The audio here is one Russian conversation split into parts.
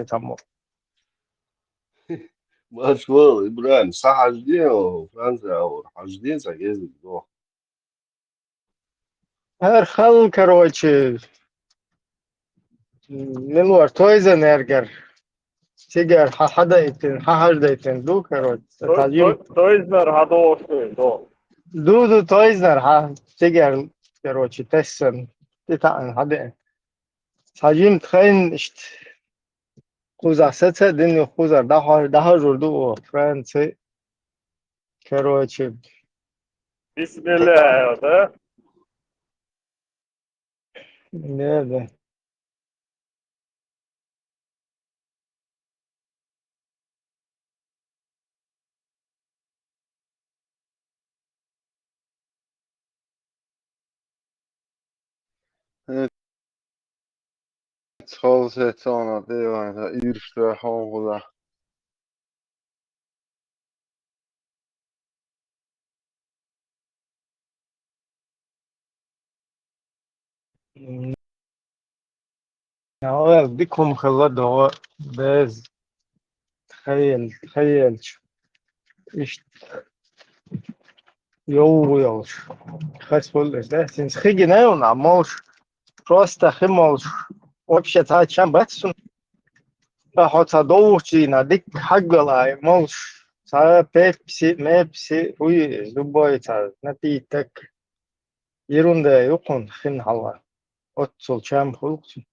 там. Moskva, Бран, сахаждение, Франция, хождение, ездить, но. Хал, короче, милуар тойзенергер. Сигар хахадайтен ду, короче. Тажим Toizlar hadovši, do. ду тойзнер сигар, короче, тессен. Титан хаде. Тажим тхайн خuzar сете дин خuzar daha журду Франция. Короче, Bismillah, da. не, да. Schoolzet on deel de eerste halve. أوه بكم خلصوا بس تخيل إيش يوش خس فل ده تنسخيجي نايون عموش просто خموش вообще та чем бэтсун хотя доучи на дик хагала موش са пепси мепси уй любой та напи так ерунда юкун хин хала отцол чем хулчи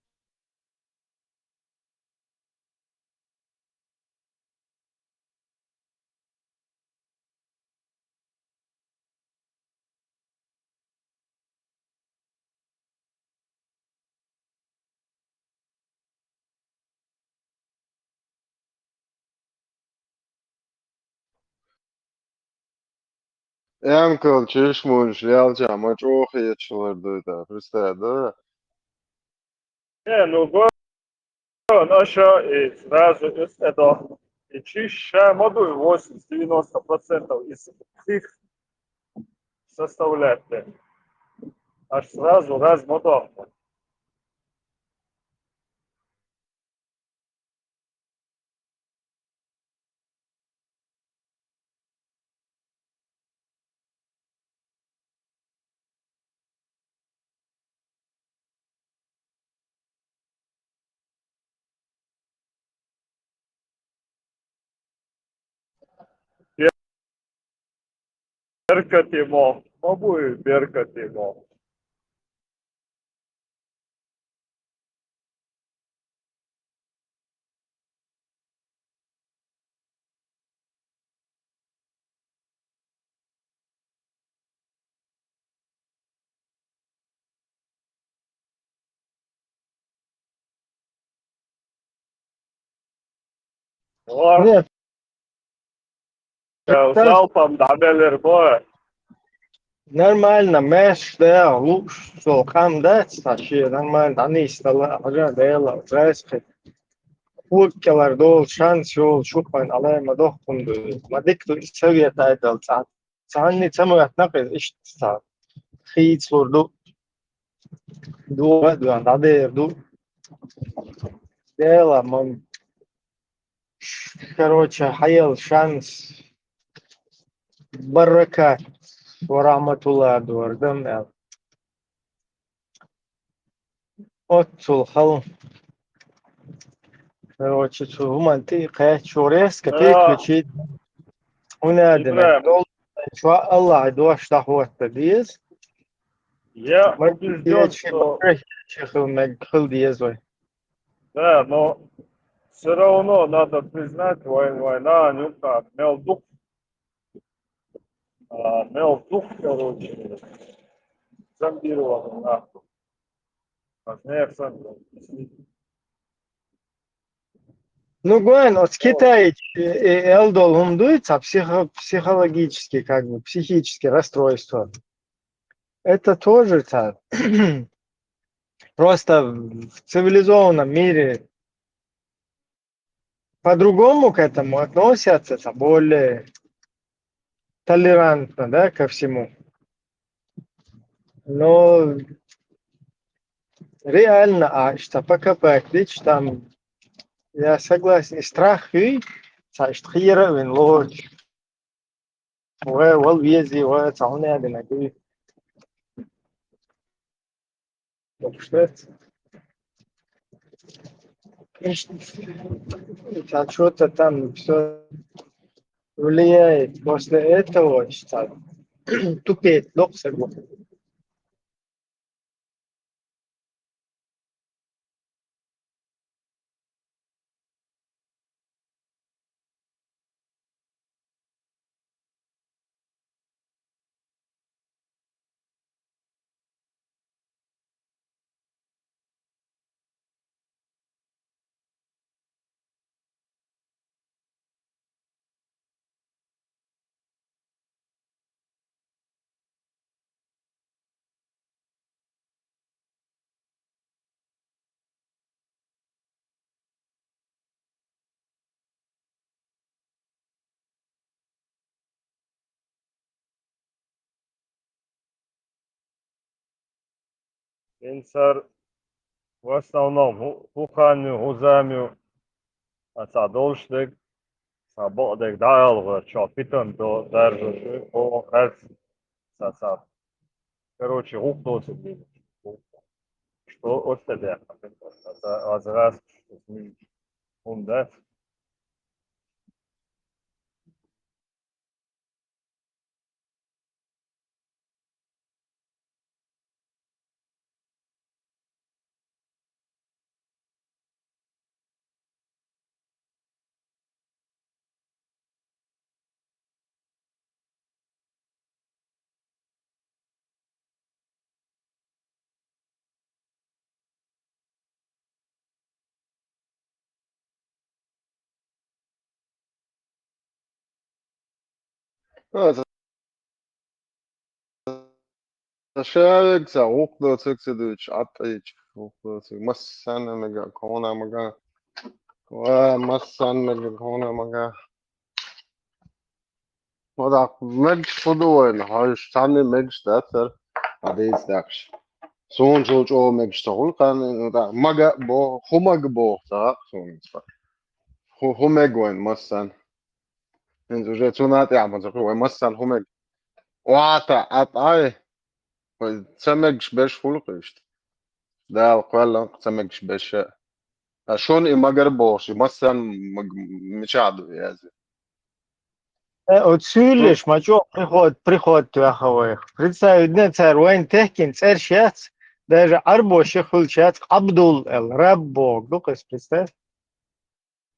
Янкл чешмуш ялча мачох и чилардуйта. Представь, да? Ну, наша и сразу это и чища моду 80-90% из их составляет. Аж сразу раз мотор. Беркат ему, могу и беркат ему. нет так Залпом дабелер бой. нормально меш да луч сокам да вообще нормально они стала уже дела зайски وكلر دول شانس يو شوفان على ما ضخم ما ديكتو سوية تايدل ساعات ساعني تسمو يتنقل إيش ساعات خيط صور دو بدو عند عدير دو ديلا من короче حيل شانس بركات ورحمة الله دور دم أوتول خل короче شو هم تي قيت شو ريس كبيك بتشيد هنا دنك Ибраим, دول شو الله عدوش تحوه تبيز я ما убежден, تيجي что بره شيخ مجخل ديزوي да, но все равно надо признать, война, нюка, мел дух, короче, зомбирован, нахуй. Важнее в центре. Ну, Гуэн, от Китая Элдол дуется психологически, как бы, психические расстройства. Это тоже так. Просто в цивилизованном мире по-другому к этому относятся, более толерантно, да, ко всему. Но реально, а что пока практически там Я согласен. Страх и саштхира вин лоч. Вол вези, вол цауне адинаки. Что это? Что-то там все влияет. После этого тупеет. Согласен. Инсар в основном хуханю, хузамю, садолштег, сабодег дайл, чапитан до держишь, о херц, сасад. Короче, хухтосы блин. Что от тебя? Az раз, да? Aşağı hukuk seksedik atayıç hukuk masana mega kona maga wa masan mega kona maga وضع meg فضول هاي ثاني meg ستاتر هذه استاكش سون جوج او meg شغل كان وضع maga بو خمag بو تا سون هو meg وين مسان انت جت سونات يا عم زكو وين مسان هو meg واتا اتاي تسمج بش فولقشت ده القوال تسمج بش شون إمجر بوش مثلا مشاعد يعني От сюлеш, мачо, приход тяховых. Представь, не царь, вайн техкин, царь сейчас, даже арбо шехул сейчас, Абдул эл, раббо, гукас, представь.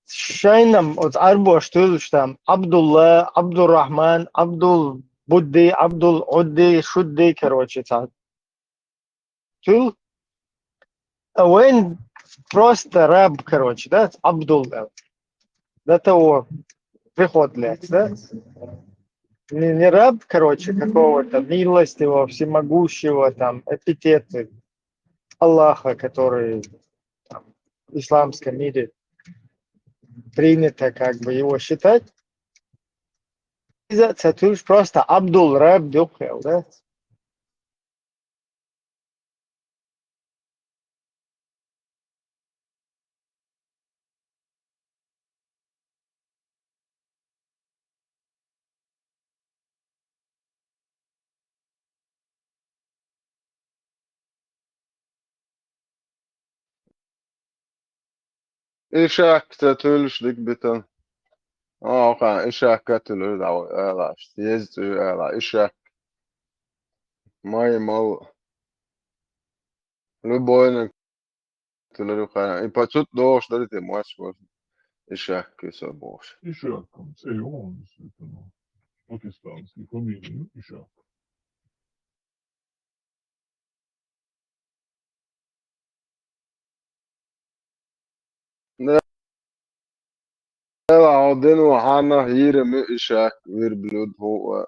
Шайнам от арбо штул, там, Абдулла, Абдуррахман, Абдул Будди, Абдул Удди, Шудди, короче, так. Тул, вайн просто раб, короче, да, Абдул эл. До того приход, блядь, да? Не раб, короче, какого-то милостивого, всемогущего, там, эпитеты Аллаха, который там, в исламском мире принято как бы его считать. Ты уж просто Абдул Раб Дюхел, да? إيشاك تتولش ديك بيتن كان إيشاك كتلو دعو إلاش تيزتو إلا إيشاك ماي مال لبوين تلو خانا إباتوت دوش داريتي مواش بوش إيشاك كيسو بوش Ишаком, sei он, действительно. Пакистанский, фамилия Ишак. إلا عودين وحانا هيري مي إيشاك وير بلود هو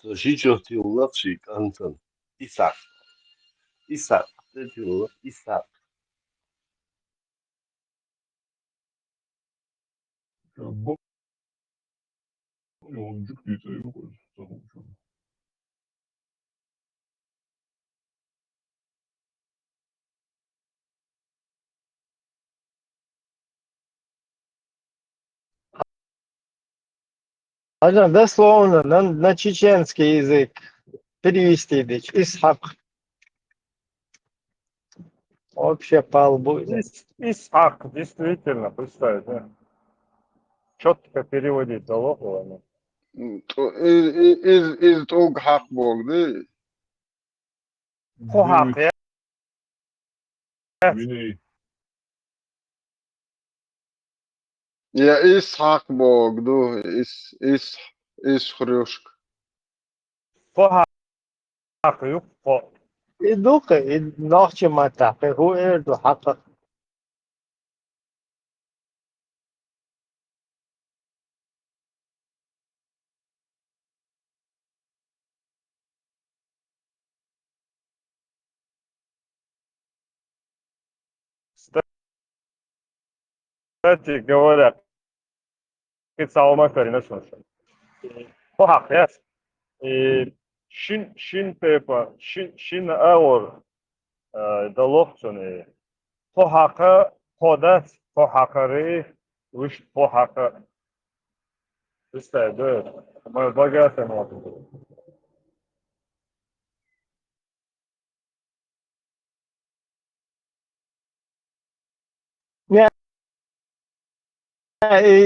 Слушай, ты лапшик, Антон. Исаак. Исаак. Исаак. Как Oyuncuk detayı yok. Tamam şu an. Hocam дословно на чеченский язык перевести, Исхак. Вообще по лбу. Исхак, действительно, представь, да? Четко переводить дословно. Is het ook hakbolg? Kohak ya. Vinay. Ja, is hakbolg, is хрюшк. Kohak yok. يدوق نوخش ما تحقيق هو إردو حقق. Кстати говоря, кицалма конечно. Kohak ya. Shin paper, shin hour, дословно. Kohaka, kodat, kohakari, wish kohaka. Представь, да? Мое богатое молоко.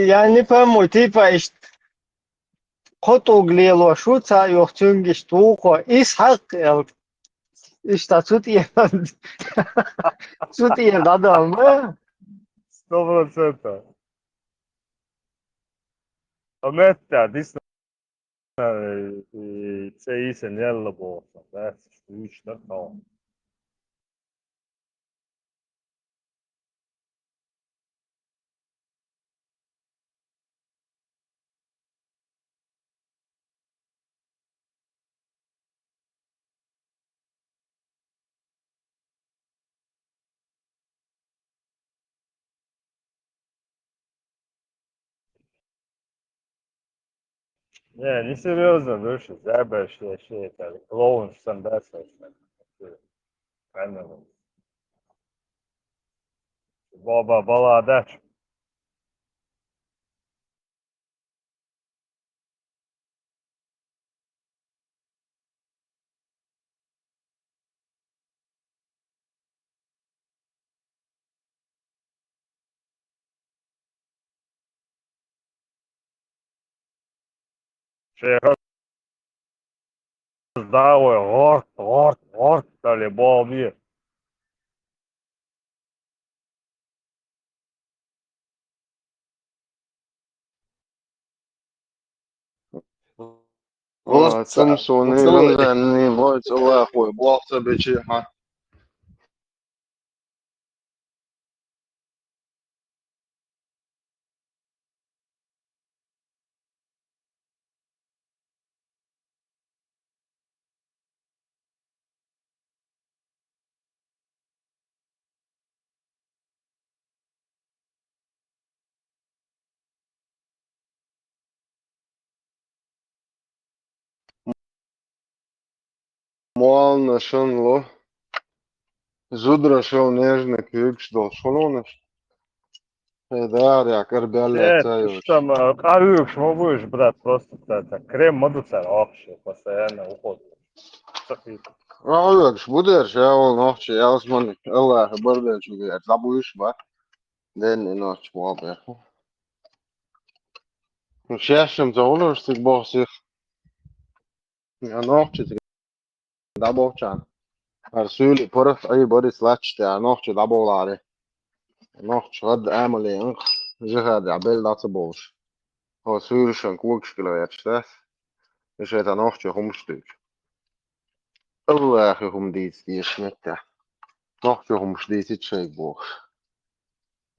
يعني نفهموا تيفا قطو قليلو شو تا يختنجش توقو إسحق إشتا سوتي الأدم 100%. Ometta, this is an yellow. That's huge, not all. Не серьезно, души, забавишь, это клоун, стандартно. Правильно. Баба, баладач. Шех сдавай, горд, дали, балби. Tumsoni manzani moits Allah خوي بوقت بچي ها Moal nashon lo Zudra šel nežne kviks do šolones. Dar, кarbella Что цаёч. там, карюк, что будешь, брат, просто это, крем мадуца вообще, постоянно уходит. Alveg, buders jau noći, ja man Allah bardēču gār, dabūjuši, ba? Dēni noći mobi. Nu šešam zaulurs, tik būs ir. Ja noći, tik dabūčān. Ar sūli paraf, ai bodis lačti, ja noći dabūlāri. Noći vad ēmali, zihādi, ja bēl daca būs. O sūlišan kūkškila vērš, ja šeit noći humstūk. Allah humdīts tieši metā. Noći humstīt šeit būs.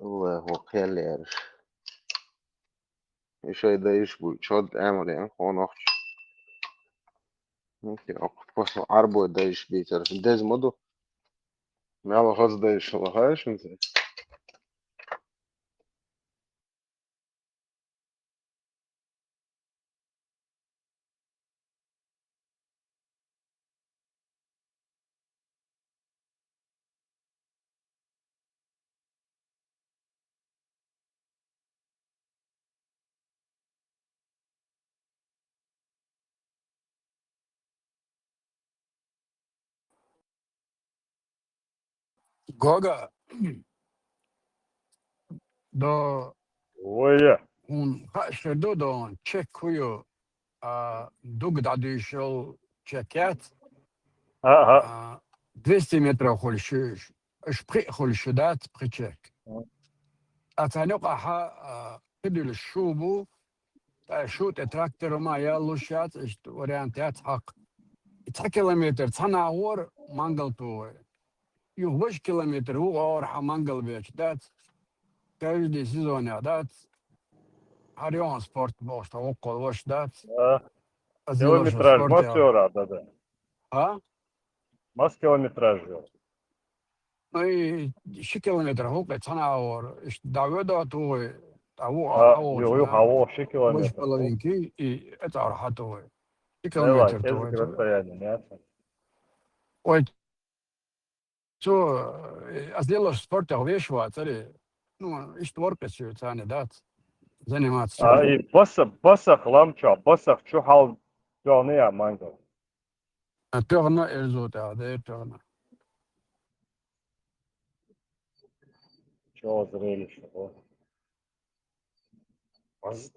Allah hokhelērs. شاید دایش بود شاد عملی خانه ممكن أقصى عربو دایش بیتر دز مدو میال خاص دایش الله هاش انت Гога, до Ой, он хаше до чекую дуг дадышел чекет ага. 200 метров хольше шпри хольше дат причек. Атанюка кидил шубу шут трактор ما يالوشات вариант хак 2 километр цанаур мангал то. Юж километр угор мангал беч дат каждый сезон дат Арион спорт бошта около вош дат азилош Kilometraj спорт maz yorada da. а Maz kilometraj yor. ну и 2 километр около цанаур даведа то того Yok hava 2 Больше kilometre. половинки, и это архатовый. И Ne var? километр то Kezdik это. расстояние, не ясно. Ой, что, а сделаешь спорт, а вещь в царе, ну, и створка все, цане, да, заниматься. И basaq lamça, basaq şu hal canı ya mangal. А перна эльзота, да, перна. Çok zreliще. Az.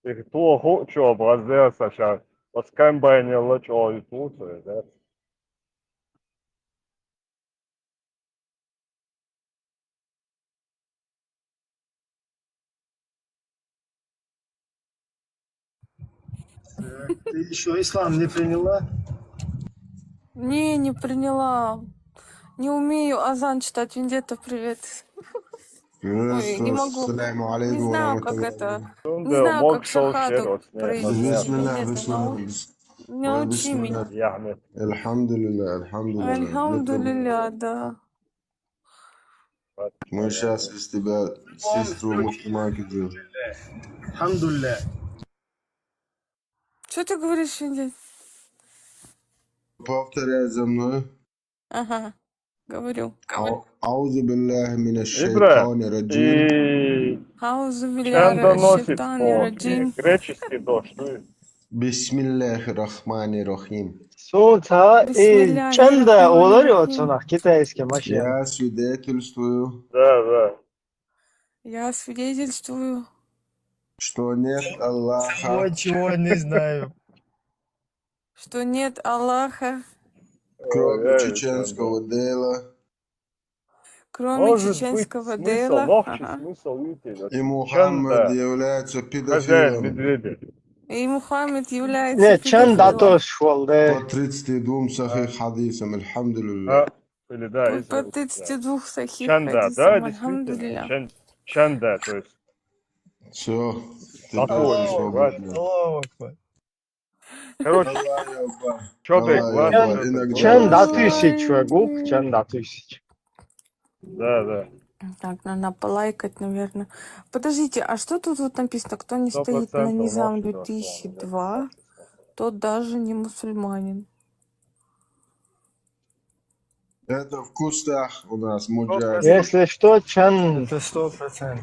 И то что бразделся сейчас. Вот скамбайне лачо и тут, да. Ты еще ислам не приняла? Не приняла. Не умею азан читать. Вендетта, привет. Ой, не могу. السلام Не عليكم знаю, ورحمة как الله это. وبركاته. Не Şimdi знаю, mok как şol шахаду şeros ne произнести. بسم الله Вендетта, بسم الله научи بسم меня. الله Yahmet. الحمد لله الحمد لله نطلب. Альхамдулилля, да. Мы сейчас из тебя сестру мусульманки делаем. Alhamdulillah. Что ты говоришь, Вендетта? Повторяй за мной. Ага, говорю. أعوذ بالله من İbre. الشيطان الرجيم. Аузу Çanda билляра носит шептани по раджим. греческий дождь. بسم الله الرحمن الرحيم. Sonuçta çanda olur ya Бисмилляхи-рахмани-рахим. sonra китайский машин. Я свидетельствую, Да. Я свидетельствую, что нет Аллаха, Чего не знаю. что нет Аллаха, кроме Çanda. чеченского дела, кроме Может быть чеченского смысл, дела. ловчий Ага. смысл видите. и Мухаммад Çanda. является Хозяин педофилом медведя. И Мухаммед является Ne çanda педофилом. toş oldu. по 32 صحيح حديثам, الحمد Или да, По если 32 сахих Чанда, да, хадисам, действительно. альхамдулилля. Чанда, то есть Все, Аллах свободен. короче, чёрный Аллах глаз, Акбар. чёрный Иногда глаз. Çanda вообще. tüsü çocuk. Çanda tüsü. Да. Так, надо полайкать, наверное. Подождите, а что тут вот написано? Кто не 100% стоит на Низам ловчий 2002, тот даже не мусульманин. Это в кустах у нас муджади. Если что, çan Это 100%.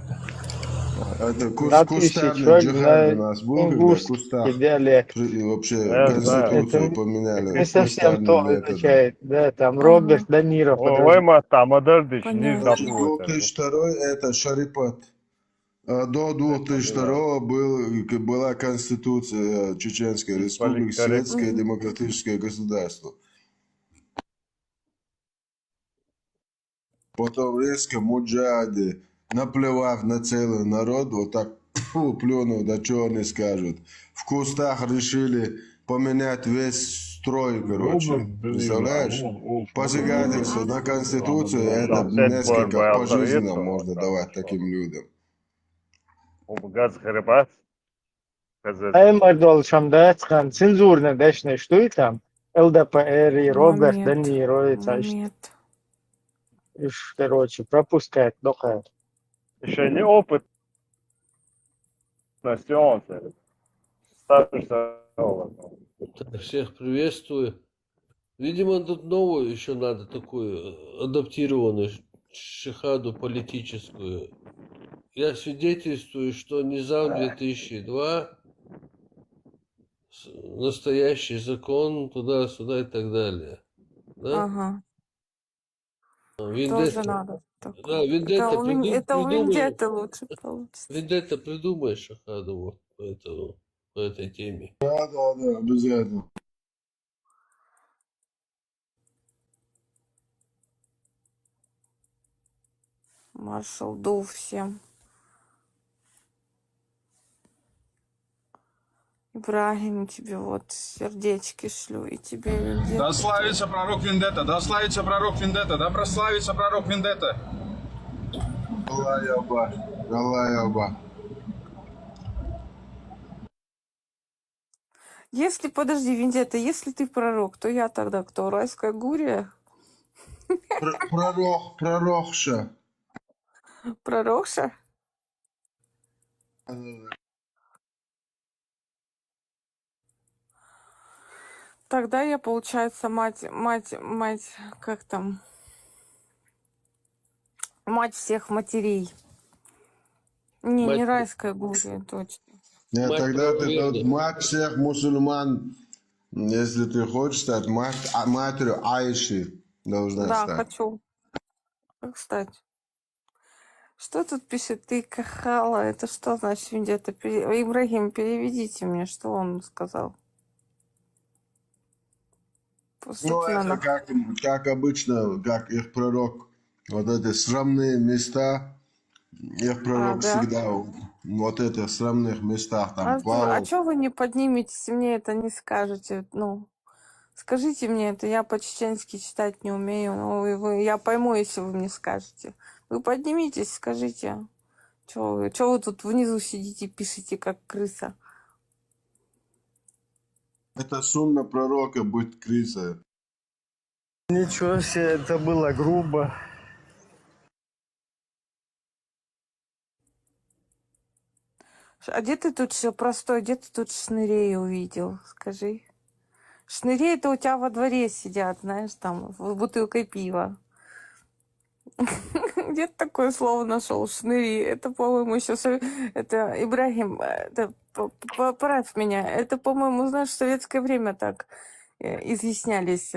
Это на кустарный тысячу джихад у нас был, когда в унгурский кустах диалект. вообще Я конституцию знаю. поменяли Не совсем кустарным то методом. означает. Да, там Ага. Роберт Де Ниро Ой, подразумевает. мата, модердыч, не Понятно. Значит, забудь. 2002 это Шарипат. А до 2002 была конституция Чеченской Республики, Советское демократическое государство. Потом резко муджади, наплевав на целый народ, вот так плюнув, да что они скажут. В кустах решили поменять весь строй, короче. Представляешь? Посягательство на Конституцию, это несколько пожизненно можно давать таким людям. Газ хребат. Аймар Долшамда çıkan цензурно дешне что и там. ЛДПР и Роберт Де Ниро. Это Момент. короче, пропускает. Только Еще не опыт. Он ставишься. Всех приветствую. Видимо, тут новую еще надо такую адаптированную шахаду политическую. Я свидетельствую, что Низам 2002 настоящий закон, туда-сюда и так далее. Да? Ага, тоже Вендетта. надо Да, такое. Вендетта Это у придумай. Вендетты лучше получится. Вендетта придумай Шахадову по этой теме. Да, обязательно. Маршал Ду всем. Ибрагим, тебе вот сердечки шлю, и тебе Да Вендетта. славится пророк Вендетта, да славится пророк Вендетта, да прославится пророк Вендетта. Аллах. Если, подожди, Вендетта, если ты пророк, то я тогда кто? Райская Гурия? Пророкша. Пророкша? Тогда я, получается, мать, как там? Мать всех матерей. Не Мать, райская Гурия, точно. Нет, мать тогда ты правоверных. мать всех мусульман, если ты хочешь стать матерью Айши, должна Да, стать. хочу. Кстати. Что тут пишет? Ты кахала. Это что значит, Вендетта? Ибрагим, переведите мне, что он сказал. Ну, Постепенно. это как обычно, как их пророк. Вот эти срамные места, их пророк Да? всегда вот этих срамных местах там А плавал. что вы не подниметесь, мне это не скажете? Ну, скажите мне это, я по-чеченски читать не умею. Ну, я пойму, если вы мне скажете. Вы поднимитесь, скажите. Чё вы тут внизу сидите, пишете, как крыса? Это сунна пророка быть крысой. Ничего себе, это было грубо. А где ты тут все простой, где ты тут шнырей увидел? Скажи. Шнырей это у тебя во дворе сидят, знаешь, там, с бутылкой пива. Где ты такое слово нашел? Шныри. Это, по-моему, еще... Это, Ибрагим, это, поправь меня. Это, по-моему, знаешь, в советское время так изъяснялись,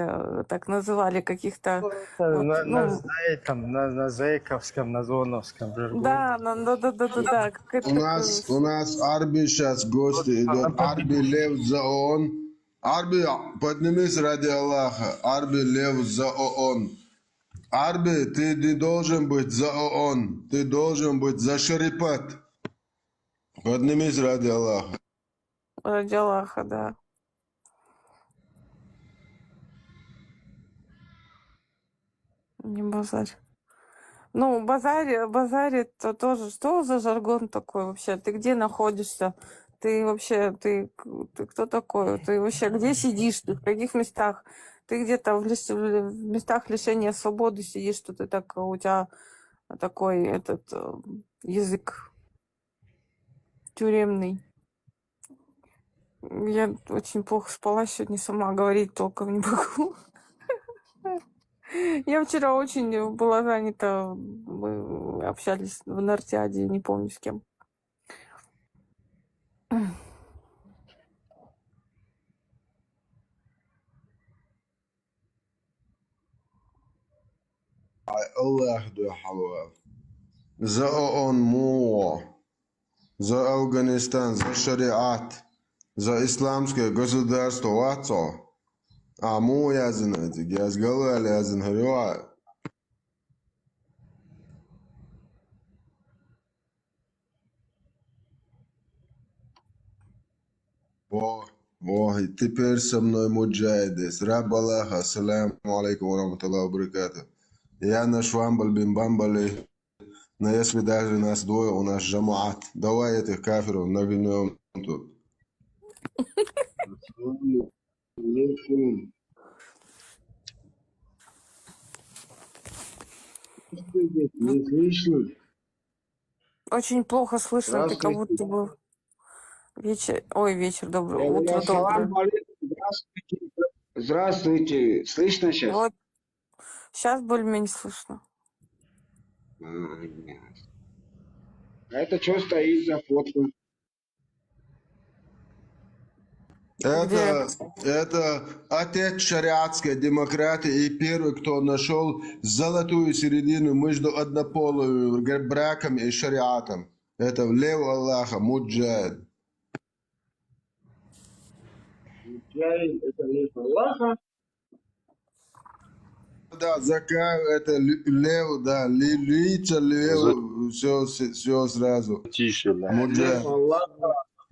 так называли каких-то... Вот, На Зейковском, на Зоновском жаргоне. Да. У нас Арби сейчас гости идет. Арби Лев за ООН. Арби, поднимись ради Аллаха. Арби Лев за ООН. Арби, ты не должен быть за ООН. Ты должен быть за Шарипат. Поднимись ради Аллаха. Ради Аллаха, да. Не базарь. Ну, базарь это тоже. Что за жаргон такой вообще? Ты где находишься? Ты вообще, ты кто такой? Ты вообще где сидишь? Ты в каких местах? Ты где-то в местах лишения свободы сидишь, что ты так, у тебя такой этот язык тюремный. Я очень плохо спала сегодня, сама говорить толком не могу. Я вчера очень была занята, мы общались в Нартиаде, не помню с кем. Аллах халал. За ООН МУО. За Афганистан, за шариат. За исламское государство ВАЦО. А му yazın hadi. Yazgalı yazın hadi. Ой, теперь со мной Муджайдес. Раб Аллаха, ассаляму алейкум ва рахматуллахи ва баракатух. Я наш Вамбаль бин Бамбали. Но если даже нас двое, у нас жамаат. Давай этих кафиров нагнем тут. Не слышно? Очень плохо слышно, ты как будто бы вечер... Ой, вечер добрый, утро доброе. Здравствуйте. Здравствуйте. Слышно сейчас? Вот, сейчас более-менее слышно. А это что стоит за фотка? Где? Это отец шариатской демократии и первый, кто нашел золотую середину между однополыми браком и шариатом. Это Лев Аллаха, Муджахид. Муджахид — это лев Аллаха. Да, Закар это Лев, да, лица Лев, все сразу. Тише, да. Муджахид.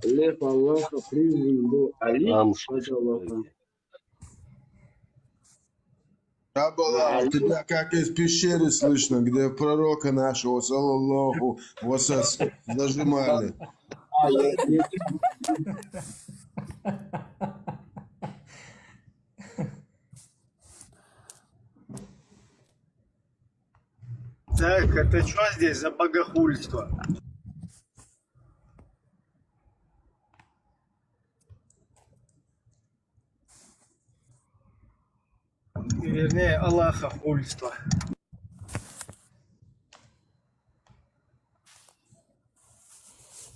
Лев Аллаха призван был Али, Там радиаллаху. Абаллах, тебя как из пещеры слышно, где пророка нашего, саллаллаху васас, зажимали. Так, это что здесь за богохульство? Вернее, Аллаха хульство.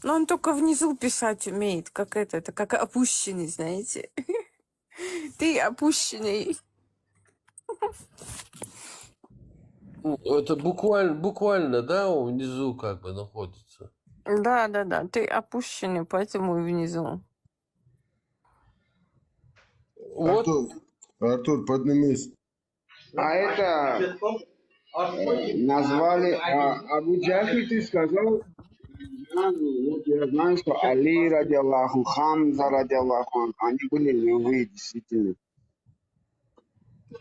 Но он только внизу писать умеет, как это как опущенный, знаете. Ты опущенный. Это буквально, да, он внизу как бы находится. Да, ты опущенный, поэтому и внизу. Вот. Артур, поднимись. А это назвали Абу Джахи, ты сказал? Вот я знаю, что Али радиаллаху, Хамза радиаллаху, они были львы, действительно.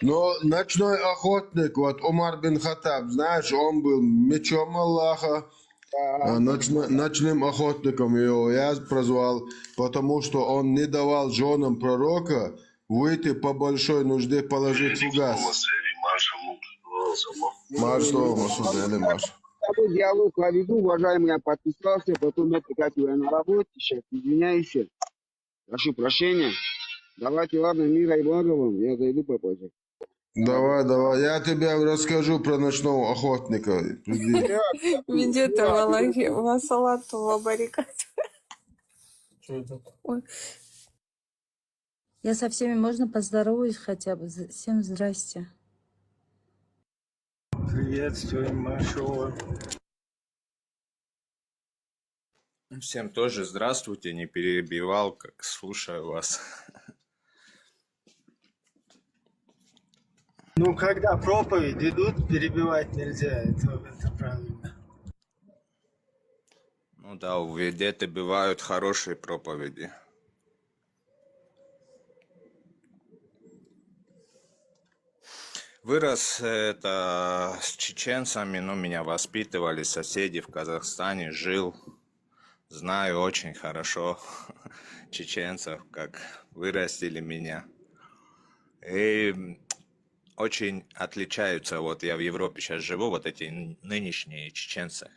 Но ночной охотник, вот Умар бин Хаттаб, знаешь, он был мечом Аллаха, ночным охотником его я прозвал, потому что он не давал женам пророка выйти по большой нужде положить фугас. Маш, что, Маш? Такой диалог веду, уважаемый, я подписался, потом я прекратил на работе, сейчас извиняюсь, прошу прощения. Давайте, ладно, мира и блага вам, я зайду попозже. Давай, я тебе расскажу про ночного охотника. Видите, Валахи, вассалату вабарикат. Я со всеми можно поздороваюсь хотя бы? Всем здрасте. Приветствуем, Машу. Всем тоже здравствуйте, не перебивал, как слушаю вас. Ну, когда проповедь идут, перебивать нельзя, это правильно. Ну да, у Ведеты бывают хорошие проповеди. Вырос это с чеченцами, но меня воспитывали соседи в Казахстане, жил, знаю очень хорошо чеченцев, как вырастили меня. И очень отличаются, вот я в Европе сейчас живу, вот эти нынешние чеченцы.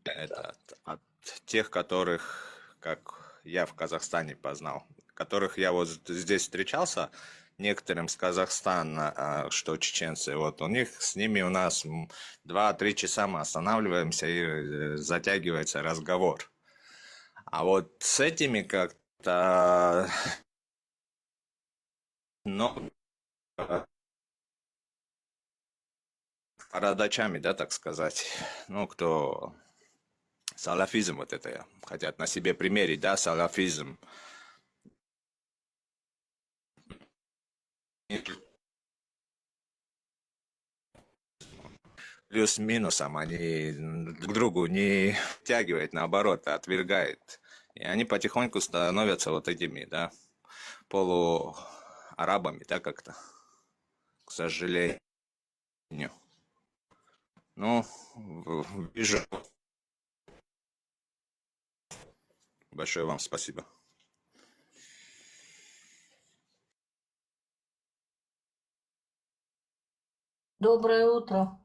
Это от тех, которых, как я в Казахстане познал, которых я вот здесь встречался, некоторым с Казахстана, что чеченцы, вот у них, с ними у нас 2-3 часа мы останавливаемся и затягивается разговор. А вот с этими как-то, ну, бородачами, да, так сказать, ну, кто салафизм вот это хотят на себе примерить, да, салафизм. Плюс-минусом они друг другу не втягивают, наоборот, а отвергают. И они потихоньку становятся вот этими, да, полуарабами, да, как-то, к сожалению. Ну, вижу. Большое вам спасибо. Доброе утро.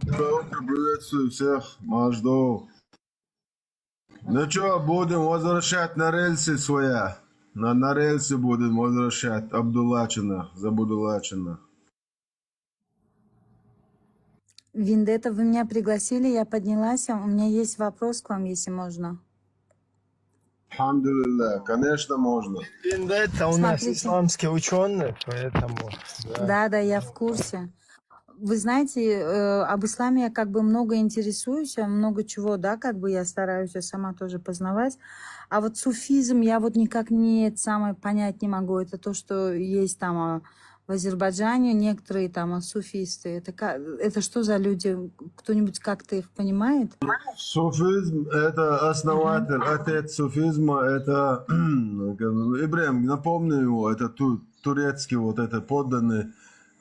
Доброе утро, приветствую всех, Мажду. Ну что, будем возвращать на рельсы своя. На рельсы будем возвращать Абдуллачина, Забудуллачина. Виндета, вы меня пригласили, я поднялась. У меня есть вопрос к вам, если можно. Хамдулилля, конечно, можно. Это у нас Смотрите. исламские ученые, поэтому... Да. Да, я в курсе. Вы знаете, об исламе я как бы много интересуюсь, много чего, да, как бы я стараюсь я сама тоже познавать. А вот суфизм я вот никак не самое понять не могу. Это то, что есть там в Азербайджане некоторые там суфисты. Это что за люди? Кто-нибудь как-то их понимает? Суфизм – это основатель, отец суфизма, это Ибрахим, напомню его, это турецкий вот это подданный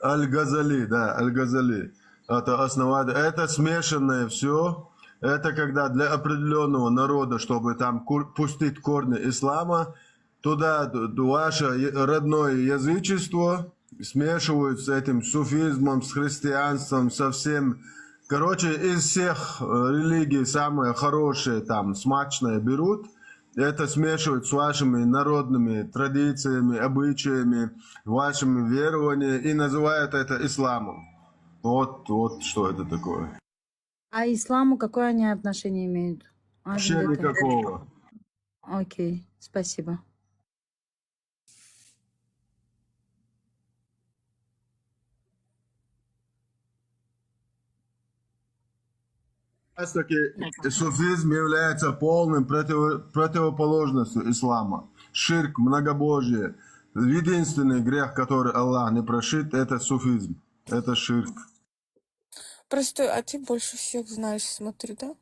Аль-Газали, да, Аль-Газали. Это основатель, это смешанное все. Это когда для определенного народа, чтобы там пустить корни ислама, туда ваше родное язычество смешивают с этим суфизмом, с христианством, со всем. Короче, из всех религий самые хорошие, там, смачные берут, это смешивают с вашими народными традициями, обычаями, вашими верованиями и называют это исламом. Вот что это такое. А исламу какое они отношение имеют? Вообще никакого. Окей, спасибо. Таки суфизм является полным противоположностью ислама. Ширк, многобожие. Единственный грех, который Аллах не прошит, это суфизм. Это ширк. Простой, а ты больше всех знаешь, смотрю, да?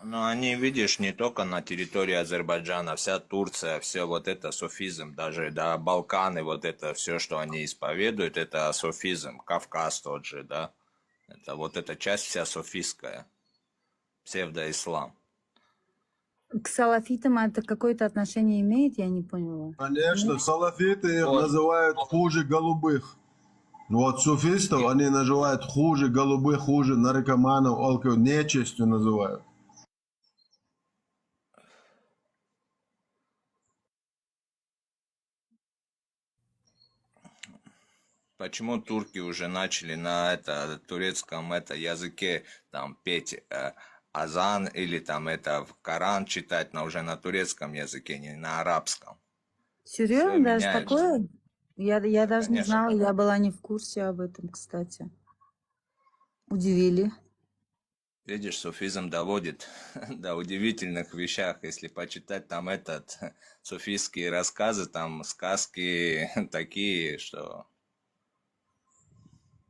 Но они, видишь, не только на территории Азербайджана, вся Турция, все вот это суфизм, даже да, Балканы, вот это все, что они исповедуют, это суфизм, Кавказ тот же, да. Это вот эта часть вся суфистская, псевдоислам. К салафитам это какое-то отношение имеет? Я не поняла. Конечно, салафиты их называют хуже голубых. Вот суфистов они называют хуже голубых, хуже наркоманов, нечистью называют. Почему турки уже начали на турецком языке там петь азан или там в Коран читать, но уже на турецком языке, не на арабском? Серьезно, Всё даже меняется. такое? Я даже не Конечно. знала, я была не в курсе об этом, кстати. Удивили. Видишь, суфизм доводит до удивительных вещах. Если почитать там суфистские рассказы, там сказки такие, что...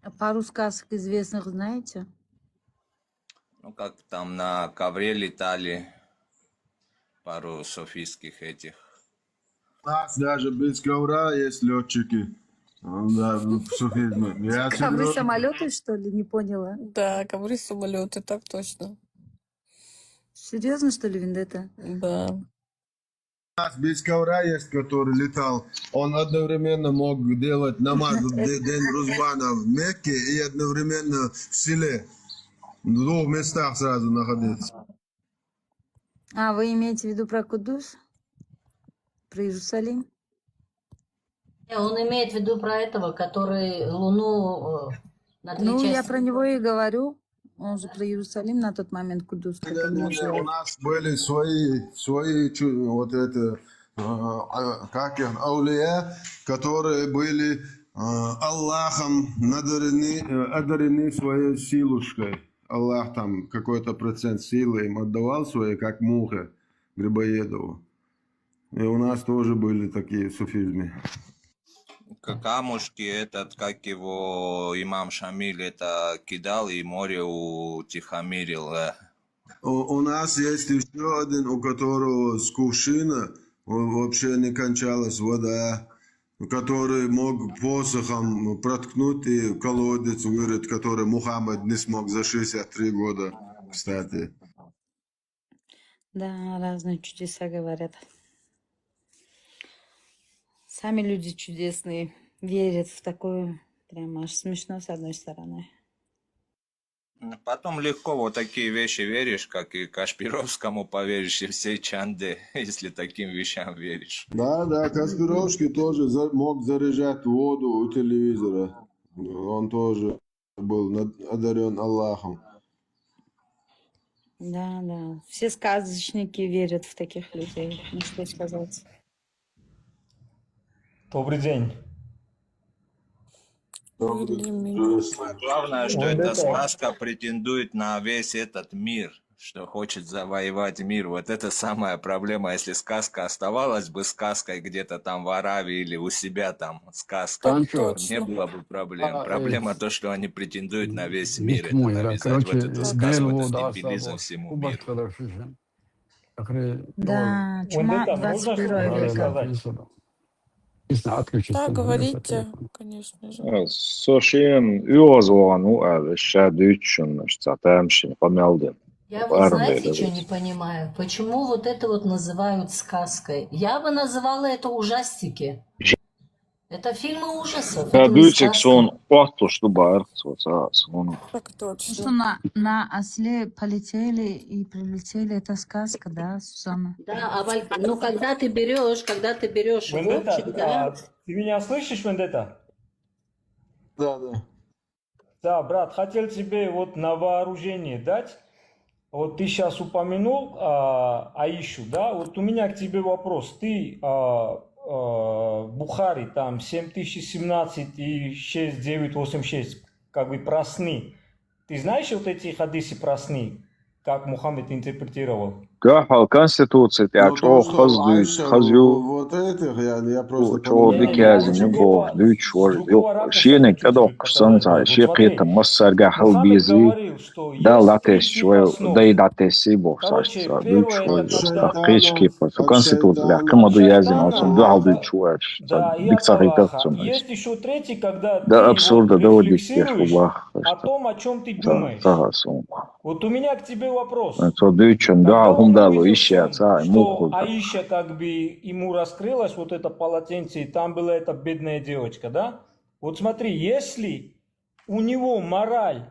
А пару сказок известных знаете? Ну, как там на ковре летали пару суфистских этих. У нас даже без ковра есть летчики. Да, в суфизме. Я Ковры серьезно. самолеты, что ли? Не поняла. Да, ковры, самолеты, так точно. Серьезно, что ли, Вендетта? Да. У нас без ковра есть, который летал. Он одновременно мог делать намаз в день Рузбана в Мекке и одновременно в селе. В двух местах сразу находиться. А, вы имеете в виду про Кудус? Про Иерусалим? Он имеет в виду про этого, который Луну на три части. Я про него и говорю. Он же про Иерусалим на тот момент Кудус. У нас были свои вот это, как их, аулия, которые были Аллахом одарены своей силушкой. Аллах там какой-то процент силы им отдавал своей, как муха Грибоедову. И у нас тоже были такие суфизмы. Камушки как его имам Шамиль кидал и море утихомирил. У нас есть еще один, у которого с кувшина вообще не кончалась вода, который мог посохом проткнуть и колодец вырыть, который Мухаммад не смог за 63 года, кстати. Да, разные чудеса говорят. Сами люди чудесные, верят в такое. Прямо аж смешно с одной стороны. Потом легко вот такие вещи веришь, как и Кашпировскому поверишь, и всей Чанде, если таким вещам веришь. Да, Каспировский тоже мог заряжать воду у телевизора. Он тоже был одарен Аллахом. Да, да. Все сказочники верят в таких людей. Ну, что сказать. Добрый день. Самое главное, что Вот эта это- сказка претендует на весь этот мир, что хочет завоевать мир. Вот это самая проблема. Если сказка оставалась бы сказкой где-то там в Аравии или у себя там сказка, Танчо, не было бы проблем. Проблема то, что они претендуют на весь не мир. к Это мой, навязать вот короче, эту сказку, Бельву, этот да, дебилизм Сабо, всему Кубас, миру. хороший же. Акре, Да, Вот чума это можно 21 что-то века. сказать? Не знаю, отключить. Да, там, говорите, конечно же. Сошиен Юозван Шадючен, Штатамшин, Помялдин. Я вот знаете, что не понимаю? Почему вот это вот называют сказкой? Я бы называла это ужастики. Это фильмы ужасов, это не Шадючек сказки. сон Пасту, что Барц, вот сон. Так Что точно. на осле полетели и прилетели, это сказка, да, Сусанна? Да, ну когда ты берешь Вендетта, вовчик, да, ты меня слышишь, Вендетта? Да, да. Да, брат, хотел тебе вот на вооружение дать. Вот ты сейчас упомянул Аишу, да? Вот у меня к тебе вопрос. Ты Бухари там 7017 и 6986 как бы просны. Ты знаешь вот эти хадисы просны, как Мухаммед интерпретировал? Гахал Конституции, Ну, а то, что что Айша, Хазю, вот этих, я просто чего Не-не, биказин, я не другого- бог, дючор, с другого ракурса шиеник, хочу тебе кадок, показать. санца, Вот шиекита, смотри, массар гахал Мухаммед бизи, говорил, что да есть латес, три чего, типа снов. да и датеси бог, Короче, сашца, первое дючор, это когда стахкички, от Конституция, шайтана, камаду язин, шайтана, он духал Аллаха, дючор, да, и от биксахикат, Аллаха. И есть еще третий, когда да ты вот абсурда, да вот диких, рефлексируешь Аллах, о том, о чем ты да, думаешь. сагасун. Вот у меня к тебе вопрос. Это дючон, Когда да, он хундалу, увидел ищи сон, отца, и что муху. Аиша как бы ему раскрылась, вот это полотенце, и там была эта бедная девочка, да? Вот смотри, если у него мораль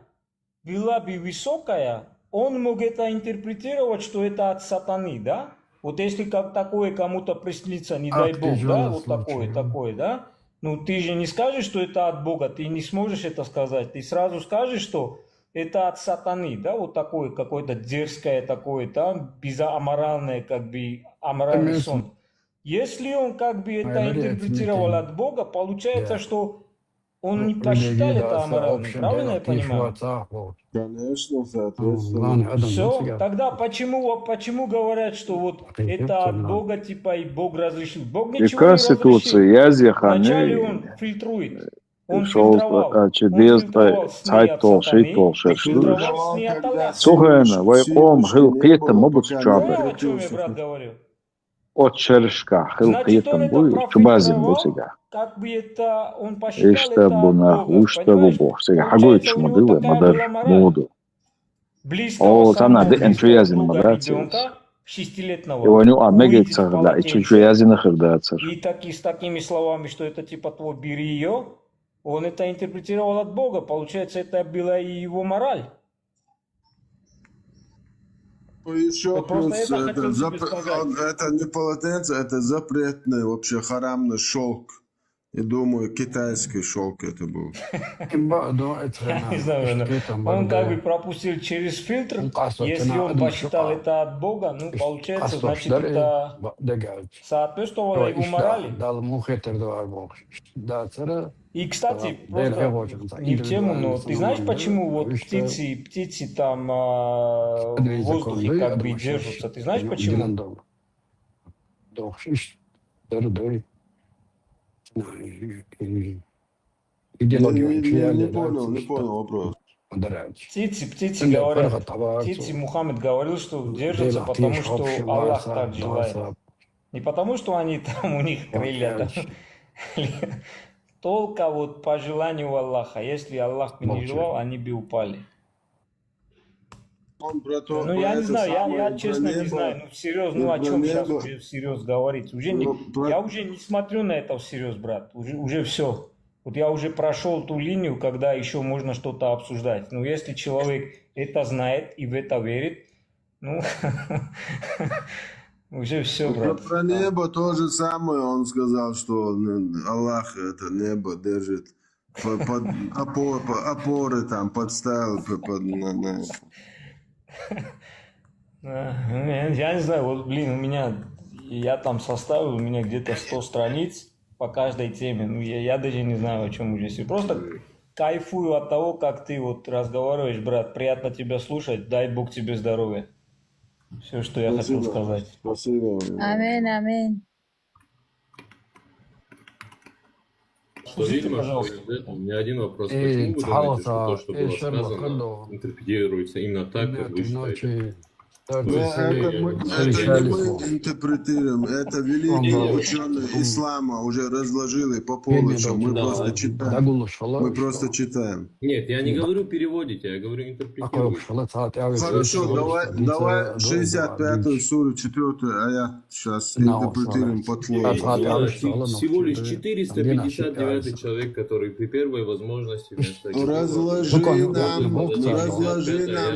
была бы высокая, он мог это интерпретировать, что это от сатаны, да? Вот если как такое кому-то приснится, не дай бог, да, вот такое, да? Ну ты же не скажешь, что это от Бога, ты не сможешь это сказать, ты сразу скажешь, что это от сатаны, да, вот такое какое-то дерзкое такое, там, безаморальное, как бы, аморальный сон. Если он как бы это интерпретировал от Бога, получается, что он не посчитал это аморальным, правильно я понимаю? Конечно, соответственно. Все, тогда почему говорят, что вот это от Бога, типа, и Бог разрешил? Бог И ничего не Конституции, разрешил. я Вначале он фильтрует. Он шел фильтровал через сны сайт от толши, сатаны, толши, фильтровал сны от Аллаха. Слухай, вы ом хил петом мобут Понял, чабы. о чем я, брат, говорю? От чершка хил Значит, он петом это будет, чубазин будет профильтровал, сега. как бы это, он посчитал Ишта это от буна, Бога, ушта понимаешь? бубо, сега хагой Получается, у него чмудылы, такая мадар была мораль. моду. Близкого, О, самого тана де близкого энтуязин друга мадацис. ребенка, 6-летнего, Иваню амега увидеть в царда, и полотенце, чучуязин хырдацар. и с такими словами, что это типа твой, бери ее, он это интерпретировал от Бога. Получается, это была и его мораль. Еще Вот просто плюс, это хотел тебе сказать. это не полотенце, это запретный, вообще харамный шелк. И думаю, китайский шелк это был. Я не знаю, он как бы пропустил через фильтр. Если он посчитал это от Бога, ну, получается, значит, это соответствовало его морали. И, кстати, просто не в тему, но ты знаешь, почему вот птицы там в воздухе как бы держатся? Ты знаешь, почему? Не понял вопрос. Птицы говорят, Мухаммед говорил, что держатся, потому что Аллах так желает. Не потому, что они там, у них крылья там. Только вот по желанию Аллаха. Если Аллах бы не желал, они бы упали. Ну, я не знаю, я честно не знаю. Ну, всерьез, ну, о чем сейчас уже всерьез говорить? Я уже не смотрю на это всерьез, брат. Уже все. Вот я уже прошел ту линию, когда еще можно что-то обсуждать. Но если человек это знает и в это верит, ну, уже все, брат. Про небо то же самое, он сказал, что Аллах это небо держит под опоры там, подставил. Я не знаю, вот, блин, у меня, я там составил, у меня где-то 100 страниц по каждой теме. Ну, я даже не знаю, о чем уже. Просто кайфую от того, как ты вот разговариваешь, брат. Приятно тебя слушать. Дай Бог тебе здоровья. Все, что я хотел сказать. Спасибо. Аминь, аминь. Что, видимо, что у меня один вопрос. Почему И вы думаете, что то, Цхалата, что и было Шерлок сказано, Холмс. интерпретируется именно так, как вы считаете? Ну, это не мы интерпретируем, это великие ученые ислама уже разложили по полочкам. Мы просто читаем. Мы просто читаем. Нет, я не говорю переводите, я говорю интерпретируйте. Хорошо, давай 65-ю суру, 4-ю аят сейчас интерпретируем по-твоему. Всего лишь 459 человек, который при первой возможности вместо... Разложи нам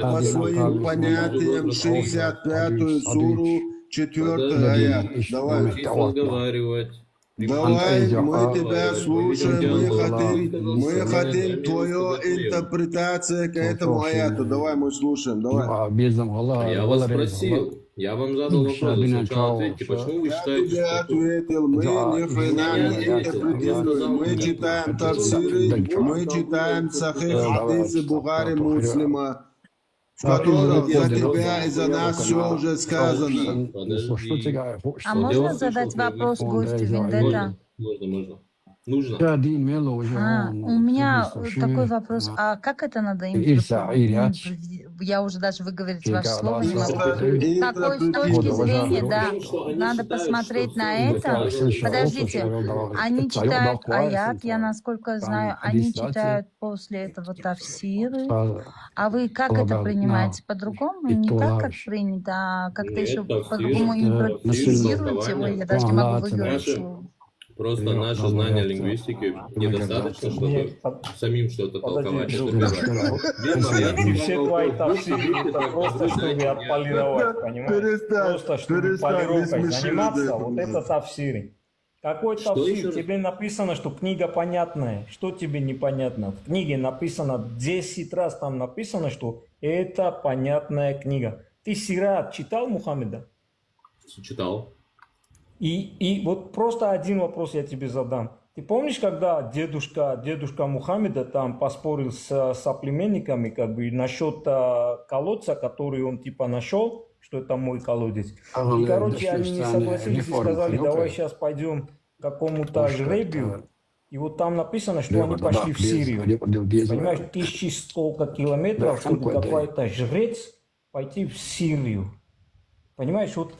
по своим понятиям 65-ю суру, 4-й аят. Давай. Разговаривать. Давай, мы тебя слушаем, мы хотим твою интерпретацию к этому аяту. Давай, мы слушаем, давай. Я вас спросил, я вам задал вопрос, сначала ответьте, почему вы считаете, Я ответил, мы ни хрена не интерпретируем, мы читаем тафсиры, мы читаем сахих хадисы Бухари Муслима, в котором за тебя и за нас все уже сказано. А можно задать вопрос гостю Вендетта? Можно. Нужно. У меня такой вопрос. А как это надо интерпретировать? Я уже даже выговорить ваше слово не могу. Какой с точки зрения, да, надо посмотреть на это. Подождите, они читают аят, я насколько знаю, они читают после этого тафсиры. А вы как это принимаете? По-другому? Не так, как принято, а как-то еще по-другому интерпретируете? Ой, я даже не могу выговорить слово. Просто наше знание лингвистики недостаточно, чтобы самим что-то толковать. И все твои тафсиры, это просто чтобы отполировать, понимаешь? Просто чтобы полировкой заниматься, вот это тафсиры. Какой тафсир? Тебе написано, что книга понятная. Что тебе непонятно? В книге написано 10 раз, там написано, что это понятная книга. Ты Сират читал Мухаммеда? Читал. И вот просто один вопрос я тебе задам. Ты помнишь, когда дедушка Мухаммеда там поспорил с соплеменниками как бы насчет колодца, который он типа нашел, что это мой колодец. И, короче, они не согласились и сказали, давай сейчас пойдем к какому-то жребию. И вот там написано, что они пошли в Сирию. Понимаешь, 1100 километров, чтобы какой-то жрец пойти в Сирию. Понимаешь, вот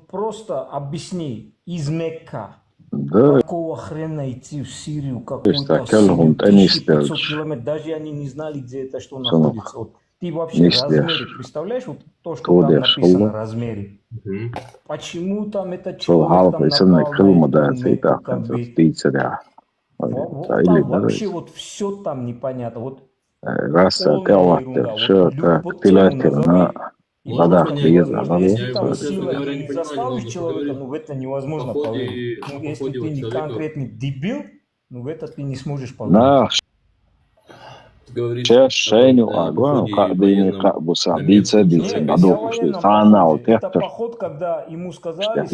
просто объясни из Мекка, какого хрена идти в Сирию, какую-то 1500 километров, даже они не знали, где это, что находится. Вот, ты вообще размеры, представляешь, вот то, что там написано, размеры? Почему там этот человек там напал на Мекку, как бы, там вообще вот все там непонятно, вот полная ерунда. Вот тему назови. Если там сила не заставишь человека, ну в это невозможно поверить. Ну, если ты не конкретный дебил, ну в это ты не сможешь поверить. Это поход, когда ему сказали,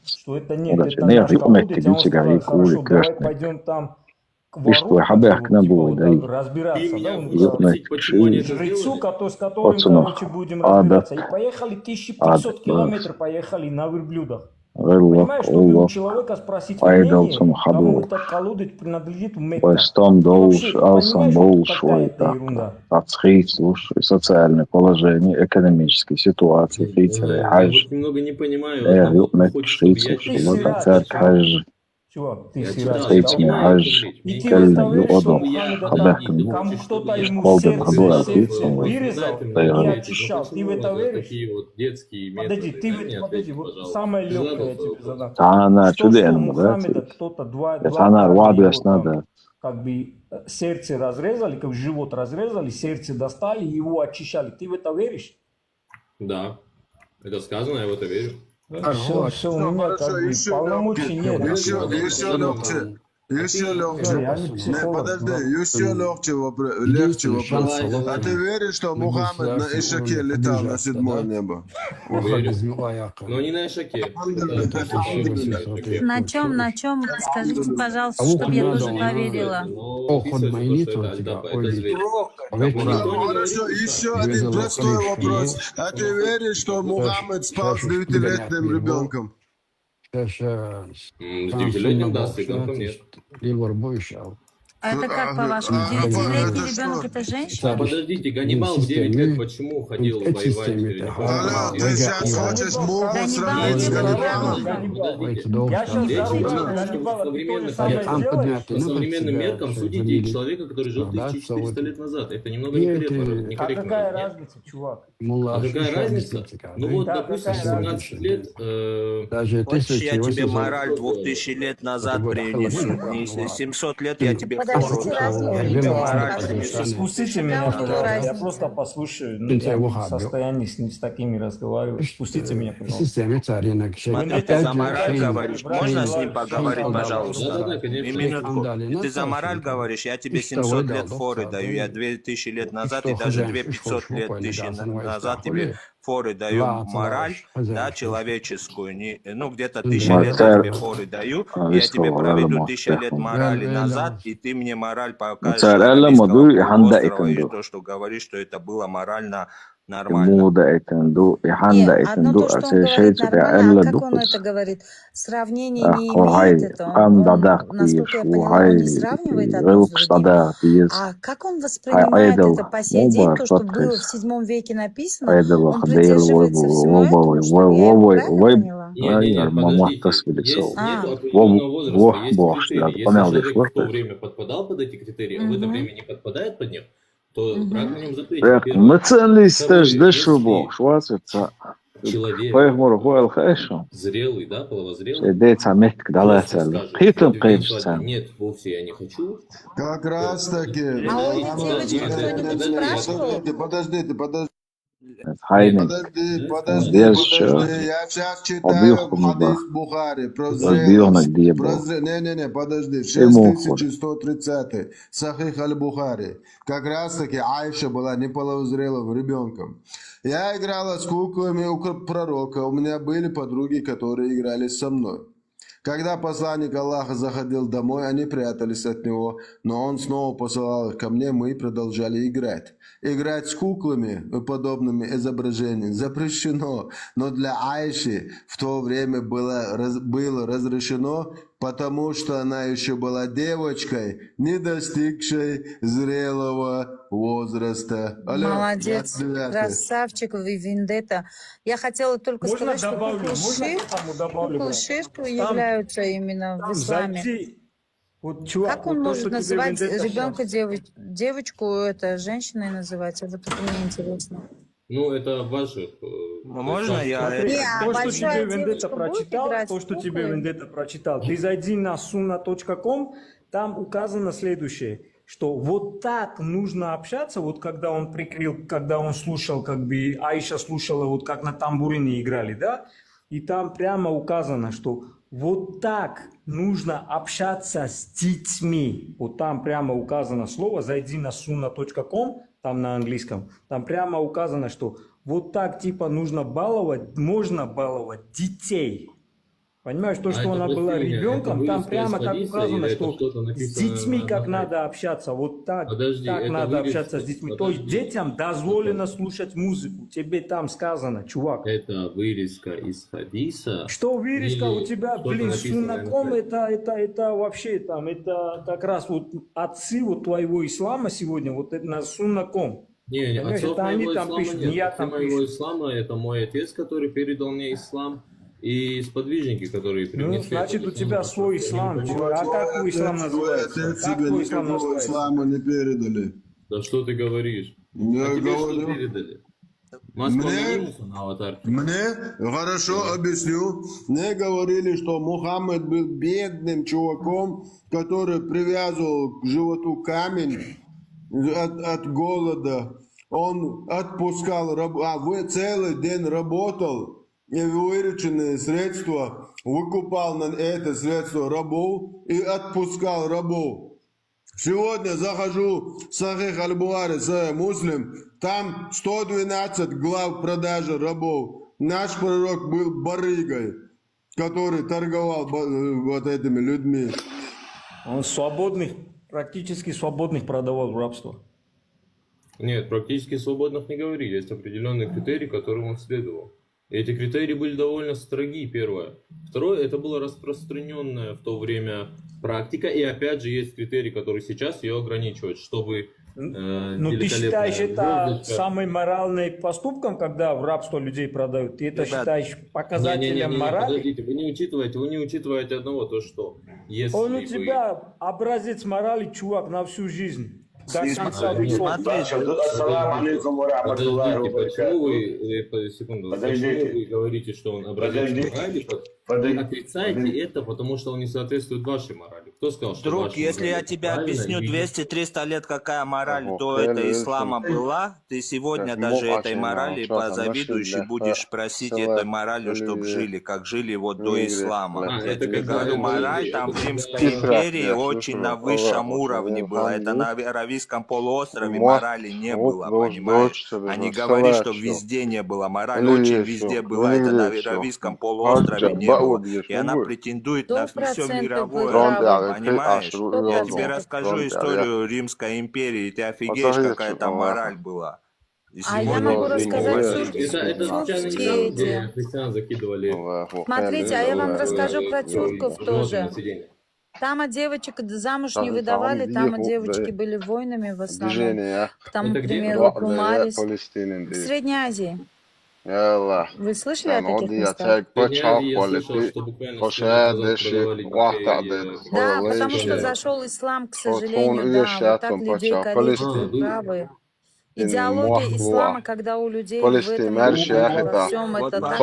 что это нет, это наш колодец, он сказал, хорошо, давай пойдем там к воротам, разбираться, да, жрецу, с которым, короче, будем разбираться. И поехали 1500 километров, поехали на верблюдах. Понимаешь, чтобы у человека спросить мнение, кому этот колодец принадлежит в Мекке. Социальное положение, экономической ситуации, я вот немного не понимаю, Чувак, ты сираж. И ты выставляешь, что Мухаммеда кому кто-то ему сердце вырезал и очищал. Ты в это веришь? Подожди, вот самое легкое я тебе задам. Что Мухаммеда кто-то два как бы сердце разрезали, как живот разрезали, сердце достали, его очищали. Ты в это веришь? Да, это сказано, я в это верю. Все, у меня как бы полномочий нет. Еще Я легче. не Не, психолог. подожди, еще легче вопрос. Легче вопрос. А ты веришь, что Мухаммед на Ишаке летал на седьмое небо? Верю. Но не на Ишаке. Это то, что Альхамдулилля. на Ишаке. На чем? Скажите, пожалуйста, Ну, чтобы я тоже описывается, поверила. но описывается то, что это Альдаба, это зверь. Но никто не говорит, Хорошо, еще один простой вопрос. А ты веришь, что Мухаммед спал с 9-летним ребенком? С 9-летним, да, с ребенком нет. А это как, по-вашему, 9-летний ребенок это женщина? Подождите, Ганнибал в 9 лет почему ходил воевать? Алло, ты сейчас хочешь Муху сравнить с Ганнибалом? Я сейчас По современным меркам судите человека, который жил 1400 лет назад. Это немного некорректно. А какая разница, чувак? А какая разница? Ну вот, Да, допустим, какая 17 лет... Хочешь, я тебе мораль 2000 лет назад принесу? Не 700 лет я тебе Подождите, разницу. Спустите меня, пожалуйста. Я просто послушаю. Ну, я не в состоянии с такими разговаривать. Спустите меня, пожалуйста. Смотри, ты за мораль говоришь. Можно с ним поговорить, пожалуйста? Минутку. Ты за мораль говоришь, я тебе 700 лет форы даю, я 2000 лет назад и даже 2500 лет назад тебе форы даю мораль, да, человеческую, ну где-то 1000 лет я тебе форы даю, я тебе проведу 1000 лет морали назад, и ты мне мораль покажешь острова, и то, что говоришь, что это было морально нормально. Нет, одно то, что он говорит нормально, а как он это говорит? Сравнение не имеет это. Он, насколько я поняла, он не сравнивает одно с другим. А как он воспринимает это по сей день, то, что было в 7 веке написано, он придерживается всего этого, что я его правильно поняла? Нет, подождите. Есть нету определенного возраста, есть критерии. Если человек в то время подпадал под эти критерии, а в это время не подпадает под них, то брак на нем запретен. Человек зрелый, да, половозрелый, нет, вовсе я не хочу. Как раз таки. А у этой девочки кто-нибудь спрашивал? Подождите. Haynik, Подожди. Я сейчас читаю хадис Бухари про зрелость. Не, подожди. 6130. Сахих аль-Бухари. Как раз таки Айша была неполовозрелым ребенком. Я играла с куклами у пророка. У меня были подруги, которые играли со мной. Когда посланник Аллаха заходил домой, они прятались от него, но он снова посылал их ко мне, мы продолжали играть. Играть с куклами и подобными изображениями запрещено, но для Айши в то время было разрешено, потому что она еще была девочкой, не достигшей зрелого возраста. Алло, Молодец, красавчик, вы Вендетта. Я хотела только Можно сказать, что куклы ширку являются именно в исламе. Вот, чувак, Как он вот может то, называть Вендетта ребенка девочку, это женщиной называется? Вот это мне интересно. Ну, это ваших... Можно я... То, что тебе Вендетта прочитал, ты зайди на sunna.com, там указано следующее, что вот так нужно общаться, вот когда он прикрыл, когда он слушал, как бы Аиша слушала, вот как на тамбурине играли, да, и там прямо указано, что вот так нужно общаться с детьми. Вот там прямо указано слово, зайди на sunna.com, там на английском, там прямо указано, что вот так типа нужно баловать, можно баловать детей. Понимаешь, то, что она была ребенком, там прямо так указано, что с детьми как надо общаться, вот так, так надо общаться с детьми. То есть детям дозволено слушать музыку, тебе там сказано, чувак. Это вырезка из хадиса. Что вырезка у тебя, блин, суннаком, это вообще там, это как раз вот отцы вот твоего ислама сегодня, вот это на суннаком. Не, отцов это они моего там ислама пишут, нет. не я Отцы там моего пишу. ислама это мой отец, который передал мне ислам, и сподвижники, которые принесли. Ну, значит, у тебя свой ислам, чувак. А как твой ислам называется? Как твой ислам называется? Ислама не передали. Да что ты говоришь? Я А тебе говорю. что передали? Москва на аватарке. Мне? Хорошо, объясню. Мне говорили, что Мухаммед был бедным чуваком, который привязывал к животу камень от голода. Он отпускал, целый день работал вырученные средства, выкупал на это средство рабов и отпускал рабов. Сегодня захожу в Сахих Аль-Бухари, Сахих Муслим, там 112 глав продажи рабов. Наш пророк был барыгой, который торговал вот этими людьми. Он свободных, практически свободных продавал в рабство. Нет, практически свободных не говори. Есть определенные критерии, которым он следовал. И эти критерии были довольно строги, первое. Второе, это была распространенная в то время практика. И опять же есть критерий, который сейчас ее ограничивает, чтобы... Ну ты считаешь это самым моральным поступком, когда в рабство людей продают? Ты это считаешь показателем морали? Подождите, вы не учитываете одного, то что... Если Он у тебя образец морали, чувак, на всю жизнь. До конца веков. Почему вы говорите, что он образец морали? Вы отрицаете это, потому что он не соответствует вашей морали. Кто сказал, что Друг, ваша если я мораль тебе правильная, объясню и 200-300 лет, какая мораль до этой ислама была, ты сегодня даже этой морали позавидуешь и будешь просить этой моралью, чтобы жили, как жили вот до ислама. Я тебе говорю, мораль там в Римской империи очень на высшем уровне была. Это на Аравийском полуострове морали не было, понимаешь? Они говорят, что везде не было. Мораль очень везде была. Это на Аравийском полуострове не было. И она претендует на все мировое. Понимаешь? Я тебе расскажу историю Римской империи, и ты офигеешь, какая там мораль была. А я могу рассказать это тюркские. христиан закидывали. Смотрите, а я вам расскажу про тюрков тоже. Там от девочек замуж не выдавали, там от девочки были воинами в основном. Там, к примеру, кумарис. В Средней Азии. Вы слышали о таких местах? Да, потому что зашел ислам, к сожалению, да, вот так людей количество правы. Идеология ислама, когда у людей в этом во всем это так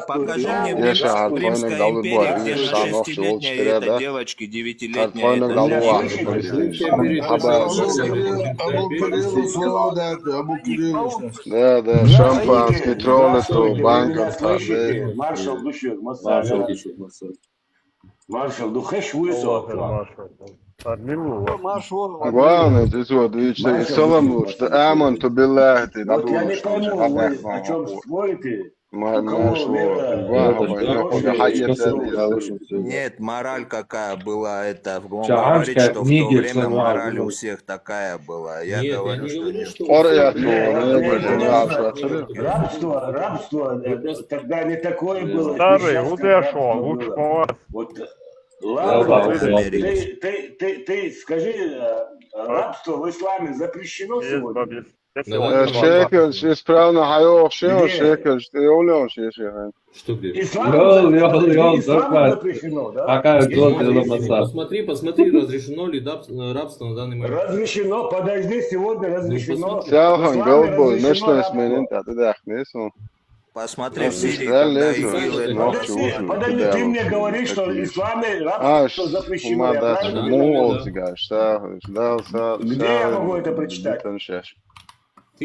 покажи мне в Римской империи, где на 6-летней этой девочке, 9-летней Да, шампанский, троллы, банка. Маршал, духеш высок. Главное, ты что, движется веселым, что Амон, то белая, ты Вот я не пойму, вы о чем спорите? Нет, мораль какая была, это говорит, что в то время мораль у всех такая была. Я говорю, что нет. Рабство, тогда не такое было. Старый, удешо, лучше по вас. Ладно, ты скажи, рабство в исламе запрещено сегодня? Шекель, исправно, хайох, шекель, ты улён, шекель. Что где? Посмотри, разрешено ли рабство на данный момент. Разрешено, подожди, сегодня разрешено. Посмотри в Сирии, когда ИГИЛ... Подожди, ты мне говоришь, что в исламе рабство запрещено. Где я могу это прочитать? Ты можешь зайти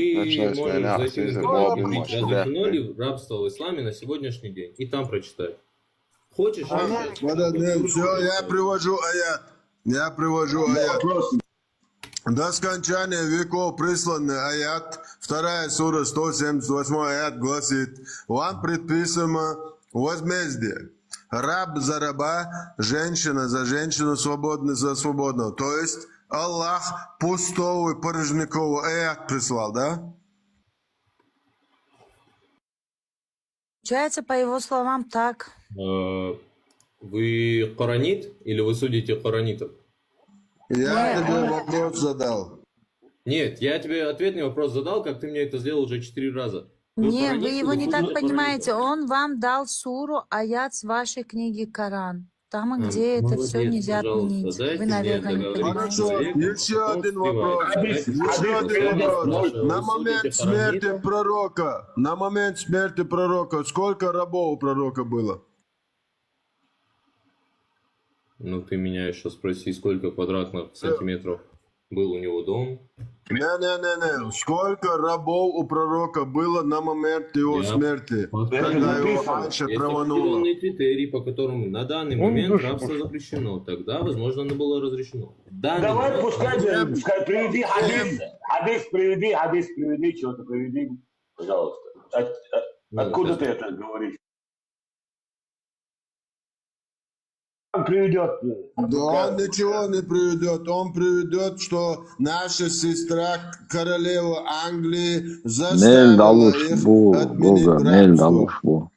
в интернет, разрешено ли рабство в исламе на сегодняшний день, и там прочитать. Хочешь? Все, я привожу аят. До скончания веков присланный аят, 2 сура, 178 аят гласит: вам предписано возмездие. Раб за раба, женщина за женщину, свободный за свободного. То есть Аллах пустого и порожникового аят прислал, да? Получается, по его словам, так. Вы коранит или вы судите коранитов? Я тебе вопрос задал. Нет, я тебе ответный вопрос задал, как ты мне это сделал уже 4 раза. Не, вы его не так понимаете. Он вам дал суру, аят с вашей книги Коран. Там, где это все нельзя отменить. Вы, наверное, не понимаете. Еще один вопрос. На момент смерти пророка, сколько рабов у пророка было? Ну, ты меня еще спроси, сколько квадратных сантиметров был у него дом. Не. Сколько рабов у пророка было на момент его смерти, когда его Айша Есть траванула? определенные критерии, по которым на данный момент рабство запрещено. Тогда, возможно, оно было разрешено. В данный Давай момент- пускай приведи хадис, что-то приведи, пожалуйста. Откуда ты это говоришь? Он приведет. Да он ничего не приведет. Он приведет, что наша сестра, королева Англии, Nel заставила dalış их bu, отменить Goga, nel рабство. dalış bu.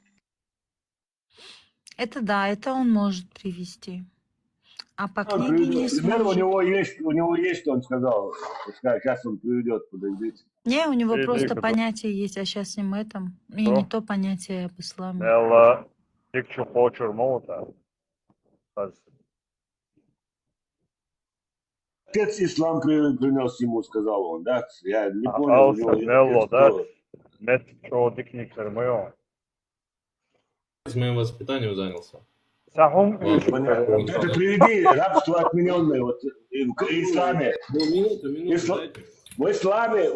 Это да, это он может привести. А по Он книге не приведет. Пример сможет. у него есть, он сказал. Пускай сейчас он приведет, подойдите. Не, у него Иди, просто кто- понятие есть о частном этом. И не то понятие об исламе. Jel tikšu hoću mota? Отец ислам принес ему, сказал он, да? Я не понял, у него Alsa Nello, отец da? кто? Met šo tiknikar mojo. С моим воспитанием занялся. Сахум? Понятно. Вот это приведи рабство отмененное вот, в исламе. Минуту, В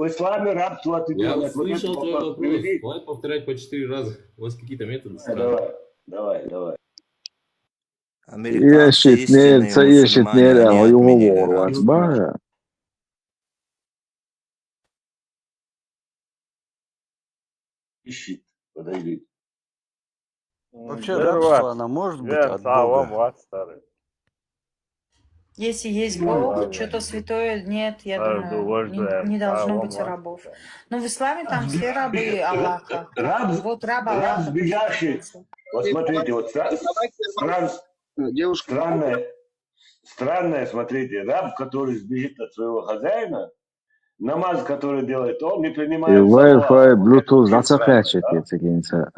исламе рабство Я отмененное. услышал твой вопрос. Приведи. Давай повторять по 4 раза. У вас какие-то методы странные. Давай. Американцы Eşitler, истинные eşitler мусульмане, они отменили uyuyor рабство. var. Ищи, подойди. Вообще рабство, оно может быть от Бога? Если есть Ну, Бог, ладно. что-то святое, нет, я думаю, Удовольствие. не должно Салам быть алейкум. рабов. Но в исламе там все рабы Аллаха. Вот раб Раб Аллаха. сбегавший. Вот смотрите, вот странное, смотрите, раб, который сбежит от своего хозяина, намаз, который делает, он не I принимает Wi-Fi, салават. Bluetooth, zacaklaće cikinca.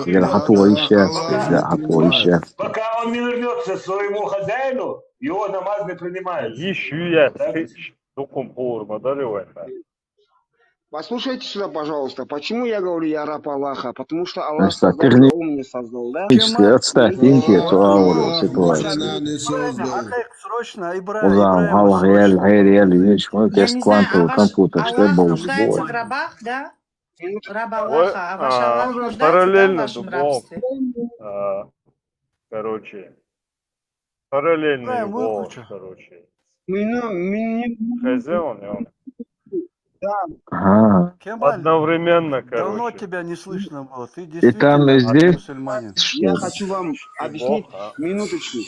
Gdje hatuje šest, da hatuje šest. Пока он не вернется к своему хозяину, его намаз не принимает. Yişüye hiç dokum vurma da Wi-Fi. Послушайте сюда, пожалуйста. Почему я говорю, я раб Аллаха? Потому что Аллах Значит, создал, техни- он меня создал, да? Технически отставь Инки, то ауру ситуацию. Она не создала. Срочно, O zaman hava hayal, hayal, hiç mi? Я Test не знаю, а kuantum, ваш компьютер, что Аллах был нуждается в сбой. рабах, да? Раб Аллаха, а ваш а, Аллах нуждается, да, в параллельно вашем дубов. рабстве? Короче. Параллельно Прям его, выключу. короче. Меня... Он, и он. Ага. Кемаль, Одновременно, давно короче. тебя не слышно было. Ты И там, действительно и здесь, мусульманин. Я что? хочу вам объяснить, Бог, минуточку,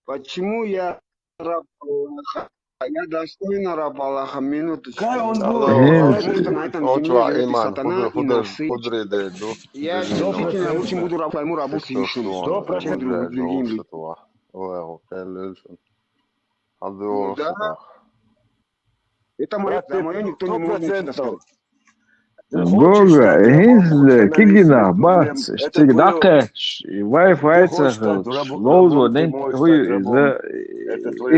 почему я раб Аллаха. Я достойно раб Аллаха, минуточку. Какая он Потому что на этом земле Očuvā живет и imānu, сатана, и насы. podrīdēju. Я действительно очень буду раб своему рабу Всевышнему, чем другим людям. Ну да, это мое никто не может ничего сказать. Гога, hizle, kigina, bac, stig dakač, Wi-Fi cahot, lūdzu, huju,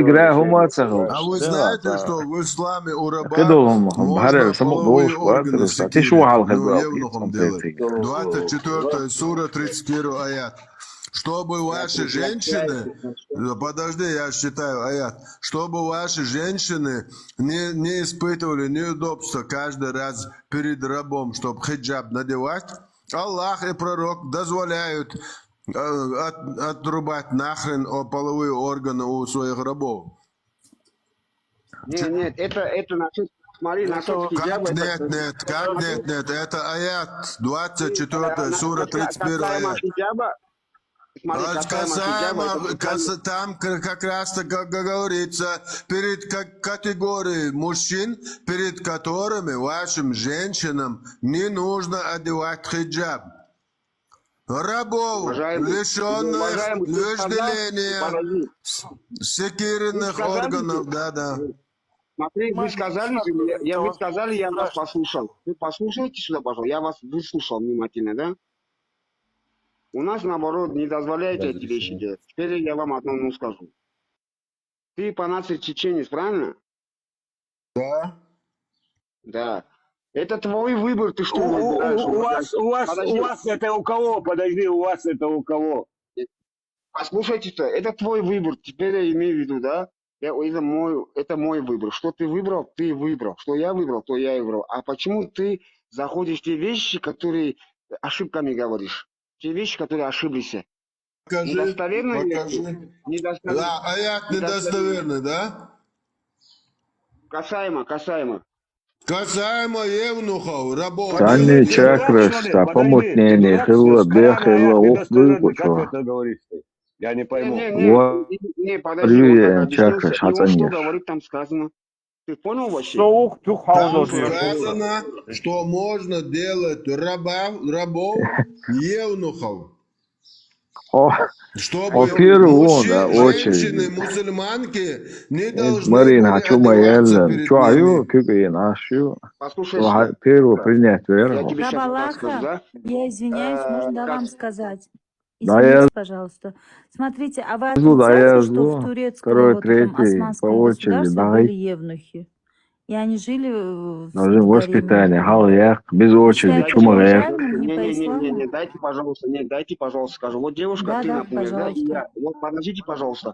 игра гумацахот. А вы знаете, что в исламе у раба Кедолом, можно баре, само половые душ, органы баре, секиры, ти шуал ну, хедвал, евнухом делать. 24 сура, 31 аят. Чтобы ваши женщины, подожди, я считаю аят, чтобы ваши женщины не испытывали неудобства каждый раз перед рабом, чтобы хиджаб надевать, Аллах и пророк дозволяют отрубать нахрен половые органы у своих рабов. Нет, это насчет, смотри, насчет хиджаба. Нет, это аят, 24 сура, 31 аят. Там как раз так говорится, перед категорией мужчин, перед которыми вашим женщинам не нужно одевать хиджаб. Рабов, лишенных вожделения, секиренных органов, да. Смотри, вы сказали, я вас послушал. Вы послушайте сюда, пожалуйста, я вас выслушал внимательно, да? У нас, наоборот, не дозволяете эти вещи делать. Теперь я вам одно скажу. Ты по нации чеченец, правильно? Да. Да. Это твой выбор, ты что У вас это у кого? Подожди, у вас это у кого? Послушайте-то, это твой выбор, теперь я имею в виду, да? Это мой выбор. Что ты выбрал, ты выбрал. Что я выбрал, то я и выбрал. А почему ты заходишь в те вещи, которые ошибками говоришь? Те вещи, которые ошиблись. Покажи, Недостоверно ли? покажи. Недостоверно. Да, аят недостоверный, да? Касаемо. Касаемо евнухов, рабов. Сани чакрышта, помутнение, хилла, бехилла, Как это говоришь ты? Я не пойму. Не, подожди, он так объяснился, и он что говорит, там сказано. Ты понял вообще? Там сказано, что можно делать рабов евнухов. Чтобы женщины, мусульманки не должны Марин, хочу одеваться моя перед чаю, ними. кюги нашу. Послушай, Первое принять веру. я тебе сейчас расскажу, да? Я извиняюсь, можно вам сказать? Да, Извините, пожалуйста. Смотрите, а вы отрицаете, что в турецком второй, вот этом третий, османском по очереди, государстве давай. были евнухи? И они жили в Должны воспитание, халаяк, без очереди, считаете, чумаяк. правильно? Не по исламу? Не, дайте, пожалуйста, скажу. Вот девушка, ты, Да, например, да, и пожалуйста. я. Вот подождите, пожалуйста.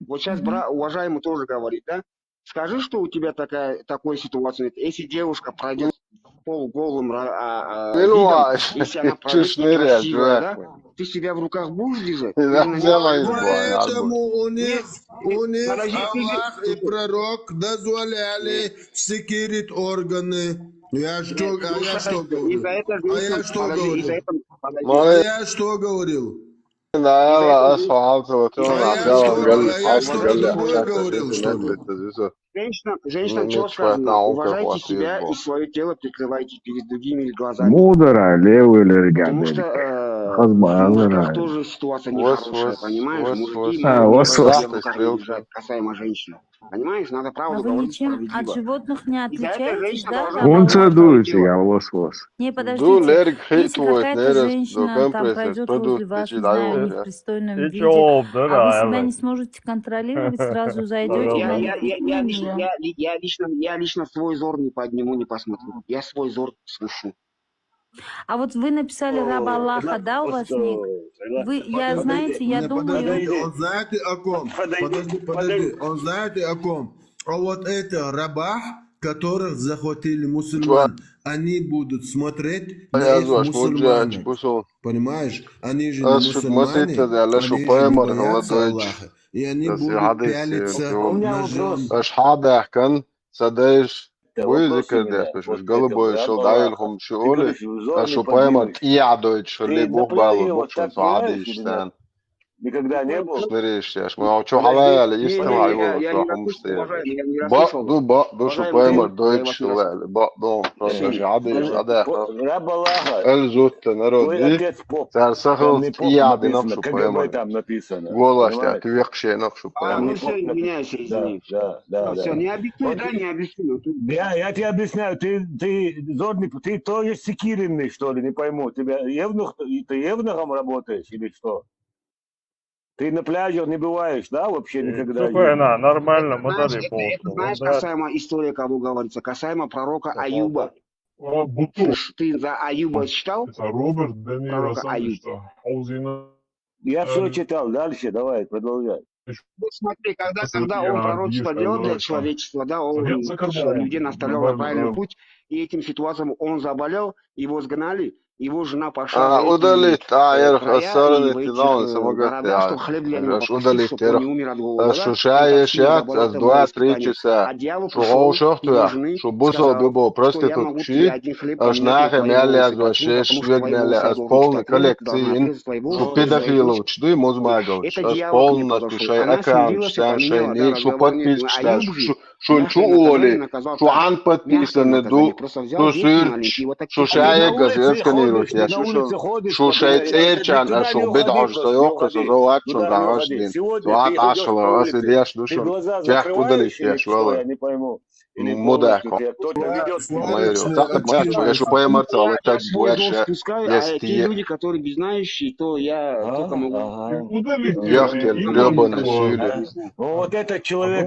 Вот сейчас уважаемый тоже говорит, да? Скажи, что у тебя такая ситуация. Если девушка пройдет полуголым видом, если она пройдет некрасивая, да? Ты себя в руках будешь держать? Поэтому у них Аллах и пророк дозволяли секирить органы. Я что говорил? А я что говорил? Женщина, что сказано? Уважайте себя и свое тело прикрывайте перед другими глазами. Мудро, левый или Потому что в мужиках тоже ситуация нехорошая, понимаешь? Мужики в руках не держать, касаемо женщин. Понимаешь, надо правду А вы говорить ничем справедливо. от животных не И за это отличаетесь, женщина да? должна Он уважать дует свое себя, тело. лос. Не, подождите, если какая-то женщина там пройдет возле вас, не знаю, не в пристойном виде, а вы себя не сможете контролировать, сразу зайдете на них, не мило. Я лично свой зор не подниму, не посмотрю. Я свой зор слышу. А вот вы написали раб Аллаха, да, у вас ник? Вы, я, знаете, я думаю... Он знаете о ком? Подожди, он знаете о ком? А вот это рабах, которых захватили мусульман, они будут смотреть на их мусульманок. Понимаешь? Они же не мусульмане, они же не боятся Аллаха. И они будут пялиться на жен. وذكر مش قلبه يشلدايلهم شغله شو поймать я дочь ли бог балу бочон сади иштан Никогда не был. Смотришь, я ж мы что хавали يستمع يقول شو حمشتي با شو поймать дочь لا با просто عادي هذا Раб Аллаха. الزوت народи цар сахал я динок шо КГБ там написано. голос я ты векше нок шо Ну все, извиняюсь, извини. Да. Все, не объясню, да, не объясню. Я тебе объясняю, ты зорный, ты тоже секиренный, что ли, не пойму. Ты евнухом работаешь или что? Ты на пляже не бываешь, да, вообще никогда? Спокойно, нормально, мы дали Это знаешь, касаемо истории, кого говорится, касаемо пророка Аюба. Ты за Аюба читал? Пророка Аюба. Я все читал, дальше, давай, продолжай. Смотри, когда он пророчество делал для человечества, да, он людей наставлял на правильный путь, и этим ситуациям он заболел, его сгнали, его жена пошла удалить, края, خسرني и в تناول этих سمجت городах, чтобы хлеб для него يعني попустить, удалить чтобы он не умер от голода. شو شايش يات از 2-3 часа شو هو شوفتوا شو بوصل بيبو проститут شي аж нахе мяли аз вообще швед мяли аз полный коллекцин شو педофилов чды мозмагал аз полностью шай аккаунт шай шай шо подписчик шо оли шо ан подписаны ду сюрч шо шай газесканируют я шо шай церчан а шо бедаш стоёк зо акчон дагашдин зо ат ашла аз идеяш душу я удалить я швала Я не пойму. или Мудак. полностью тот ведет Я что поемарцал, так свой зов больше спускаю, а те есть люди, которые без знающие, то я только могу... Яхтель, гребаный сюли. Вот этот человек,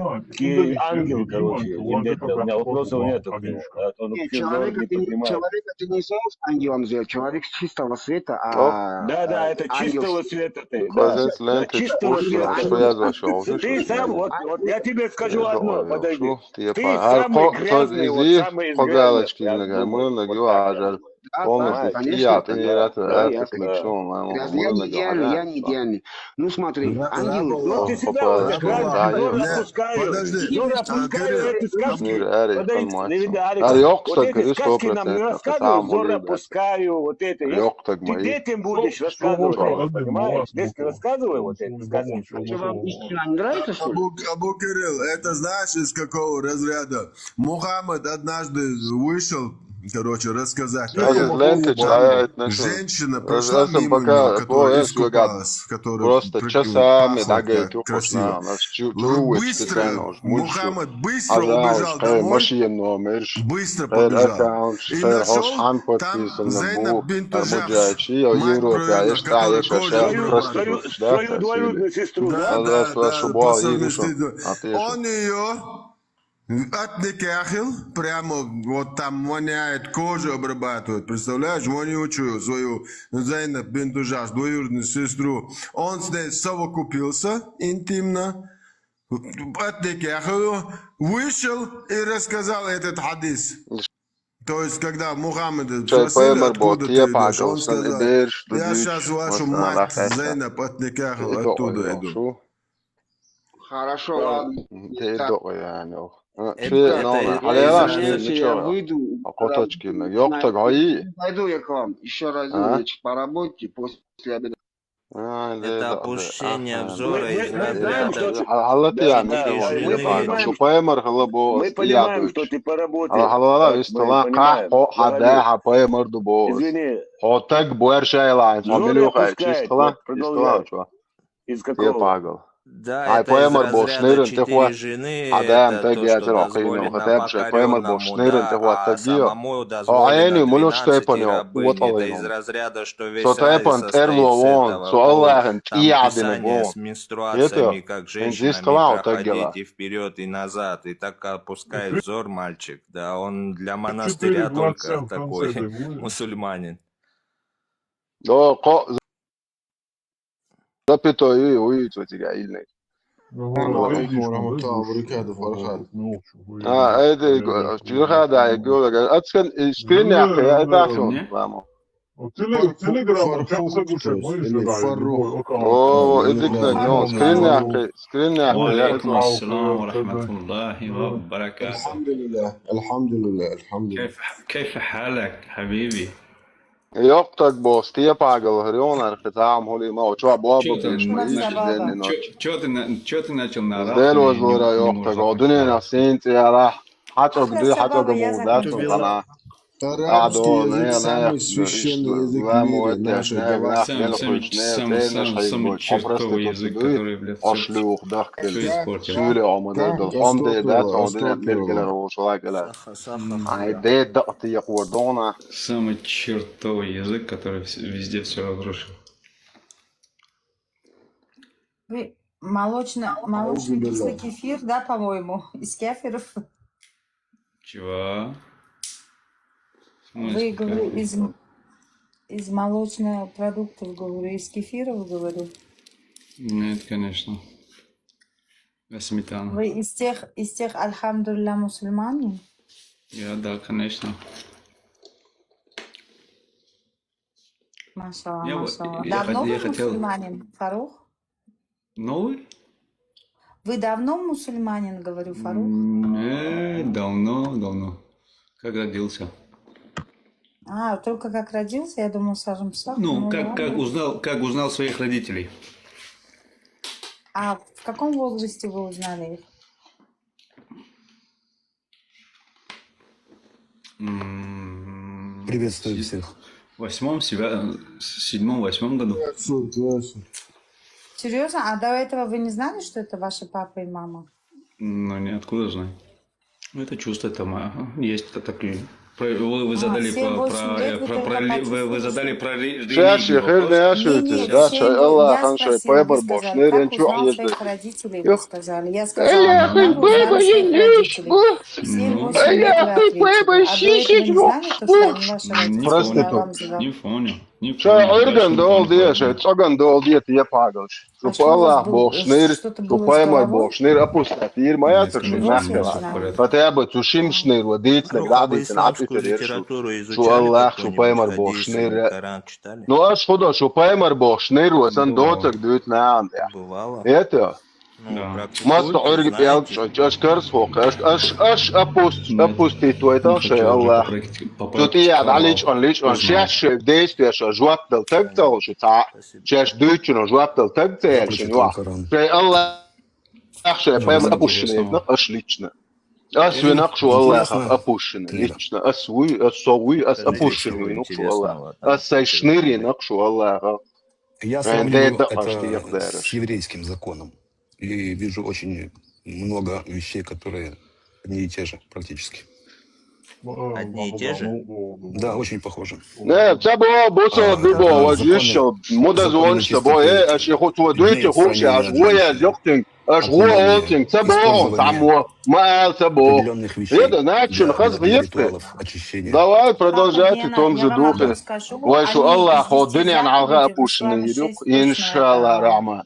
ангел, короче, у меня вопросов нету к нему. Он вообще зор не поднимает. Человека ты не сам с ангелом сделал, человек с чистого света, а... Да, это чистого света ты. Козец Да, ленты, чистого света. что я зашел. Ты сам, вот я тебе скажу одно, подожди. Ты Типа, самый грязный, вот изи, самый из погалочки, грязных. мы нагиважа. Полностью я, ты не это Я не идеальный, я не идеальный. Ну смотри, ангелы... Ну ты всегда вот опускаю. Зор опускаю эти сказки. Подожди, вот эти сказки нам не рассказывают, зор опускаю, вот это. Ты детям будешь рассказывать, понимаешь? Детям рассказывай вот эти сказки. Что вам истина не нравится, что ли? Абу Кирилл, это знаешь из какого разряда? Мухаммад однажды вышел, короче, рассказать. Женщина прошла мимо него, которая искупалась, которая просто часами красиво. Мухаммад быстро убежал домой, быстро побежал. И нашел там Зейнаб бинт Джахш, мать пророка, которая свою двоюродную сестру, да? Да, по совместительству. Он ее отникахил, прямо вот там воняет, кожу обрабатывает, представляешь, вонючую свою Зейнаб бинт Джахш, двоюродную сестру. Он с ней совокупился интимно, отникахил, вышел и рассказал этот хадис. То есть, когда Мухаммад спросили, откуда ты идешь, он сказал, я сейчас вашу мать Зейнаб отникахил, оттуда иду. Хорошо, ладно. Я выйду. Пойду я к вам еще раз, значит, по работе после обеда. Это опущение взора из Мы понимаем, что ты поработаешь. Извини. Из какого? Да, это из разряда 4 жены, это то, что дозволено покоренному, да, а самому дозволено 12 рабынь. Это из разряда, что весь рай состоит с этого. Там писание с менструациями, как женщинами проходить и вперед, и назад. И так опускает взор мальчик. Да, он для монастыря только такой мусульманин. Запятой уйдет у тебя или это чудо, да, я говорю, отскан скринья, это акцион, мамо. Телеграм, о, это не скринья, وعليكم السلام ورحمة الله وبركاته. الحمد لله. كيف حالك حبيبي؟ Yok так босс, ты пагал, говорю, там хули мало, что баба ты Чё ты начал на арабском? Здорово, здорово, yok так, одни на сенте, ара, хаток да, она. Арабский язык самый священный язык в мире, наши самый чертовый язык, который, блядь, все испортил. Самый чертовый язык, который везде все разрушил. Вы молочный кислый кефир, да, по-моему, из кефиров? Чего? Вы, говорю, из молочных продуктов, говорю, из кефиров, говорю. Нет, конечно. Сметана. Вы из тех, альхамдулилля, мусульмане? Да, конечно. Машалла. Давно вы мусульманин, Фарух? Новый? Вы давно мусульманин, говорю, Фарух? Давно. Как родился. Только как родился, я думал, скажем, сах. Как узнал своих родителей. А в каком возрасте вы узнали их? Приветствую всех. В 7-8 году. Серьезно? А до этого вы не знали, что это ваши папа и мама? Ну, откуда знать? Ну, это чувство там есть такие. Вы задали вы задали про Сейчас я религию херня вопрос. шутит, да, что Аллах, он что, пойбор бошныр, он чё ездит. Вы сказали. Я сказала, не могу знать своих родителей. В 7-8 лет вы ответили. А до этого не знали, то, что они ваши родители, я вам задала. Не понял. Что Ирган дол диешь, Цоган дол диет епагаш. Что Аллах бошныр, что поймор бошныр, опустят. Ир моя тоже нахера. Хотя бы цушим шныр, водить, наградить, написать, что Аллах, что поймор бошныр. Ну а что, что поймор бошныр, вот он доток дует на анде. Это. Маста Ирган пьял, что скорс фок, аш опусти твой там, что Аллах. Тут я далеч он шеш действия, что жуаптал так-то, что шеш дучно жуаптал так-то, что Аллах, что поймор опущенный, аш лично. Ас винак, что Аллах опущенный, лично. Ас совы, ас опущенный, что Аллах. Ас сайшныри, что Аллах. Я сравниваю это с еврейским законом. И вижу очень много вещей, которые одни и те же практически. Одни и те же? Да, очень похожи. Не, це було дубово, що мода звонить тобою, аж його твоюють, хоче, аж воя зьоктинг, аж воолтинг, це було, там мал, це було. Это значит, хаз гибты. Давай продолжайте в том же духе. Вайшу Аллах, одынян алга опущенный юг, иншаллах рахман.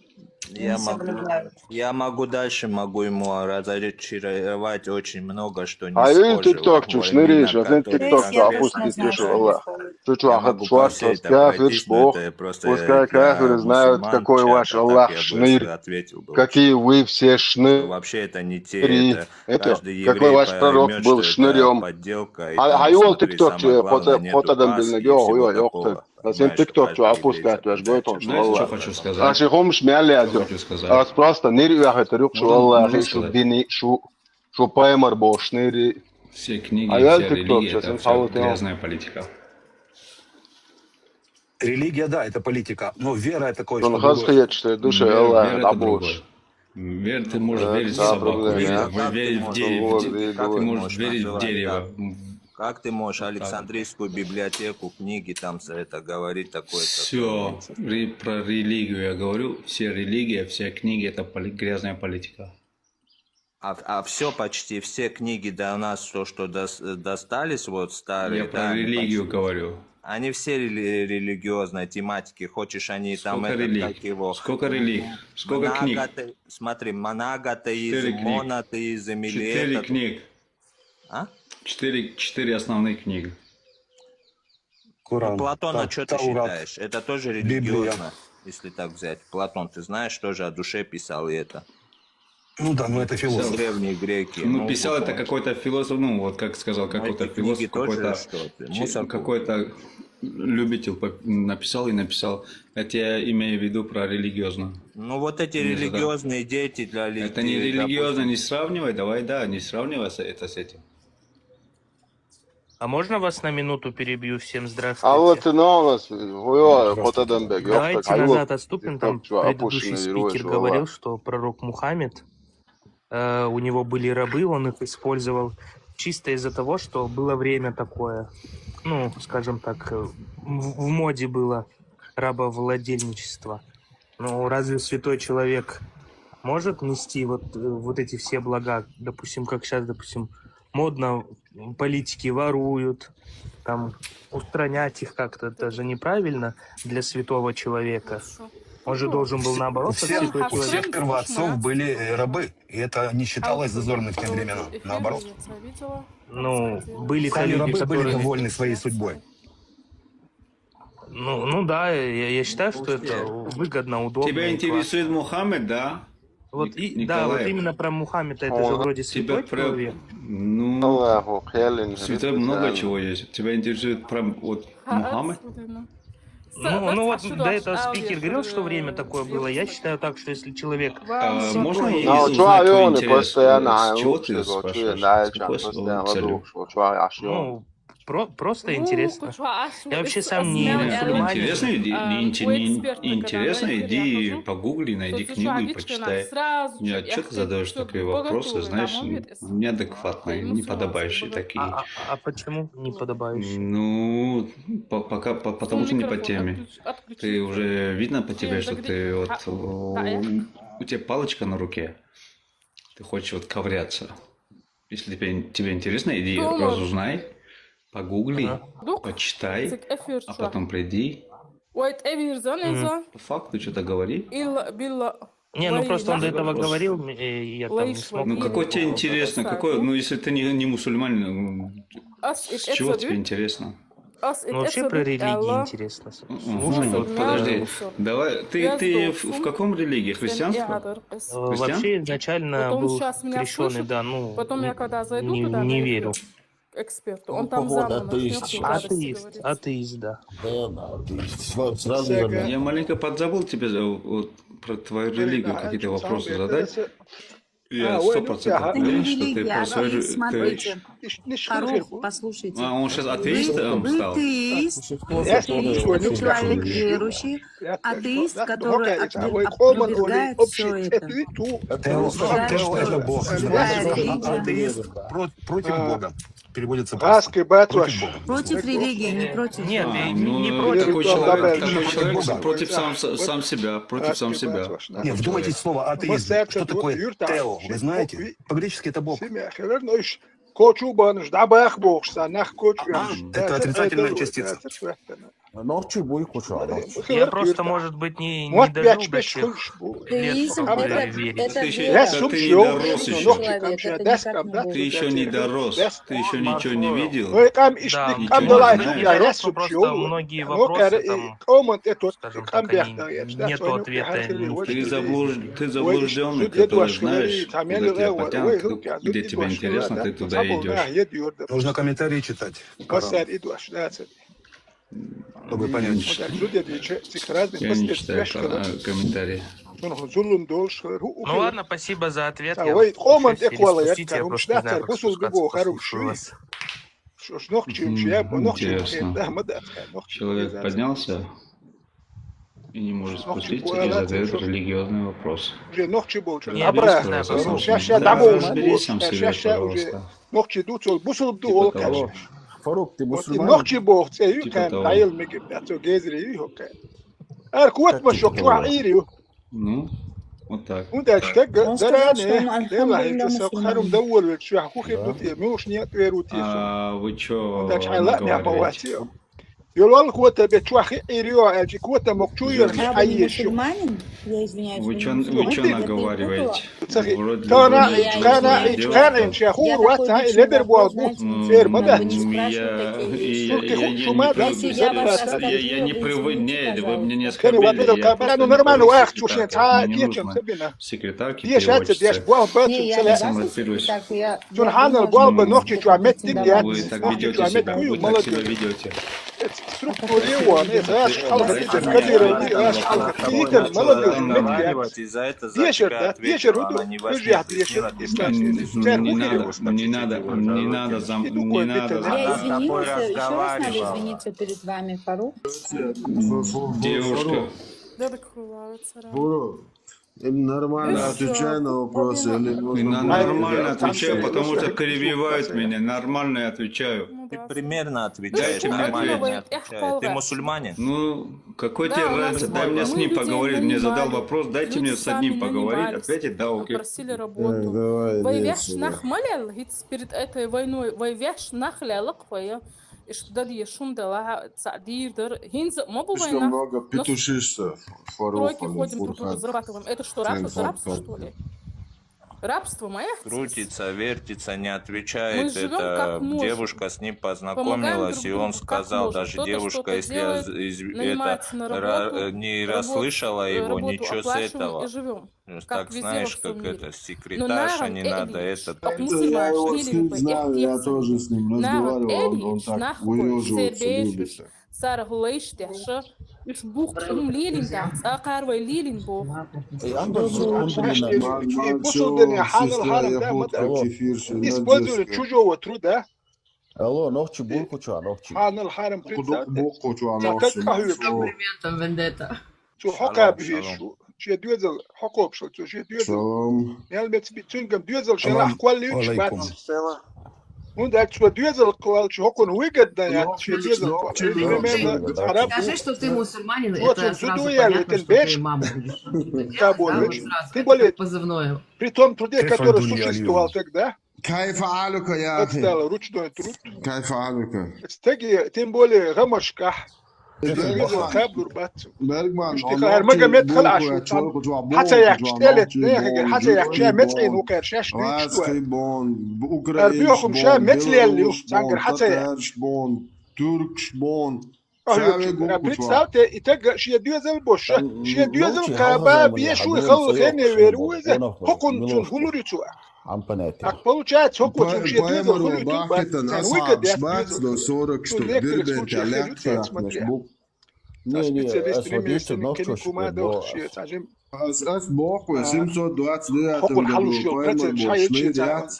Я могу дальше, могу ему разочаровать очень много, что не схоже. А тикток чушь не речь, а ты тикток опустить лишь Аллах. Чуть-чуть шварца, кафир, бог. Пускай кафиры знают, какой ваш Аллах шнырь, какие вы все шнырь. Вообще это не те, какой ваш пророк был шнырем. А его тикток, потадам бельнего, ёхта. Затем тикток, что опускать, ваш говорит он, что Аллах. А шихом шмяли, а просто не рюхает рюк, что Аллах, что дини, что поймар бош, не. Все книги, вся религия, это все грязная политика. Религия, да, это политика, но вера это кое-что другое. Он сказать, что душа Аллах, это Бог. Вера, ты можешь верить в собаку, верить в дерево, ты можешь верить в дерево. Как ты можешь Александрийскую библиотеку, книги там это говорить такое? Все, про религию я говорю, все религии, все книги это грязная политика. А все, почти все книги до нас, то, что достались, вот старые. Я про религию говорю. Они все религиозной тематики. Хочешь, они там это как его. Сколько религий? Сколько книг? Смотри, моногатеизм, монотеизм или 4 книг. А? 4 основные книги. Куран, Платона, что ты считаешь? Это тоже религиозно, если так взять. Платон, ты знаешь, тоже о душе писал и это. Ну да, ну это философ. Древние греки. Ну, писал это какой-то философ, ну вот как сказал, какой-то философ, какой-то любитель написал и написал. Это я имею в виду про религиозно. Ну вот эти религиозные дети для людей. Это не религиозно, не сравнивай, давай, да, не сравнивай это с этим. А можно вас на минуту перебью? Всем здравствуйте. А вот и на нас, давайте назад отступим. Там предыдущий спикер говорил, что пророк Мухаммед, у него были рабы, он их использовал чисто из-за того, что было время такое, ну, скажем так, в моде было рабовладельничество. Ну, разве святой человек может нести вот эти все блага, допустим, как сейчас, допустим, модно, политики воруют, там, устранять их как-то, это же неправильно для святого человека. Он же должен был наоборот. У всех первоотцов были рабы, и это не считалось зазорным в те времена, наоборот. Ну, были-то люди, рабы которые были довольны своей судьбой. Ну да, я считаю, что это выгодно, удобно. Тебя интересует Мухаммед, да? Вот, да, вот именно про Мухаммеда, это же вроде святой человек. Ну, святой много чего есть. Тебя интересует про Мухаммед? Ну вот до этого спикер говорил, что время такое было. Я считаю так, что если человек... Можно узнать твой интерес? С чего ты спрашиваешь? Просто интересно. Я вообще сам не мусульманин. Интересно, иди погугли, найди книгу и почитай. Нет, что ты задаешь такие вопросы, знаешь, неадекватные, неподобающие такие. А почему неподобающие? Ну, потому что не по теме. Ты уже видно по тебе, что ты вот у тебя палочка на руке. Ты хочешь вот ковыряться. Если тебе интересно, иди разузнай, погугли, почитай, а потом приди. По факту что-то говори. Не, ну просто он до этого говорил, и я там не смог. Ну какой тебе интересно? Ну если ты не мусульманин, с чего тебе интересно? Ну вообще про религии интересно. Вот подожди, давай, ты в каком религии? Христианство? Вообще изначально был крещеный, да, ну не верю. Эксперту. Он там Атеист, да. Я маленько подзабыл тебе про твою религию какие-то вопросы задать. Я 100% уверен, что ты про свою... Смотрите, Харух, послушайте. Он сейчас атеистом стал? Атеист, человек верующий, атеист, который опровергает все это. Это Бог. Атеист против Бога. Переводится против религии, не против. Нет, не против. Такой человек против сам себя. Нет, вдумайтесь в слово атеизм. Что такое тео? Вы знаете? По-гречески это Бог. Это отрицательная частица. Я просто, может быть, не дожил до тех лет, чтобы верить. Ты еще не дорос, ты еще ничего не видел. Да, просто многие вопросы там, скажем так, нету ответа. Ты заблужденный, который знаешь, куда тебя потянут, где тебе интересно, ты туда идешь. Нужно комментарии читать. Чтобы понять. Я не читаю комментарии. Ну ладно, спасибо за ответ. Я просто не знаю, как послушаю вас. Интересно. Человек поднялся и не может спуститься и задает религиозный вопрос. Разберись сам себе, пожалуйста. Фарук, ты мусульманин? Ну, вот так. Он сказал, что он альхамдулилля А вы что говорите? мусульманин? Я извиняюсь. Вы что наговариваете? Я не привык, вы мне не оскорбили. Секретарки переводчицы. Вы так ведете себя, вы так себя ведете. За это за тебя ответила, она не возьмет. Не надо. Я извиниться, еще раз надо извиниться перед вами, Фарук. Девушка. Нормально отвечаю на вопросы. Нормально отвечаю, потому что перебивают меня. Нормально отвечаю. Ты примерно отвечаешь, нормально не отвечаешь. Ты мусульманин? Ну, какой тебе разница? Дай мне с ним поговорить. Мне задал вопрос, дайте мне с одним поговорить. Ответить, да, окей. Просили работу. Воевяш нахмалял, перед этой войной, воевяш нахлял, и что дали шундала, цадирдер, хинз, мобу война. Слишком много петушишься, Фарук. Тройки ходим, тут разрабатываем. Это что, рабство, что ли? Рабство моя? Крутится, вертится, не отвечает. Это девушка с ним познакомилась, и он сказал, даже девушка, если это не расслышала его, ничего с этого. Так знаешь, как это, секретарша, не надо это. Я его с ним знаю, я тоже с ним разговаривал, он так выеживаться любит. مش بوق ليلين تاع ساقر ويليلين بوق بوصل الدنيا حال الحالة ده ما اسبوزوا تشوجو وترودا Алло, ногчи булку чуа, ногчи. Kuduk boku çuğa noxçu. Комплиментом, Вендетта. Salam. Алейкум. Скажи, что ты мусульманин, это сразу понятно, что ты маму будешь. Да, вот сразу. Это позывное. كيف حالك يا أخي؟ كيف حالك؟ Bergman, Am понятие. Поэмору бахета на шбац до 40 штук дырбен талякта наш бук. Не, освободите ногчу, что Аз боху 729 году поэмор бошный ряд,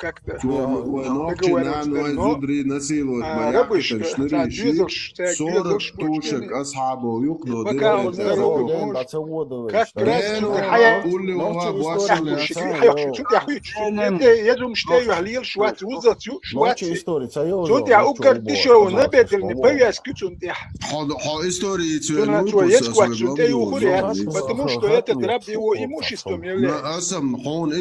ногчи на ной зудри насилуют маякта шныри ши, 40 штучек асхабу юкну дырбен талякта. Улли уха бошли Ногчи истории, истории цвет потому что это граб его имуществом является. Можно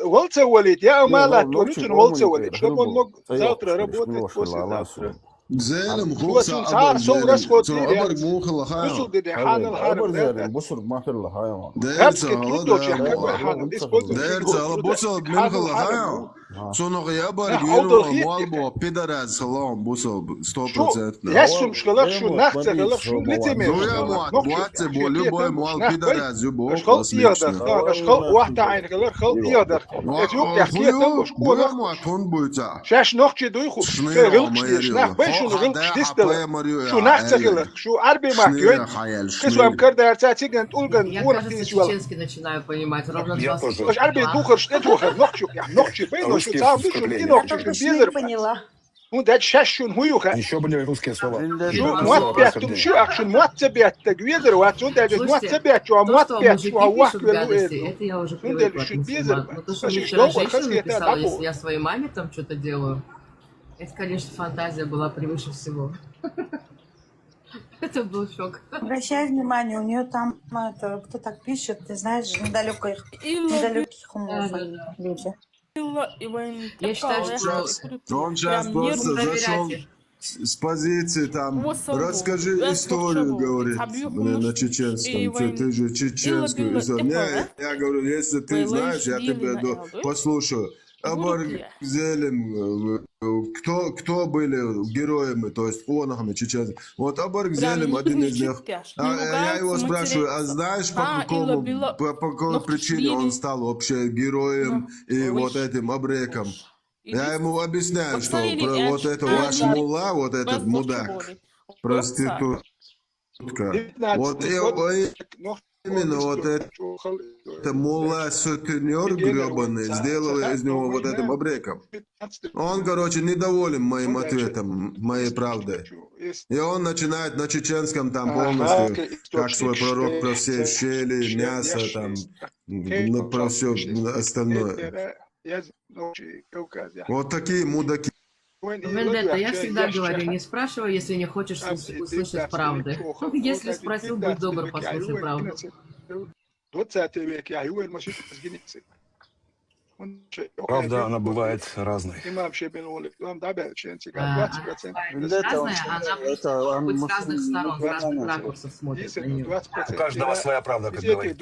волца валить, я мало точно волца валить, чтобы он мог завтра работать послезавтра. زين مخوصة أبر موخ لخيام بصر ما في لخيام ديرت بصر من لخيام شنو غيابر يورو مالبو بيدراز خلام بصر 100%. يسوم شغلك شو نخت غلق شو نتمي زويا موات بولي بوي مال بيدراز يبو اشغل يقدر اشغل واحد عين غلق خل يقدر اتيوب يحكي تبوش كولا موات هون بوتا شاش نخت دويخو غلقش نخ بشو غلقش ديستل شو نخت غلق شو عربي معك كسو امكر دارتا تيجن تقولن Я, кажется, чеченский начинаю понимать. Ровно я тоже. عربي دухر شتوخر نخشو يعني نخشي بينو شو تعرف شو دي поняла. Ну, да, чаще хуюха. Еще были русские слова. Шо, муат шо, акшн муат цебят, так видер, вот он даже муат цебят, что муат пять, что вах это я уже привыкла к мусульманам. Но то, что мне вчера женщина написала, если я своей маме там что-то делаю, это, конечно, фантазия была превыше всего. Это был шок. Обращай внимание, у нее там кто так пишет, ты знаешь, недалеких умов люди. Я считаю, что он сейчас просто зашел с позиции там, расскажи историю, говорит, на чеченском, ты же чеченскую историю. Я говорю, если ты знаешь, я тебя послушаю. Абаргзелем, кто были героями, то есть онахами, чеченцами. Вот Абаргзелем один из них. Я его спрашиваю, а знаешь, по какой причине он стал вообще героем и вот этим абреком? Я ему объясняю, что вот это ваш мулла, вот этот мудак, проститутка. Вот именно вот это мулла-сутенер гребаный сделал из него вот этим абреком. Он, короче, недоволен моим ответом, моей правдой. И он начинает на чеченском там полностью, как свой пророк, про все щели, мясо, там, про все остальное. Вот такие мудаки. Вендетта, я всегда говорю, не спрашивай, если не хочешь услышать правды. Если спросил, будь добр, послушай правду. Правда, она бывает разной. Разная, она может быть с разных сторон, с разных ракурсов смотрит на нее. У каждого своя правда, как говорится.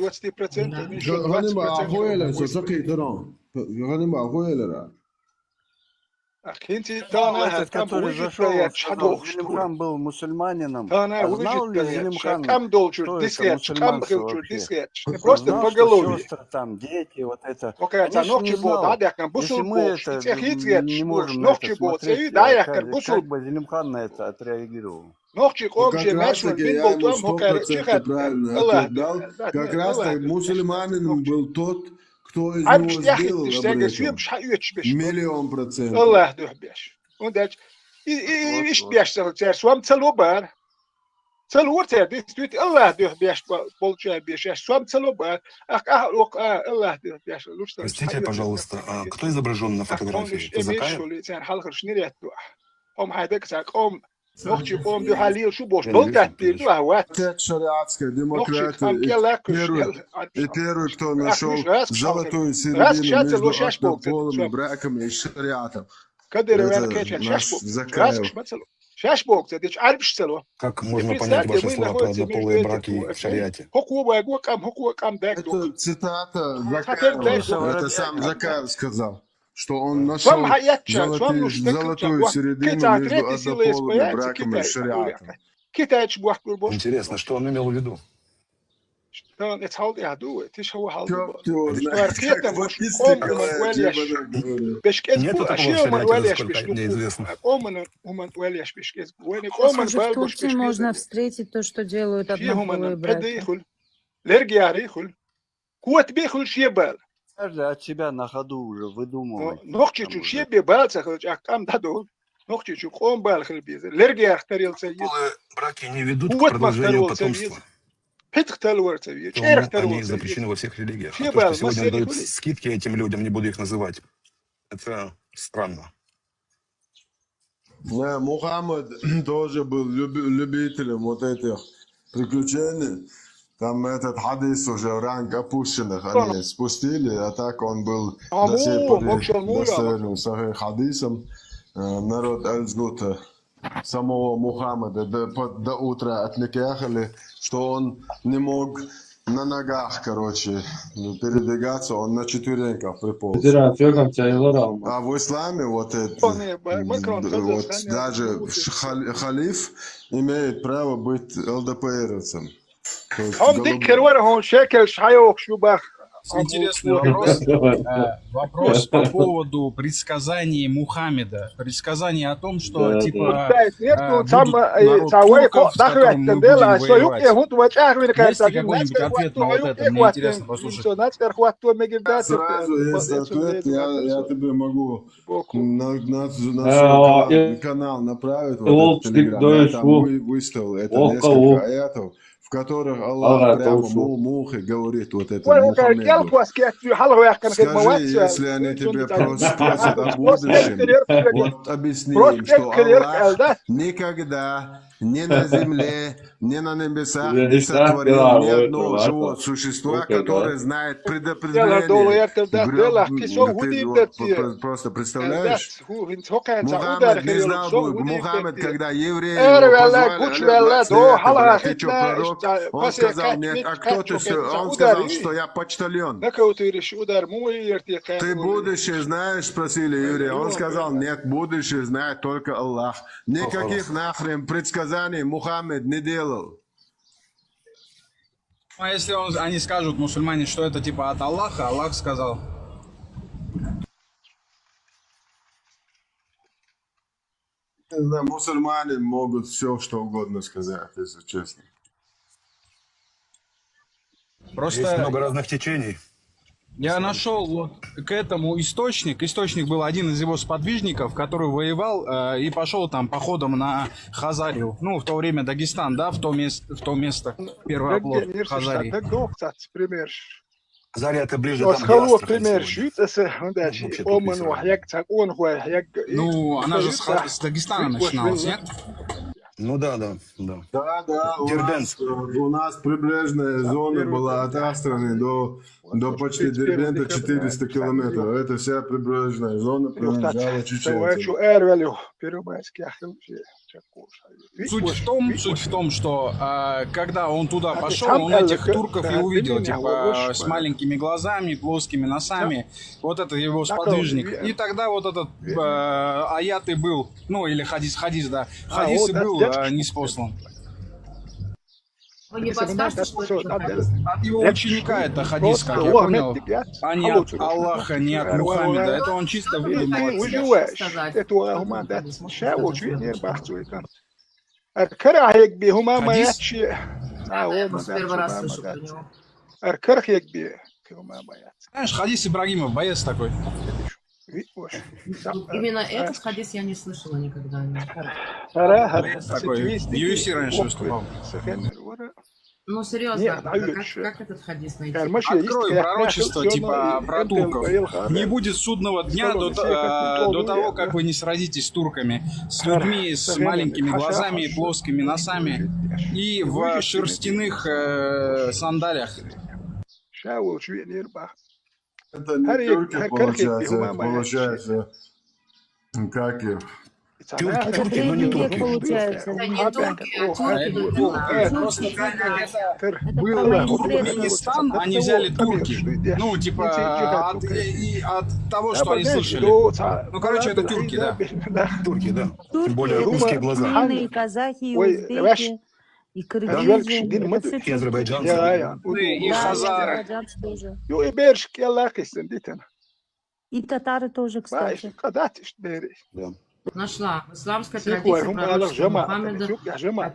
Этот, который зашел, Зелимхан был мусульманином. А знал ли Зелимхан, что это мусульманство вообще? Просто по голове. Сестры, там, дети, вот это. Конечно, не знал. Если мы это не можем на это смотреть, как бы Зелимхан на это отреагировал? Как раз таки я ему 100% правильно ответ дал. Как раз таки мусульманином был тот, кто из него сделал об этом? 100%. Allah döhbeş. Und der ich beş der swam talobar. Talor der dit Allah döhbeş bolca beş. Swam talobar. Allah döhbeş. Простите, пожалуйста, а кто изображен на фотографии? Это Закаев? Ногчи ом du halil şu boş bol tatbir du ават. Шариатская демократия. И первый, кто нашел золотую середину между полом, браком и шариатом. Это наш Закаев. Как можно понять ваши слова про однополые браки в шариате? Это цитата Закаева. Это сам Закаев сказал, что он нашел золотую середину между однополыми браком и шариатом. Интересно, что он имел в виду? Нету такого в шариате, насколько мне известно. Даже в Турции можно встретить то, что делают однополые браки. Каждый от себя на ходу уже выдумывает. Браки не ведут к продолжению потомства. Они запрещены во всех религиях. А то, что сегодня дают скидки этим людям, не буду их называть, это странно. Да, Мухаммад тоже был любителем вот этих приключений. Там этот хадис уже ранг опущенных они спустили, а так он был до сей поры достоверным сахих хадисом. Народ Эльзгута самого Мухаммада до утра отвлекали, что он не мог на ногах, короче, передвигаться, он на четвереньках приполз. А в исламе вот это, вот даже халиф имеет право быть ЛДПРовцем. Интересный вопрос. Вопрос по поводу предсказаний Мухаммеда. Предсказания о том, что типа народ турков, с которым мы будем воевать. Есть ли какой-нибудь ответ на вот это? Мне интересно послушать. Сразу есть ответ, я тебе могу на наш канал направить вот этот телеграм. Я там выставил это несколько аятов, в которых Аллах прямо мухой говорит вот это Мухаммеду. Скажи, если они тебя спросят о будущем, вот объясни им, что Аллах никогда ни на земле, ни на небесах не сотворил ни одного живого существа, которое знает предопределение. Ты просто представляешь? Мухаммед не знал, Мухаммед, когда евреи его позвали, ты что, пророк? Он сказал, нет, а кто ты? Он сказал, что я почтальон. Ты будущее знаешь, спросили евреи. Он сказал, нет, будущее знает только Аллах. Никаких нахрен предсказаний Мухаммед не делал. А если они скажут, мусульмане, что это типа от Аллаха, Аллах сказал. Мусульмане могут все, что угодно сказать, если честно. Просто есть много разных течений. Я нашел вот к этому источник. Источник был один из его сподвижников, который воевал и пошел там походом на Хазарию. Ну, в то время Дагестан, да, в то место первый оплот Хазарии. Хазария это ближе там, ну, она же с Дагестана начиналась, нет? Ну да. Да, у нас прибрежная зона была от Астрахани до почти Дербента 400 километров. Это вся прибрежная зона принадлежала чеченцам. Суть в том, что когда он туда пошел, он этих турков и увидел, типа, с маленькими глазами, плоскими носами. Вот это его сподвижник. И тогда вот этот аят и был, ну или хадис, да. Хадис и был ниспослан. Вы не подскажете, что это хадис? От его ученика это хадис, как я понял. А не от Аллаха, не от Мухаммеда. Это он чисто выдумал от себя. Первый раз слышу про него. Знаешь, Хадис Ибрагимов, боец такой. Именно этот хадис я не слышала никогда. Боец такой. В UFC раньше выступал. Ну, серьезно, как этот хадис найти? Открой пророчество, типа, про турков. Не будет судного дня до того, как вы не сразитесь с турками, с людьми с маленькими глазами и плоскими носами и в шерстяных сандалиях. Это не турки, получается, как их? Турки, но не турки. Это не турки, а турки. Просто это был Туркменистан, они взяли турки. Ну, типа, от того, что они слышали. Ну, короче, это турки, да. Турки, да. Тем более узкие глаза. И казахи, и узбеки, и кыргызы, и азербайджанцы. И хазары. И татары тоже, кстати. Да. Нашла. В исламской традиции пророчества Мухаммеда от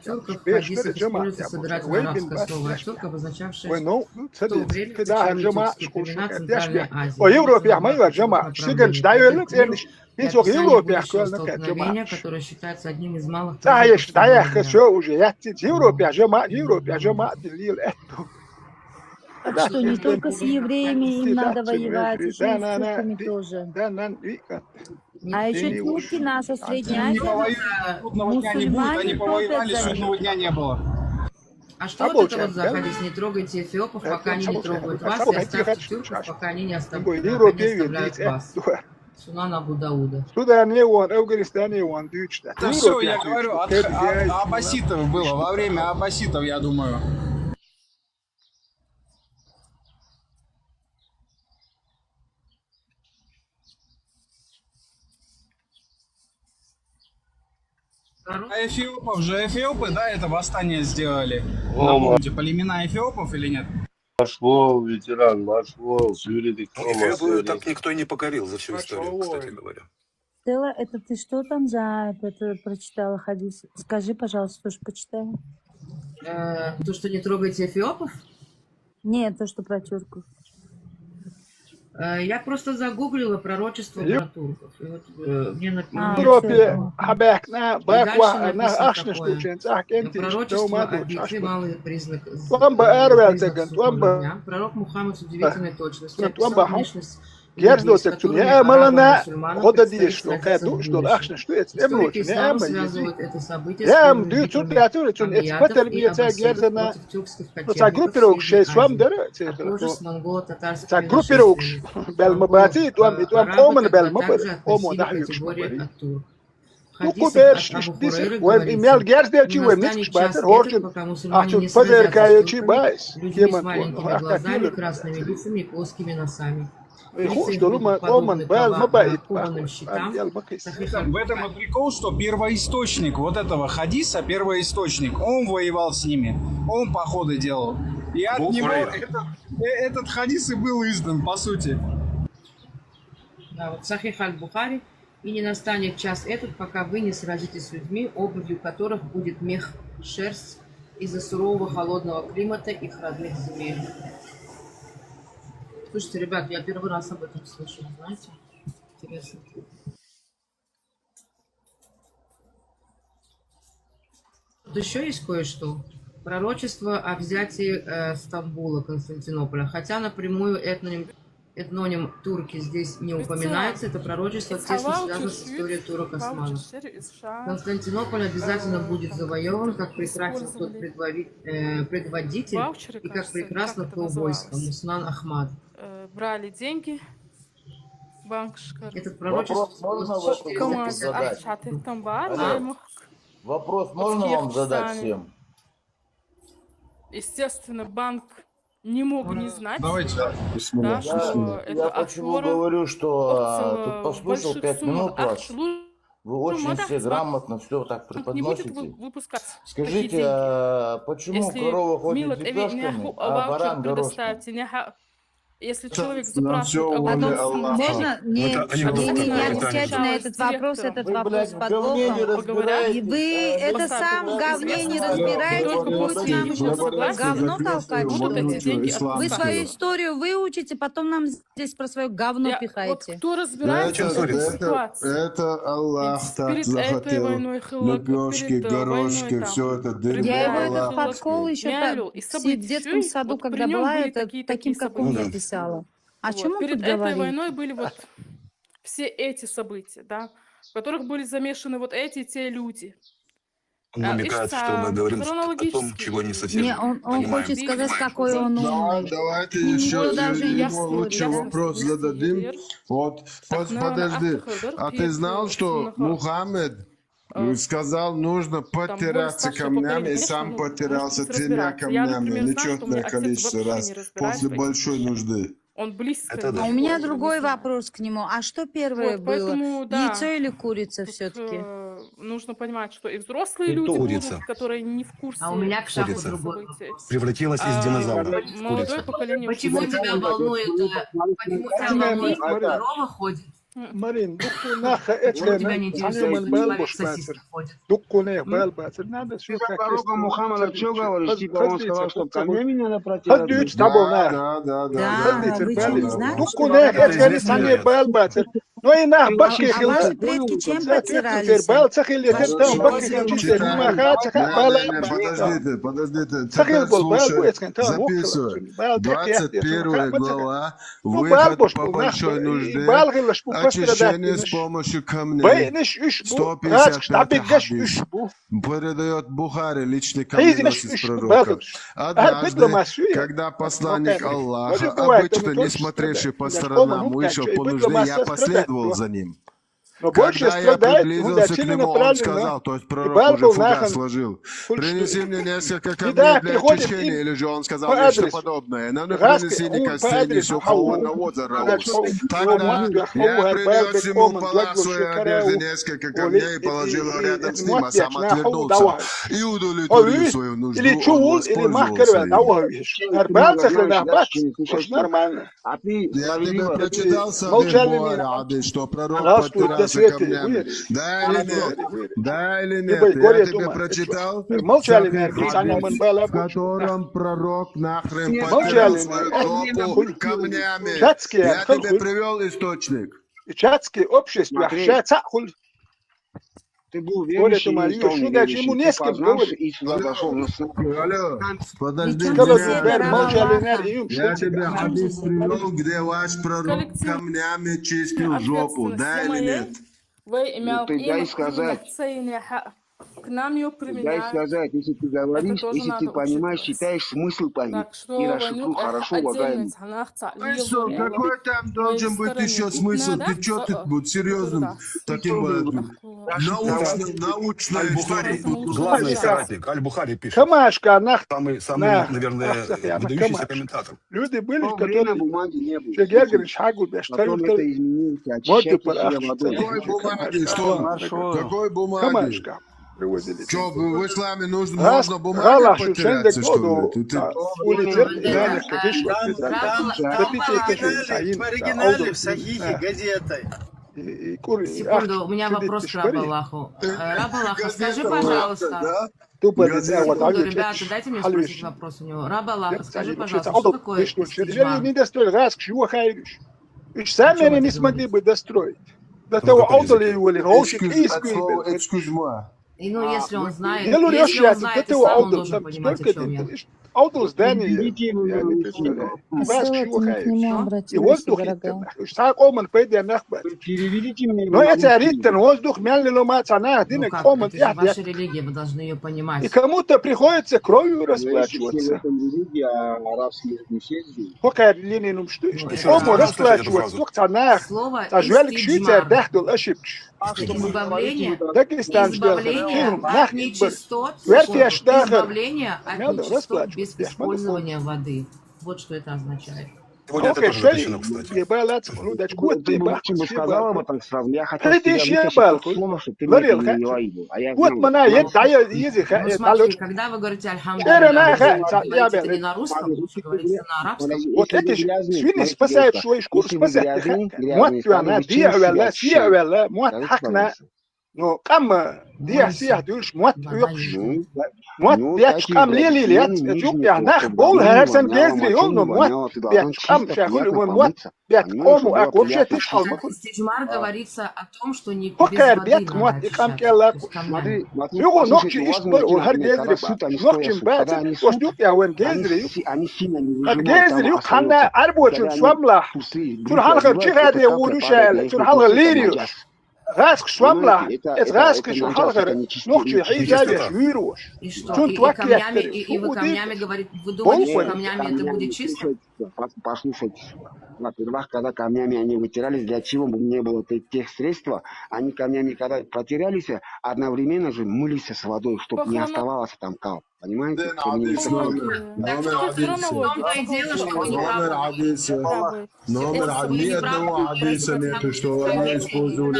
турков в хадисах используется собирательное арабское слово от турк, обозначавшее в то время течение тюркские племена Центральной Азии. Столкновение, которое считается одним из малых что не только с евреями им надо воевать, еще и с турками тоже. А еще турки, наша Средняя Азия, мусульмане они повоевали, судного дня не было. А что вот это вот за хадис? Не трогайте эфиопов, пока они не трогают вас, и оставьте тюрков, пока они не оставляют вас. Сунан Абу Дауда. Это все, я говорю, от аббаситов было, во время аббаситов, я думаю. А эфиопы, да, это восстание сделали. Напомните, племена эфиопов или нет? Пошел, ветеран, пошел, Эфиопию так никто и не покорил за всю историю, кстати говоря. Стелла, это ты что там за это прочитала хадис? Скажи, пожалуйста, тоже почитала. То, что не трогайте эфиопов? Нет, то, что про тюрков. Я просто загуглила пророчество про турков. И вот мне написано, пророчество о битве, малый признак дня. Пророк Мухаммад с удивительной точностью описал внешность людей, с которыми арабы-мусульмане предстоит встретиться в будущем. Историки ислама связывают это событие с первыми битвами амиятов и аббасидов против тюркских кочевников в Средней Азии, а позже с монголо-татарскими нашествиями. Арабы тогда также относили категории от турок. Хадис от Абу Хурейры говорится: не настанет час этот, пока мусульмане не сразятся с турками, людьми с маленькими глазами, красными лицами и плоскими носами. В этом и прикол, что первоисточник вот этого хадиса, первоисточник, он воевал с ними, он походы делал. И от него этот хадис и был издан, по сути. Да, вот Сахих аль-Бухари: и не настанет час этот, пока вы не сразитесь с людьми, обувью которых будет мех, шерсть из-за сурового холодного климата их родных земель. Слушайте, ребят, я первый раз об этом слышу, знаете? Интересно. Тут еще есть кое-что. Пророчество о взятии Стамбула, Константинополя. Хотя напрямую этноним турки здесь не упоминается, это пророчество тесно связано с историей турок-османов. Константинополь обязательно будет завоеван, как прекрасен тот предводитель и как прекрасно то войско. Муснан Ахмад. Брали деньги, банк. Этот пророчество Вопрос можно вам задать всем? Естественно, банк не мог не знать. Давайте. Да, что Я почему говорю, что тут послушал 5 минут вас. Вы очень все грамотно все так преподносите. Скажите, почему корова ходит лепешками, а баран горошком? Если человек запрашивает можно не отвечайте на этот вопрос с подвохом. И вы это сам в говне не разбираете, будете нам говно толкать. Вы свою историю выучите, потом нам здесь про свое говно пихаете. Кто разбирается в этой ситуации? Это Аллах так захотел. Лепешки, горошки, все это дерьмо. Я его этот подкол еще в детском саду, когда была, это таким, как он мне писала. О чем он перед тут этой говорит? войной были вот все эти события, да, в которых были замешаны вот эти и те люди. Он намекает, что мы говорим о том, чего не совсем Не, он хочет сказать, какой он умный. Давайте еще ему лучший вопрос зададим. Вот, подожди. А ты знал, что Мухаммед сказал, нужно потираться камнями, и сам потирался 3 камнями, нечетное количество раз, после большой нужды. Он близко. А у меня другой вопрос к нему. А что первое было? Яйцо или курица все-таки? Нужно понимать, что и взрослые люди будут, которые не в курсе. А у меня к шаху другой. Превратилась из динозавра в молодое поколение. Почему тебя волнует, корова ходит? Марин, дукунаха, это не балбушпацер. Дукуне, балбацер, надо все как пророка Мухаммада что говоришь? Типа он сказал, что камнями надо протирать. Да. Вы что, не знаете? Дукуне, это не балбацер. Ну и на башке А ваши предки чем потирались? Подождите. Слушай, записывай. 21 глава. Выход по большой нужде. Очищение с помощью камней. 155 хадис. Передает Бухари, личный каменосец пророка. Однажды, когда посланник Аллаха, обычно не смотревший по сторонам, вышел по нужде, я последовал за ним. Когда я приблизился к нему, он сказал, то есть пророк уже фугас сложил, принеси мне несколько камней для очищения, или же он сказал нечто подобное, но не принеси ни костей, ни сухого навоза. Тогда я принес ему полосу своей одежды несколько камней, положил рядом с ним, а сам отвернулся и удовлетворил свою нужду, он воспользовался нормально. Я тебе прочитал Сахих, что пророк подпирался камнями. Да или нет? Я тебе прочитал, в котором пророк нахрен подпирал свою жопу камнями. Я тебе привел источник. Чатские общества, Ты был верующий, ему не с кем говорить. и сюда зашел на Алло, подожди Причем меня. Я тебе хадис привел, где ваш пророк камнями чистил жопу. Да или нет? Ты дай сказать. К нам ее Дай применяют. сказать, если ты говоришь, если ты понимаешь, считаешь, смысл пойми. И расшифруй хорошо, уважаемый. Смысл? Какой там должен быть еще смысл? Ты что тут будь серьезным таким научное Аль-Бухари, главный соратник, Аль-Бухари пишет. Камашка, Самый, наверное, выдающийся комментатор. Люди были, В то время которые... бумаги не было. Говорит, шагу без Потом это изменилось, очищайте водой. Какой бумаги? Что? Какой бумаги? Камашка. Привозили. Что, в исламе можно бумаги потеряться, что ли? В оригинале, в Сахихе, газетой. Секунду, у меня вопрос к Раб Аллаху. Раб Аллаху, скажи, пожалуйста. Секунду, ребята, дайте мне спросить вопрос у него. Раб Аллаху, скажи, пожалуйста, что такое истиджмар? Сами не смогли бы достроить. До того отдали его ли, Ну, если он знает, и сам он должен понимать, о чем я. Аудл здание, я не представляю. И воздух, Переведите мне. но это ритм, воздух, мяли ломаться, она, Ну как, это же ваша религия, вы должны ее понимать. и кому-то приходится кровью расплачиваться. Пока линии нам что, кому расплачиваться, только она, Слово а жвелик швейцар, истиджмар. дахтул, ошибки. Избавление, Дагестан избавление от нечистот, избавление от нечистот без использования воды. Вот что это означает. Сегодня это тоже запрещено, кстати. Ты бы сказал об этом сразу. Я хотел тебя вытащить из слова, что ты мне переводил. А я знал. Ну, смотри, когда вы говорите «Альхамдулилля», говорите это не на русском, лучше говорите на арабском. Вот это же свиньи спасают свой шкуру, спасают. Вот она, диавелла, вот хакна. Ну, кам диасия дюш, вот юкш. Вот бяч кам лили лет, юк я нах бол харсан гезри он, вот бяч кам шахуль вот бяч кому, а вообще ты шал. Стиджмар говорится о том, что не без Покер воды бяч вот кам келла. Юго нокчи ишбар у хар гезри ба. Нокчи бац, вот юк я вен гезри. Они сильно не Как гезри юк ханна арбочу свамла. Тур халха чихаде урушал, тур халха лириус. Раск свамла, это раск еще халгар, ночью хизавиш вируш. И что, и вы камнями говорите, вы думаете, что камнями это будет чисто? Послушайте, во-первых, когда камнями они вытирались, для чего бы не было тех средств, они камнями, когда потерялись, одновременно же мылись с водой, чтобы не оставалось там кал. Понимаете? Номер ни одного адреса нету, что они использовали.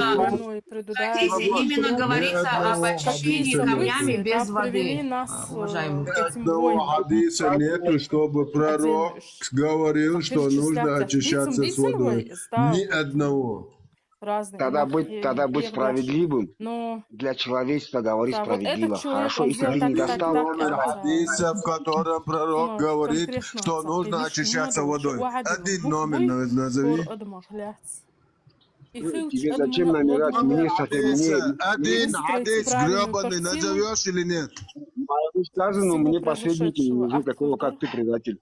Хотите, именно говорится об очищении камнями без воды, уважаемые. Ни одного адреса нету, чтобы пророк говорил, что нужно очищаться с водой. Ни одного. Тогда быть справедливым для человечества говорить справедливо. Хорошо, если ты не достал номер хадиса, в котором пророк говорит, что нужно очищаться водой. Один номер назови. Тебе зачем номерать мне, что ты мне... Один хадис гребаный назовешь или нет? Сказано, мне посредники не нужны, такого как ты, предатель.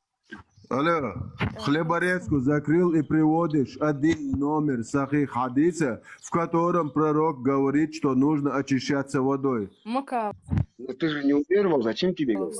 Алло, хлеборезку закрыл и приводишь один номер сахих хадиса, в котором пророк говорит, что нужно очищаться водой. Но ты же не уверовал, зачем тебе говорить?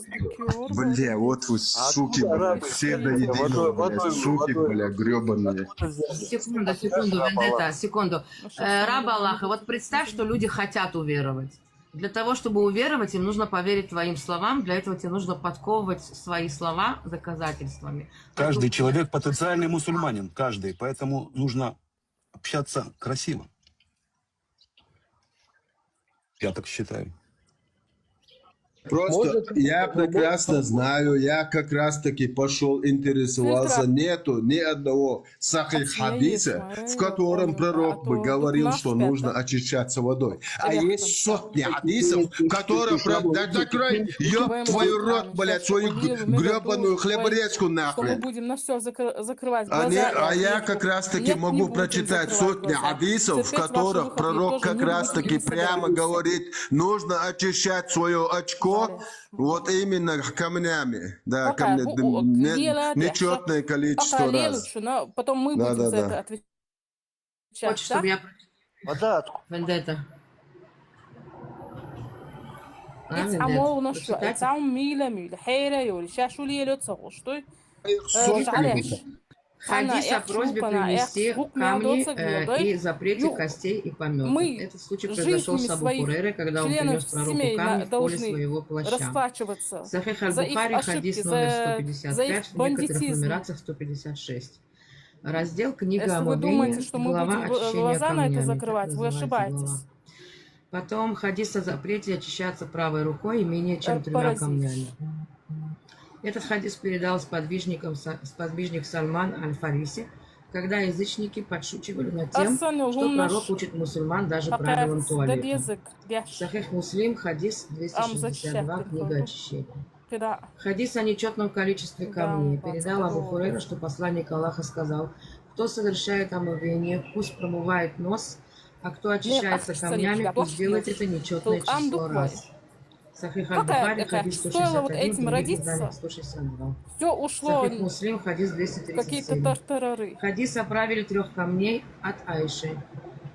Бля, вот вы суки, бля, все до единого, бля, суки, бля, гребаные. Секунду, Вендетта, секунду. Раб Аллаха, вот представь, что люди хотят уверовать. Для того, чтобы уверовать, им нужно поверить твоим словам. Для этого тебе нужно подковывать свои слова доказательствами. Каждый человек потенциальный мусульманин, каждый. Поэтому нужно общаться красиво. Я так считаю. Просто я прекрасно знаю, я как раз таки пошел, интересовался, нету ни одного сахих хадиса, в котором пророк бы говорил, что нужно очищаться водой. А есть сотни хадисов, в которых пророк, да закрой, ёб твою рот, блядь, свою гребаную хлеборезку нахуй. А я как раз таки могу прочитать сотни хадисов, в которых пророк как раз таки прямо говорит, нужно очищать свое очко. Вот именно камнями, да, нечетное количество раз. Потом мы будем за это отвечать. Хочешь, чтобы я... Вендетта. Хадис о просьбе принести камни и запрете костей и помета. Этот случай произошел с Абу Хурейрой, когда он принес пророку камни в поле своего плаща. Сахих аль-Бухари, хадис номер 155, в некоторых нумерациях 156. Раздел «Книга омовения», глава «Очищение камнями». Вы ошибаетесь. Потом хадис о запрете очищаться правой рукой и менее чем 3 камнями. Этот хадис передал сподвижник Сальман аль-Фариси, когда язычники подшучивали над тем, что пророк учит мусульман даже правилам туалета. Сахих Муслим, хадис 262, книга очищения. Хадис о нечетном количестве камней передал Абу Хурейра, что посланник Аллаха сказал: кто совершает омовение, пусть промывает нос, а кто очищается камнями, пусть делает это нечетное число раз. Сахих аль-Бухари, хадис 161, родиться, 162. Все ушло. Сахих Муслим, хадис 237. Хадис о правиле 3 камней от Айши.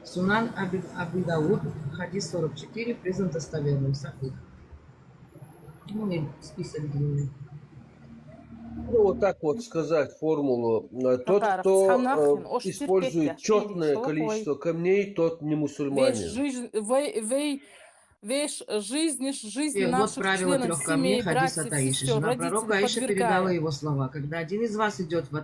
Сунан Аби Дауд, хадис 44, признан достоверным. Сахих. Ну и список длинный. Ну, вот так вот сказать формулу. Тот, кто использует четное количество камней, тот не мусульманин. Вещь, жизнь Вот наших правило членов 3 камней, семей, хадис братьев, от Аиши. сестер, Жена пророка родителей Аиша передала подвергая его слова. Когда один из вас идет в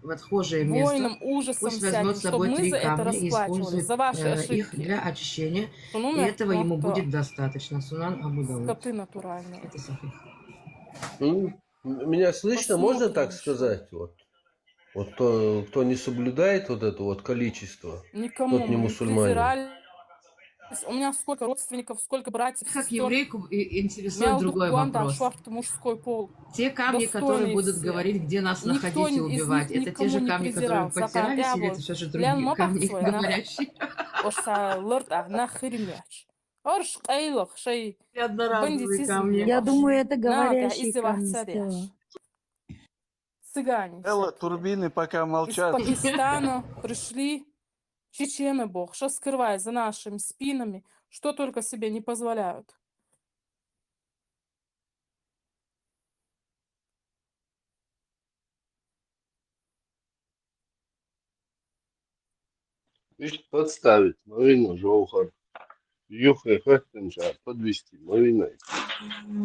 отхожее место, войнам, ужасом пусть возьмет всяким, с чтобы собой мы 3 за это камня и расплачивались, использует за ваши их ошибки. для очищения, и Ну, этого ему мягко, будет достаточно. Сунан Абу Дауд. скоты натуральные. Это сахих. Меня слышно, можно Посмотрим так еще. сказать? Вот кто не соблюдает вот это вот количество, Никому тот не мы не мусульманин. презирали. У меня сколько родственников, сколько братьев, Как сестер. еврейку интересует Мяу другой Дукуанда, вопрос. шварт, мужской пол. Те камни, которые Достойные будут все. говорить, где нас Никто находить и из убивать, них это те никому же не камни, которые презирал. потирались, или это все же другие камни говорящие? Оша лырта нахримяч. Орш кайлых шей Одноразовые бандитизм. камни. Я думаю, это Надо говорящие камни, издеваться. Стелла. Цыгане. Элла, всякие. турбины пока Из молчат. Пакистана пришли чечены, бог, что скрывая за нашими спинами, что только себе не позволяют. Ишь, подставить, Марина Жолхар. Юхай Хэттенджа подвести, Марина.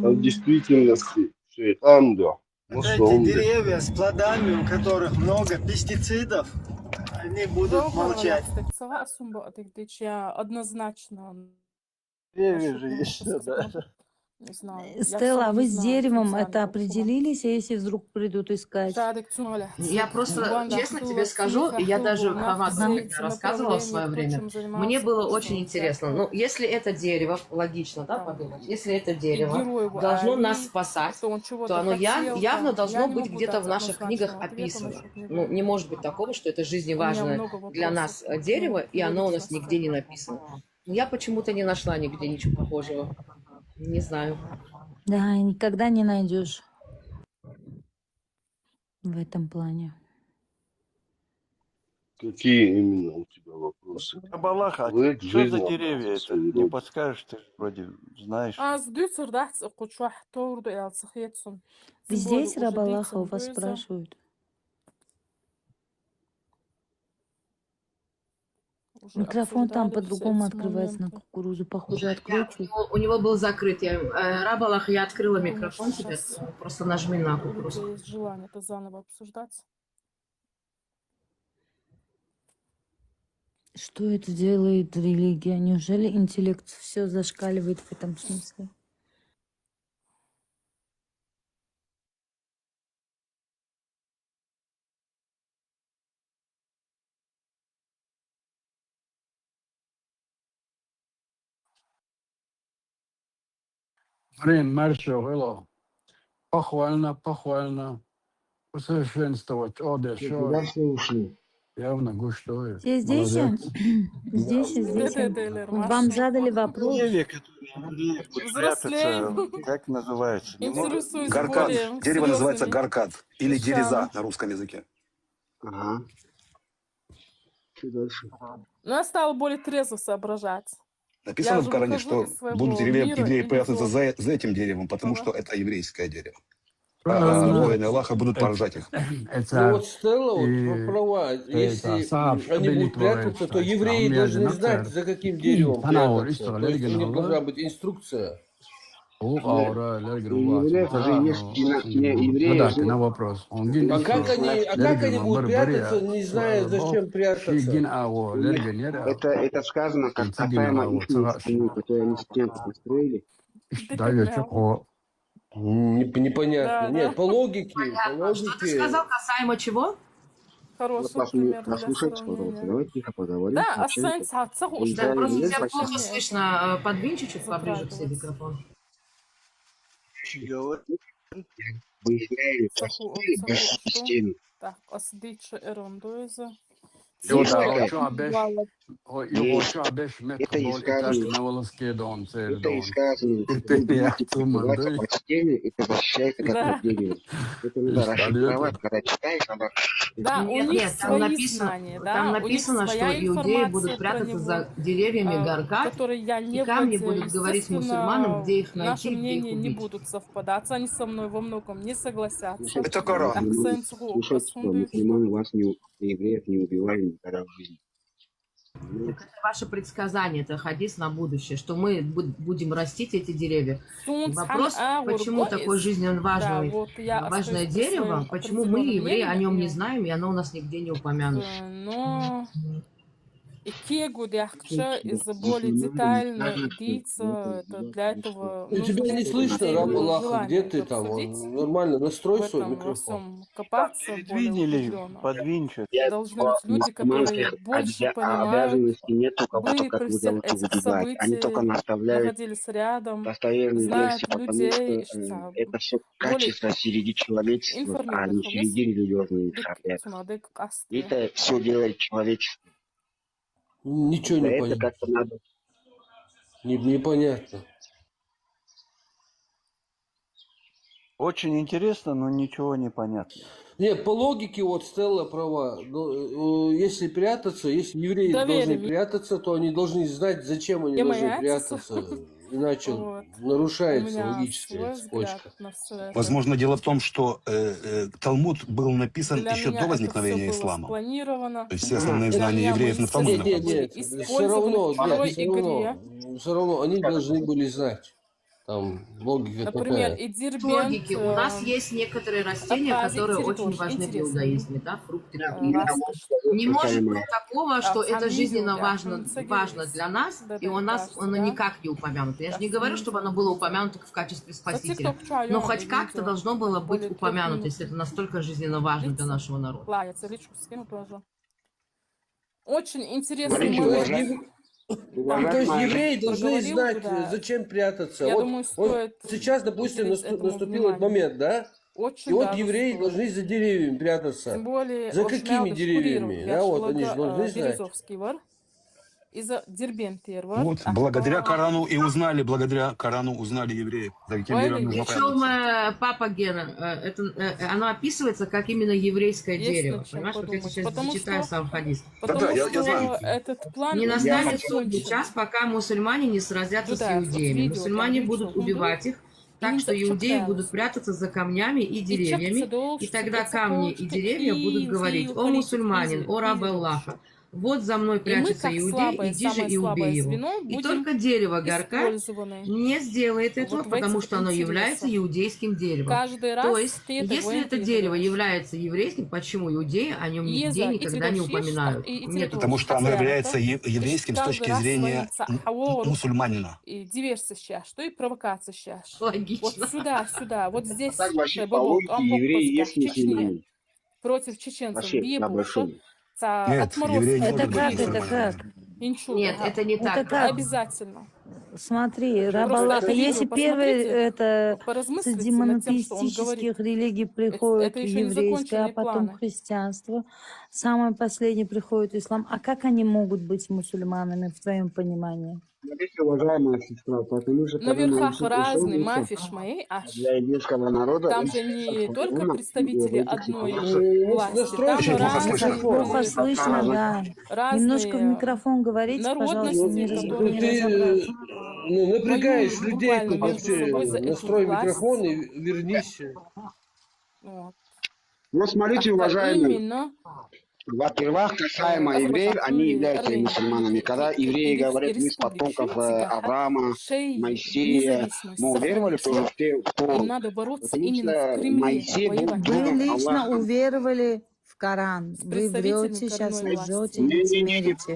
А в действительности шейх Амдо. Эти деревья с плодами, у которых много пестицидов, они будут молчать. Однозначно. Деревья же есть, да. Не знаю. Стелла, а вы с деревом это определились? определились, а если вдруг придут искать? Я просто честно тебе скажу, и я даже Хавату рассказывала в свое время, мне было очень интересно. Ну, если это дерево, логично, да, подумать, если это дерево должно нас спасать, то оно явно должно быть где-то в наших книгах описано. Ну, не может быть такого, что это жизневажное для нас дерево, и оно у нас нигде не написано. Я почему-то не нашла нигде ничего похожего. Не знаю. Да, и никогда не найдешь в этом плане. Какие именно у тебя вопросы? Абалаха, Вы что за жизнь деревья это? Не подскажешь, ты вроде знаешь. Вы здесь, Рабалаха, у вас спрашивают? Микрофон там по-другому открывается на кукурузу. Похоже, открой чуть. У него был закрыт. Рабалах, я открыла микрофон тебе. Просто нажми на кукурузу. Есть желание это заново обсуждать. Что это делает религия? Неужели интеллект все зашкаливает в этом смысле? Марин, Маршал, hello. Похвально. Усовершенствовать Куда все ушли? явно гуштое. Здесь. Вам задали вопрос. Деревья, которые прятаться, как называется? Гаркад. Дерево называется гаркад или дереза на русском языке. Ага. Что дальше? Я стала более трезво соображать. Написано в Коране, что будут евреи прятаться за этим деревом, потому что это еврейское дерево. А воины Аллаха будут поражать их. Ну вот Стелла права. Если они будут прятаться, то евреи должны знать, за каким деревом прятаться. То есть у них должна быть инструкция. У евреев же есть евреи. На вопрос. А как они будут прятаться, не зная, зачем прятаться? Это сказано как касаемо их стены, которые они стенку построили. Непонятно. Нет, по логике. Что ты сказал касаемо чего? Послушайте, пожалуйста, давайте тихо поговорим. Да, Просто тебя плохо слышно. Подвинь чуть-чуть поближе к себе микрофон. Выясняли систему. Так, осдичь эрондуеза. Это изказывание. По системе это защищается как рождение. Это надо расшифровать, когда читаешь, надо... Да, у них свои знания, да? Там написано, что иудеи будут прятаться за деревьями Гаркад, и камни будут говорить мусульманам, где их найти, наши где их мнения не убить. будут совпадаться, они со мной во многом не согласятся. Это Коран. Слушайте, что мусульмане вас, евреев, не убивали никогда в жизни. Так это ваше предсказание, это хадис на будущее, что мы будем растить эти деревья. Вопрос, почему такое жизненно важное дерево, почему мы, евреи, о нем не знаем, и оно у нас нигде не упомянуто. Из-за более детально идите, для этого тебя не слышно, раб Аллаха, где ты там? Нормально, настрой свой микрофон. Копаться Подвинь что-то. Должны быть люди, которые больше понимают, были при всех этих событиях, находились рядом, знают людей, это все качество среди человечества, а не среди религиозных шаблонов. Это все делает человечество. Ничего не понятно. Непонятно. Очень интересно, но ничего не понятно. Нет, по логике вот Стелла права. Если прятаться, если евреи должны прятаться, то они должны знать, зачем они должны прятаться. Иначе нарушается логическая цепочка. Возможно, дело в том, что Талмуд был написан еще до возникновения ислама. То есть все основные знания евреев на Талмуде находятся. Нет, все равно они должны были знать. Там логика например, такая. Логики. У нас есть некоторые растения, которые очень важны в иудаизме, да, фрукты. Не может быть такого, что это жизненно важно для нас, и у нас оно никак не упомянуто. Я же не говорю, чтобы оно было упомянуто в качестве спасителя, но хоть как-то должно было быть упомянуто, если это настолько жизненно важно для нашего народа. Очень интересный момент. То есть евреи должны знать, зачем прятаться. Вот сейчас, допустим, наступил этот момент, да? И вот евреи должны за деревьями прятаться. За какими деревьями? Да, вот они же должны знать. Из-за Дербентьер. Вот, благодаря Корану узнали евреи. За каким деревом нужно прятаться. Причем папа Гена, оно описывается как именно еврейское дерево. Понимаешь, вот я сейчас зачитаю сам хадис. Я знаю. Этот план не настанет судный час, пока мусульмане не сразятся с иудеями. Мусульмане будут убивать их, так что иудеи будут прятаться за камнями и деревьями, и тогда камни и деревья будут говорить: «О мусульманин, о раб Аллаха, вот за мной прячется иудей, иди же и убей его». И только дерево горка не сделает этого, потому что оно является иудейским деревом. То есть, если это дерево является еврейским, почему иудеи о нем нигде никогда не упоминают? Нет, потому что оно является еврейским с точки зрения мусульманина. И диверсия сейчас, что и провокация сейчас. Логично. Вот сюда, вот здесь. Евреи есть мусульмане. Против чеченцев. Нет, евреи не это как? Нет, это не так. Это как? Обязательно. Смотри, раб Аллаха, если первый это с демонотеистических религий приходит еврейское, а потом христианство, самое последнее приходит ислам, а как они могут быть мусульманами в твоем понимании? Смотрите, уважаемая сестра, потому что на верхах разные мафиш мои, для еврейского народа там же не только представители одной власти, там разные, плохо слышно, да. Немножко в микрофон говорите, пожалуйста, не ты напрягаешь людей, настрой микрофон и вернись. Вот смотрите, уважаемые. Во-первых, касаемо евреев, они являются мусульманами. Когда евреи говорят: мы из потомков Авраама, Моисея, мы уверовали тоже в те, кто... Моисей был Вы лично уверовали в Коран. Вы врете, сейчас лжете, лицемерите.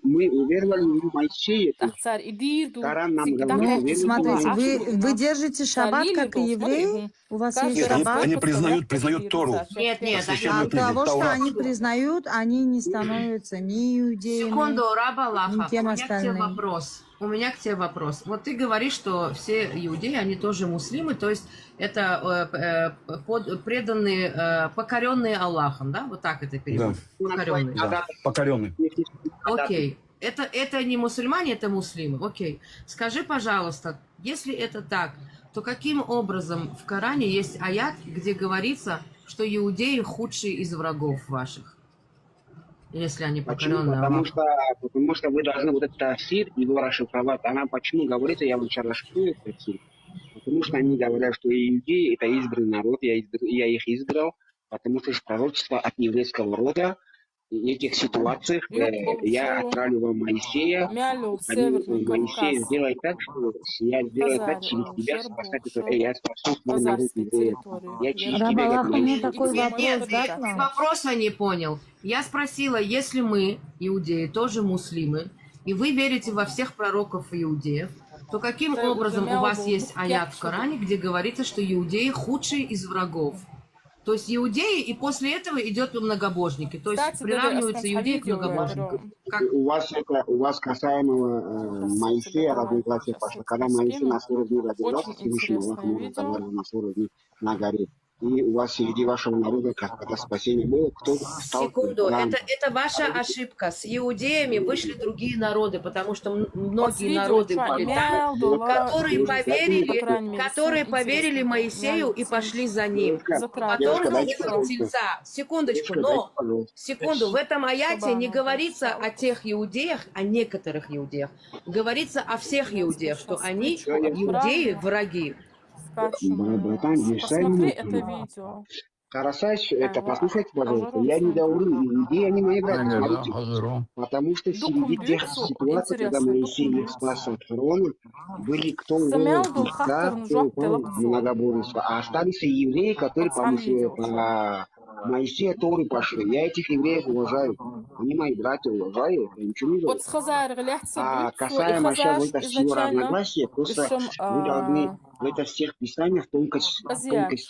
Мы уверовали в Моисея. Коран нам говорит. Смотрите, вы держите шаббат, как и евреи? У вас есть шаббат? Они признают Тору. Нет. От того, что они признают, они не становятся ни иудеями, секунду, раб Аллаха, ни тем остальным. У меня к тебе вопрос. Вот ты говоришь, что все иудеи, они тоже муслимы, то есть это преданные, покоренные Аллахом, да? Вот так это переводится. Да. Покоренные. Да. Покоренные. Окей. Это не мусульмане, это муслимы. Окей. Скажи, пожалуйста, если это так, то каким образом в Коране есть аят, где говорится, что иудеи худшие из врагов ваших? Если они покоренные. Потому что вы должны вот этот тафсир его расшифровать. Она почему говорится, я вам сейчас расшифрую этот тафсир. Потому что они говорят, что иудеи это избранный народ, я их избрал, потому что есть пророчество от еврейского рода, этих ситуациях я отправлю вам Моисея. Моисей сделает так, что я сделаю так через тебя спасать это. Я спасу свой народ евреев. Я через тебя как Рабалах, у меня Моисей. такой вопрос, да, к Ты вам? вопроса не понял. Я спросила, если мы, иудеи, тоже муслимы, и вы верите во всех пророков иудеев, то каким образом у вас есть аят в Коране, где говорится, что иудеи худшие из врагов? То есть иудеи, и после этого идет многобожники. То есть приравниваются иудеи к многобожникам. У вас касаемо Моисея разногласия пошло. Когда Моисей на 40 дней родился, Всевышний Аллах ему разговаривал на 40 дней на горе. И у вас среди вашего народа, когда спасение было, кто стал... Секунду, это ваша ошибка. С иудеями вышли другие народы, потому что многие народы были там, которые поверили Моисею и пошли за ним. Потом этого тельца. Секундочку, но секунду, в этом аяте не говорится о тех иудеях, о некоторых иудеях. Говорится о всех иудеях, что они, иудеи, враги. Посмотри это видео. Карасач, это послушайте, пожалуйста. Я не говорю, иудеи, они мои братья. Потому что среди тех ситуаций, когда Моисей их спас от фараона, были кто уверовал в Христа, кто упал в многобожество. А остались и евреи, которые по Моисея Торы пошли. Я этих евреев уважаю. Они мои братья, уважаю. Я ничего не говорю. А касаемо сейчас вот это всего разногласия, просто вы должны в это всех писаниях тонкости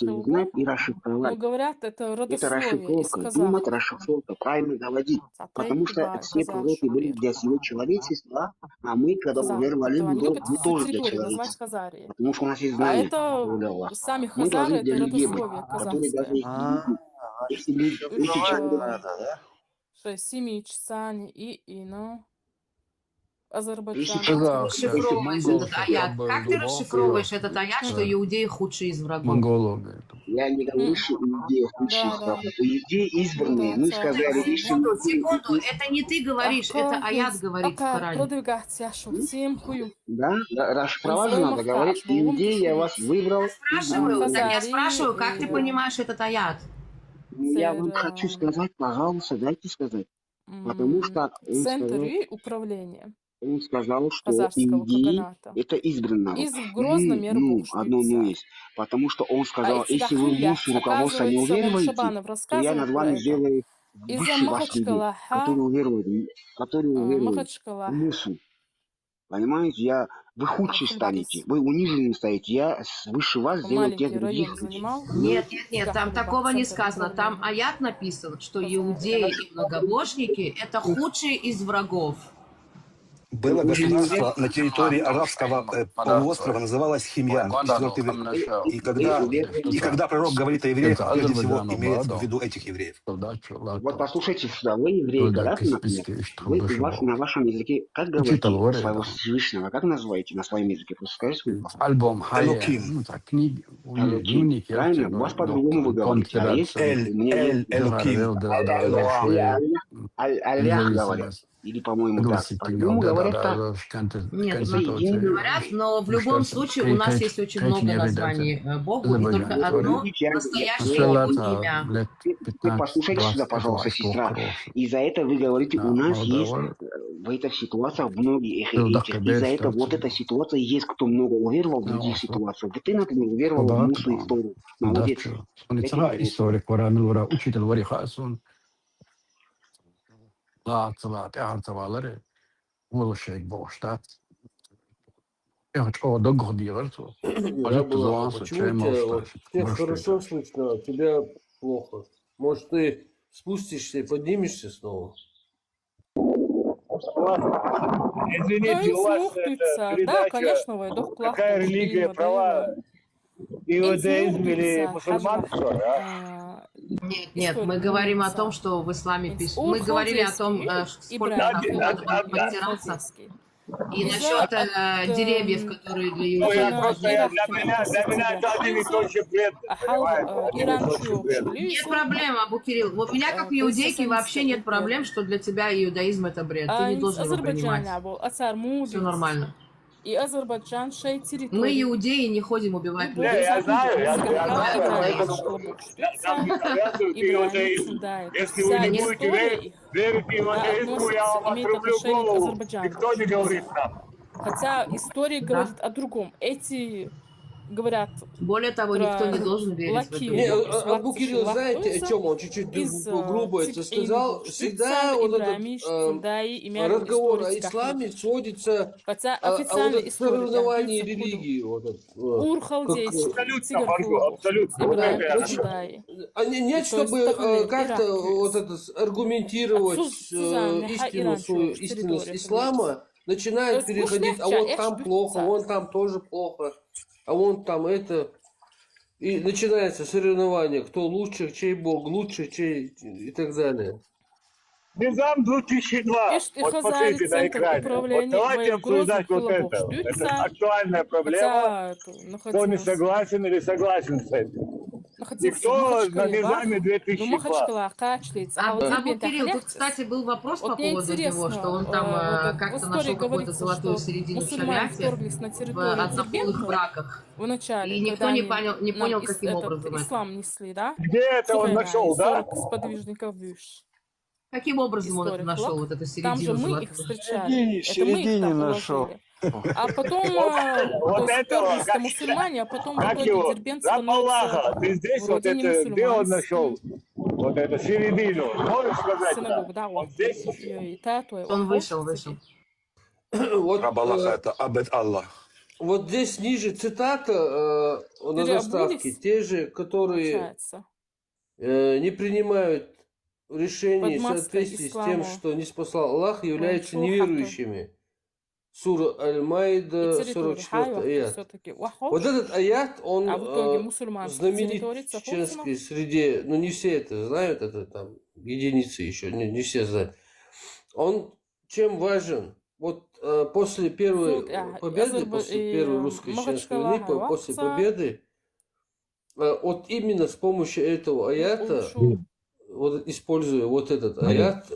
узнать и расшифровать. Говорят, это расшифровка. Думать, расшифровка, правильно доводить. Потому что все пророки были для всего человечества, а мы, когда уверовали, мы тоже для человечества. Потому что у нас есть знания. Мы должны для людей быть, которые даже их не Семичцане и Азербайджан. Как ты расшифровываешь этот аят, что иудеи худшие из врагов? Я не говорю, что иудеи худшие из врагов. Иудеи избранные. Мы сказали, секунду, это не ты говоришь, это аят говорит в Коране. Да, расшифровать надо говорить. Иудеи, я вас выбрал. Я спрашиваю, как ты понимаешь этот аят? Я вам хочу сказать, пожалуйста, дайте сказать. Потому что он сказал, что иудеи – это избранный народ. Одно «но» есть. Потому что он сказал, если вы в муж руководства не уверуете, то я над вами сделаю выше вас людей, которые уверуют в мусу. Понимаете, вы худшие станете, вы униженные стоите, я выше вас сделаю тех других. Нет, там такого не сказано. Там аят написан, что иудеи и многобожники – это худшие из врагов. Было государство на территории арабского полуострова, называлось Химьян. И когда пророк говорит о евреях, прежде всего имеет в виду этих евреев. Вот послушайте сюда, вы евреи, да, например, вы на вашем языке, как говорите своего Всевышнего, как называете на своем языке? Просто скажите свой альбом Элоким. Правильно? У вас по-другому вы говорите. А есть Элоким. Аллах говорят. Или, по-моему, да. По-другому говорят так. Нет, не говорят, но в любом случае у нас есть очень много названий Богу, и только одно настоящее имя. Вы послушайте сюда, пожалуйста, сестра. И за это вы говорите, у нас есть в этих ситуациях многие этих. И за это вот эта ситуация есть, кто много уверовал в других ситуациях. Вот ты, например, уверовал в Мусу и Тору. Молодец. Artavaları Волошек Боштадт. Я хочу догодировать. Почему тебя хорошо слышно, тебя плохо? Может, ты спустишься и поднимешься снова? Извините, у вас да, конечно, Вайдох плохо. Какая религия права? Иудаизм или мусульманство? Нет, мы говорим о том, что в исламе пишут. Мы говорили о том, сколько надо подтираться. И насчет деревьев, которые для иудеев. Для меня это один и тот же бред. Нет проблем, Абу Кирилл. У меня, как иудейки, вообще нет проблем, что для тебя иудаизм это бред. Ты не должен его принимать. Все нормально. и Азербайджан шей территории. Мы, иудеи, не ходим убивать людей. Я знаю, если вы не будете верить иудаизму, я вам отрублю голову. Никто не говорит нам. Хотя история говорит о другом. Эти говорят. Более того, никто не должен верить в это. Абу Кирилл, знаете, о чем он чуть-чуть грубо это сказал? Всегда вот этот разговор о исламе сводится к соревнованию религии. Нет, чтобы как-то вот это аргументировать истинность ислама, начинают переходить, а вот там плохо, вон там тоже плохо. А вон там это... И начинается соревнование, кто лучше, чей бог лучше, чей... и так далее. Низам 2002. Вот посмотрите на экране. Вот давайте обсуждать вот это. Это актуальная проблема. Кто не согласен или согласен с этим. Никто на Низаме 2002. Абу Кирилл, тут, кстати, был вопрос по поводу него, что он там как-то нашел какую-то золотую середину в шариате в однополых браках. И никто не понял, каким образом ислам несли, да? Где это он нашел, да? Сподвижников Виш. Каким образом он это нашел, вот эту середину? Там же мы их встречали. В середине нашел. А потом вторглись мусульмане, а потом в итоге Дербент становится ты здесь вот это, где он нашел вот эту середину? Можешь сказать? Синагог, да, он здесь. Он вышел. Раб Аллаха это Абед Аллах. Вот здесь ниже цитата на заставке. Те же, которые не принимают решений в соответствии с тем, что не спасал Аллах, являются неверующими. Сура Аль-Майда, 44 аят. Вот этот аят, он знаменит в чеченской среде, ну не все это знают, это там единицы еще, не все знают. Он чем важен? Вот после первой победы, после первой русско-чеченской войны, после победы, вот именно с помощью этого аята, вот используя вот этот аят,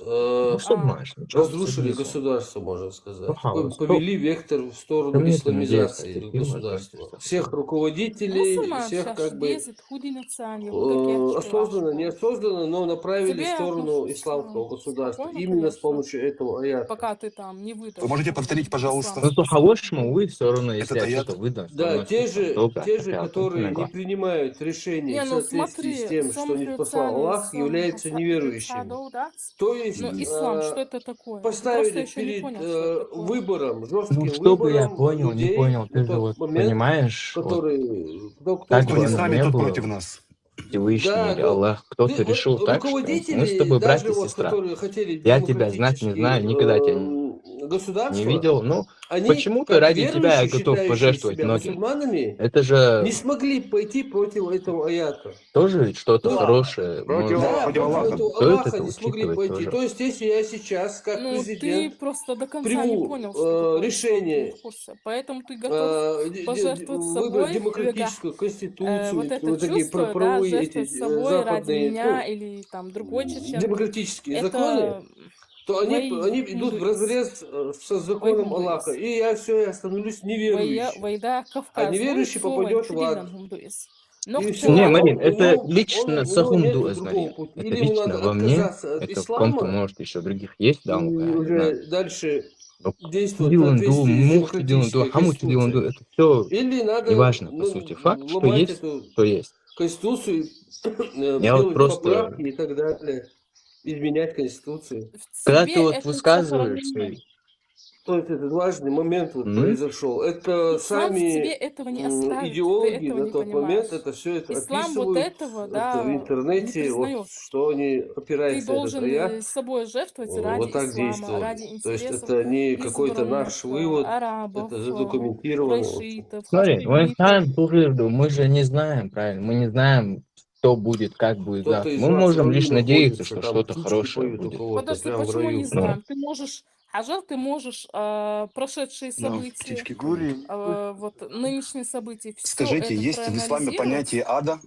разрушили государство, можно сказать. Повели вектор в сторону исламизации государства. Всех руководителей, всех как бы осознанно, неосознанно, но направили в сторону исламского государства. Именно с помощью этого аята. Пока ты там не выдашь. Вы можете повторить, пожалуйста? Ну, по-хорошему, вы все равно, если я что-то выдам. Да, те же, которые не принимают решения в соответствии с тем, что не спасал Аллах, являются неверующими. То есть ислам, что это такое? Поставили перед выбором, жестким ну, чтобы выбором я понял, людей, не понял, ты же вот понимаешь, который, вот, как кто не с нами, тот против нас. Всевышний или Аллах, кто-то решил так, что мы с тобой братья и сестра. Я тебя знать не знаю, никогда тебя не видел, но почему-то ради тебя я готов пожертвовать многим. Это же не смогли пойти против этого аята. Тоже ведь что-то хорошее. Против Аллаха не смогли пойти. То есть, если я сейчас, как президент, ты просто до конца не понял, решение, поэтому ты готов пожертвовать собой, выбрать демократическую конституцию, вот это вот такие чувство, правовые да, эти собой ради западные, меня или там другой чечен. Демократические законы, то они идут вразрез со законом Аллаха. И я становлюсь неверующим. А неверующий попадет в ад. Не, Марин, это лично Сахумдуэс, Марин. Это лично во мне. Это в ком-то, может, еще других есть, да? Уже дальше действовать Диланду, мухти Диланду, хамути Диланду, это все неважно, по сути. Факт, что есть, то есть. Конституцию, я вот просто... и так далее. Изменять Конституцию. Когда ты вот высказываешься... То есть этот важный момент вот произошел. Это сами идеологи на тот момент, это все это описывают это в интернете, вот, что они опираются на этот аят, собой жертвовать ради вот так ислама, действовали. ради То есть это не какой-то наш вывод, это задокументировано. Смотри, мы же не знаем, правильно, мы не знаем, что будет, как будет завтра. Мы можем лишь надеяться, что что-то хорошее будет. Подожди, почему не знаем? Ты можешь... Ажар, ты можешь прошедшие события, вот нынешние события, скажите, есть в исламе понятие ада?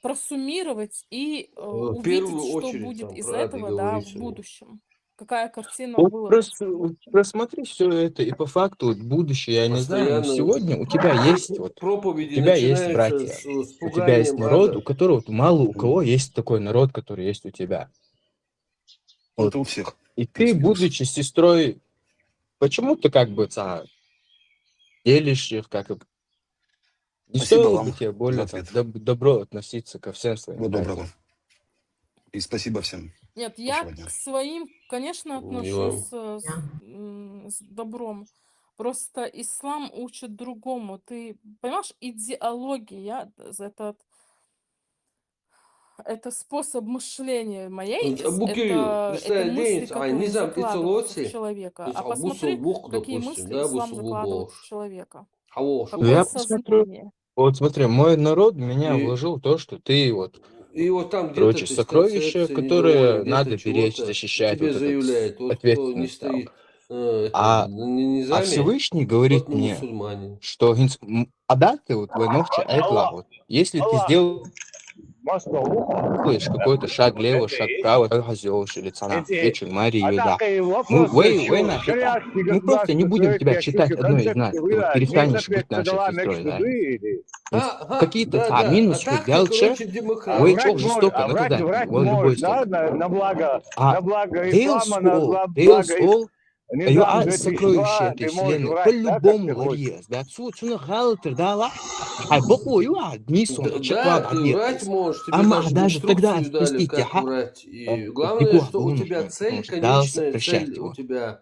Просуммировать и увидеть, что будет из этого, да, в будущем. какая картина Вот была. просто просмотри все это, и по факту вот будущее, я не знаю, но сегодня у тебя есть вот, у проповеди тебя есть начинаются братья, с у тебя есть пуганием народ, ада. у которого мало у кого есть такой народ, который есть у тебя. Вот. Это у всех. И ты, будучи сестрой, почему ты как бы делишь их, как и... Не Спасибо стоило вам бы тебе за более ответ. добро относиться ко всем своим Всего братьям. доброго. И спасибо всем. Нет, я Хорошего дня. к своим, конечно, отношусь с добром. Просто ислам учит другому. Ты понимаешь, идеология, это способ мышления моей, это мысли, которые закладываются в человека. А посмотри, какие мысли ислам закладывает в человека. Какое Я посмотрю, сознание. вот смотри, мой народ меня вложил в то, что ты вот, И вот там где-то короче, ты с сокровища, концепцией которые недоволен, надо где-то беречь, чего-то, защищать, тебе вот этот заявляет, вот кто не ответственность. стоит А на низаме, Всевышний тот говорит не мне, мусульманин. что ты вот выносишь вот, если ты сделаешь какой-то шаг лево, шаг вправо, или вечер Марии, да. Мы просто не будем тебя считать одной из нас. Ты вот перестанешь быть нашей сестрой, да. Какие-то минусы так ты, дальше, короче, демократ. жестоко наказание, в любой стороне. На благо Deus all, сокровища этой вселенной, по-любому ларьез, да, отсюда галтер, да, ла, Да, ты врать можешь, тебе даже даже тогда инструкцию дали, простите, как врать. И главное, что у тебя цель, конечная цель у тебя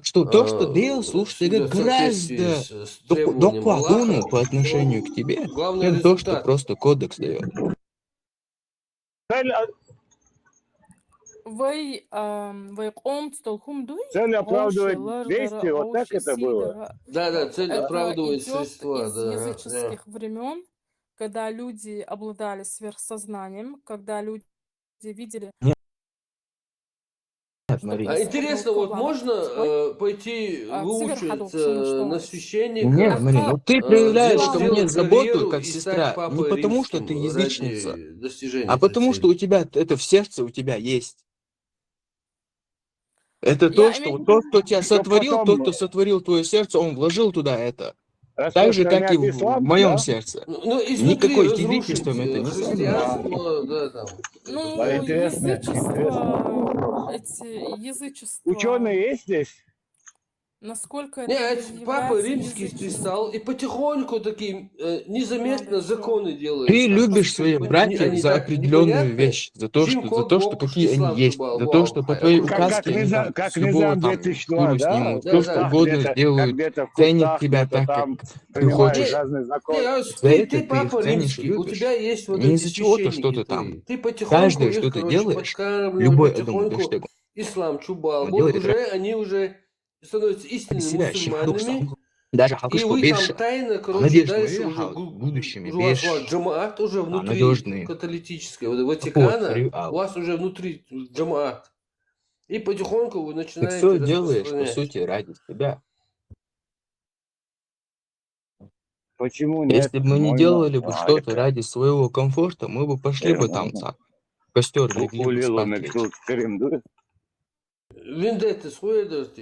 что то, что Деус слушает гораздо докладно по отношению к тебе, чем то, что просто кодекс дает. Цель оправдывает действие, вот так это было. Да, цель оправдывает средства. Из языческих времен, когда люди обладали сверхсознанием, когда люди видели... Интересно, вот можно пойти выучиться на священника? Нет, Марин, ну ты проявляешь ко мне заботу, как сестра, не потому, что ты язычница, а потому, что у тебя это в сердце у тебя есть. Это то, что тебя сотворил, тот, кто сотворил твое сердце, он вложил туда это. Так же, как и в моем сердце. Никакой язычеством это не связано. Язычество... Ученые есть здесь? Насколько это Папа Римский пристал и потихоньку такие незаметно законы делает. Ты любишь своих братьев за определенную вещь, за то, что какие они есть, за то, что по твоей указке они там с любого там шкуру снимут, все что угодно делают, ценят тебя так, как ты хочешь. Ты Папа Римский, у тебя есть вот не эти из-за чего-то священники что-то там. Ты потихоньку Каждое, что ты делаешь, любой, я думаю, хэштег. Ислам Чубал, вот они уже становятся истинными мусульманами. Даже и вы там тайно, короче, дальше уже будущими, у вас джамаат уже внутри католической, Ватикана, у вас уже внутри джамаат. И потихоньку вы начинаете распространять. Ты все делаешь, по сути, ради себя. Почему нет? Если бы мы не делали бы что-то ради своего комфорта, мы бы пошли бы там в костер, легли бы спать. Вендетты сходят,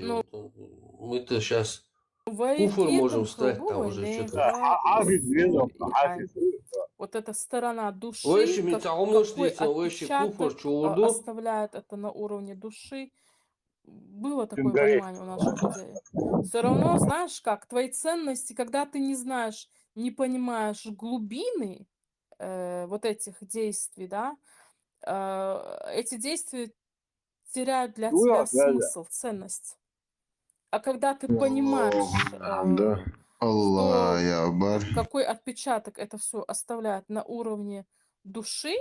мы-то сейчас куфр можем стать там уже что-то. Вот эта сторона души, какой отпечаток оставляет это на уровне души. Было такое понимание у наших людей. Все равно, знаешь как, твои ценности, когда ты не знаешь, не понимаешь глубины вот этих действий, да, эти действия теряют для тебя смысл, ценность. А когда ты понимаешь, какой отпечаток это все оставляет на уровне души,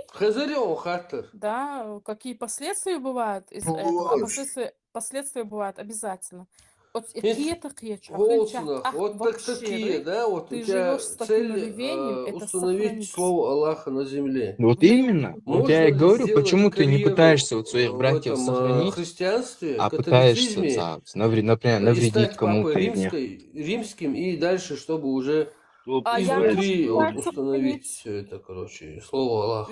да, какие последствия бывают из этого, а последствия бывают обязательно. Вот такие, да, вот у тебя цель установить слово Аллаха на земле. Вот именно. Вот я и говорю, почему ты не пытаешься вот своих братьев сохранить, а пытаешься, например, навредить кому-то. Римским и дальше, чтобы уже изнутри установить все это, короче, слово Аллаха.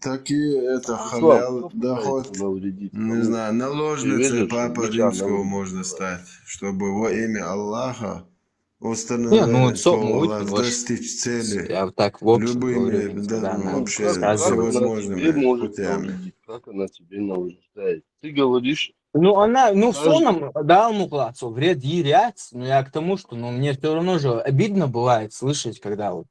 такие это халял доход, не знаю, наложницей Папы Римского можно стать, чтобы во имя Аллаха установить достичь цели я вот так в общем любыми говорю, вообще всевозможными путями. Как она тебе наложит? Ты говоришь... Ну, она, соном дал муклацу, вред ерять, но я к тому, что, мне все равно же обидно бывает слышать, когда вот...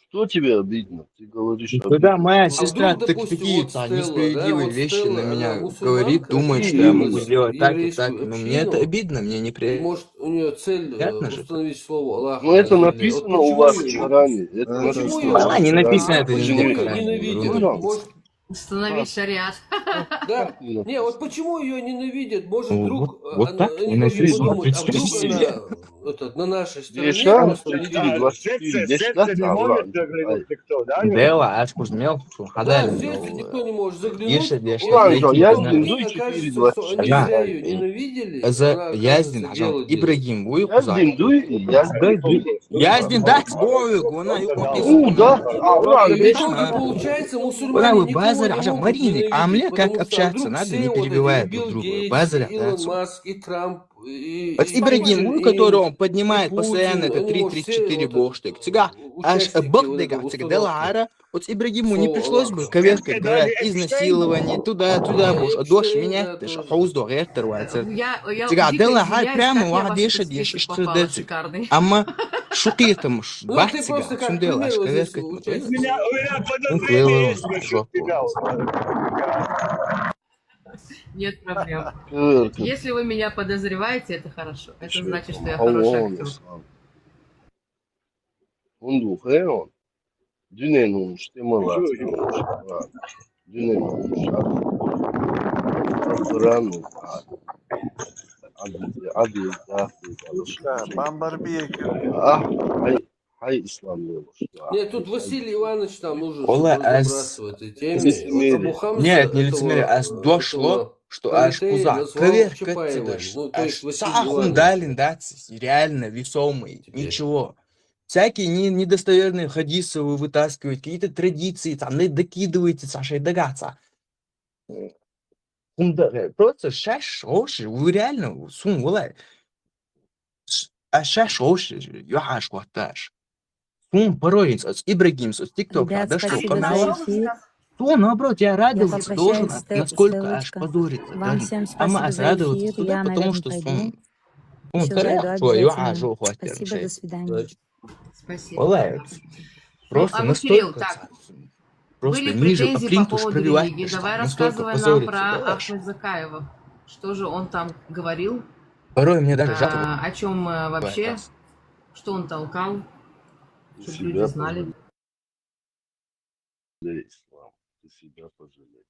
Что тебе обидно? Ты говоришь обидно. Когда моя сестра такие несправедливые вещи на меня говорит, думает, что я могу сделать так и так, но мне это обидно, мне неприятно. Может, у нее цель установить слово Аллах. Ну, это написано у вас в Коране. Она не написано, это не в Коране. Установить шариат. Да. Не, вот почему ее ненавидят? Может, вдруг вот так они подумают, а вдруг она на нашей стороне. Дело, аж кузмел, да, в сердце никто не может заглянуть. Яздин, Ибрагим, вы Яздин, да, получается, мусульмане Базарь, Марина, а мне как общаться надо, не перебивая друг друга. Базарь, и Трамп, вот Ибрагим, который он поднимает постоянно, это 3-4 богштык. Сега, аж богдыга, цигдалара, вот Ибрагиму не пришлось бы коверкать, говорят, изнасилование, туда-туда, бож, а дождь меня, ты же хауздо, рехтервается. Сега, далагай прямо, вахдеша, деш, иштредецик. Ама шукитам, бахтига, сундела, аж коверкать. Нет проблем. Если вы меня подозреваете, это хорошо. Это значит, что я хороший актер. Нет, тут Василий Иванович там нужен разбираться в этой теме. Нет, не лицемерие, а дошло, что аж куза, проверка, аж сахун далин, да, реально весомый, ничего. Всякие недостоверные хадисы вы вытаскиваете, какие-то традиции, там, докидываете, Саша, и догаться. Просто шаш, оши, вы реально, сум, вылай. А шаш, оши, юхаш, кварташ. Порой с Ибрагим, с ТикТока дошел канал. То, наоборот, я радовался должен, насколько аж позориться. Вам всем Ама спасибо за радоваться эфир. туда, Я, потому наверное, что пойду. он Еще зайду обязательно. Спасибо, до свидания. Спасибо. Просто настолько, просто ниже по плинтуш пробивать. Давай рассказывай нам про Ахмед Закаева. Что же он там говорил? Порой мне даже жалко. О чем вообще? Что он толкал? Чтобы люди знали. Ты себя пожалей.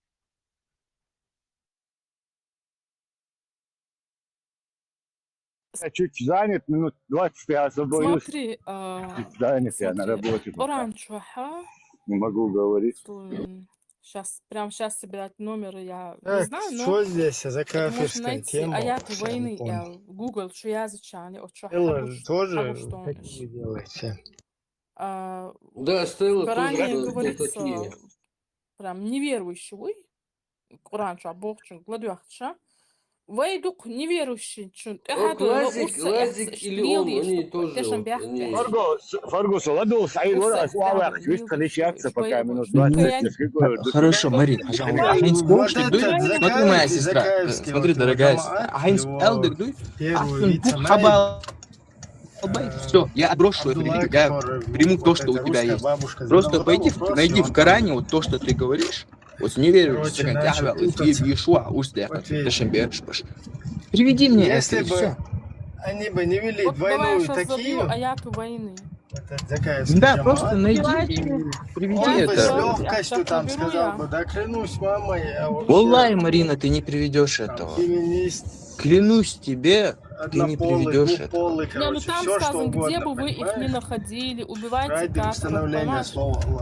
Я чуть занят, минут 20 я освобожусь. Смотри, Занят я на работе. Не могу говорить. Прямо сейчас собирать номер, я не знаю, но... Что здесь за можно кафирская найти тема? аяты войны, я в Google, что я изучали, Элла тоже такие делаете? Да, Стелла в Коране тоже говорится, такие. прям неверующий, Коран, что Бог, что гладуахша, Вейдук неверующий, что Лазик или он, они тоже. Фаргус, ладно, Саид, количаться пока минут 20. Хорошо, Марин, пожалуйста. Хайнс Бомштик, смотри, моя сестра, смотри, дорогая сестра, Хайнс Элдек, хабал. Все, я отброшу эту религию, я приму то, что у тебя есть. Просто пойди, найди в Коране вот то, что ты говоришь. Вот не верю, что приведи мне это, и все. Они бы не вели двойную такие. Аяты войны. Да, просто найди и приведи это. С легкостью там сказал бы, да клянусь мамой. Валлай, Марина, ты не приведешь этого. Клянусь тебе, ты не приведешь этого. Не, ну там сказано, где бы вы их ни находили, убивайте кафиров, понимаешь?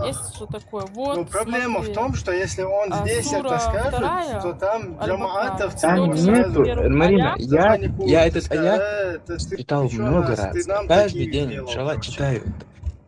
Есть что такое. Вот, но проблема в том, что если он здесь это скажет, то там джамаатовцы... Там нету, Марина, я этот аят читал много раз. Каждый день, иншаллах, читаю это.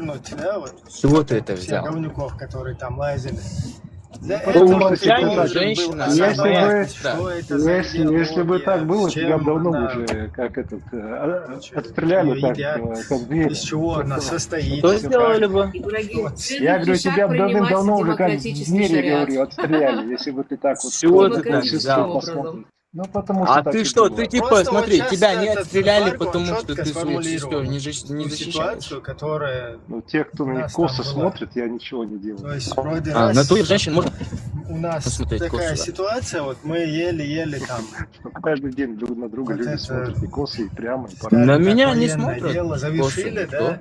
вывернуть, да, вот. С чего ты это Всех взял? говнюков, которые там лазили. Если бы так было, тебя давно уже как отстреляли так, как зверь. Из чего она состоит? Что сделали бы? Я говорю, тебя давным-давно уже как зверь, говорю, отстреляли, если бы ты так вот... Чего ты так взял? Ну, потому что А ты что, ты типа, смотри, тебя не отстреляли, потому что ты свою сестру не защищаешь? Ситуацию, которая... Ну, те, кто на косо смотрит, я ничего не делаю. То есть, вроде на твоих женщин можно у нас посмотреть такая косо, ситуация, вот мы еле-еле там... Каждый день друг на друга люди смотрят и косо, и прямо, и на меня не смотрят. Дело завершили, да?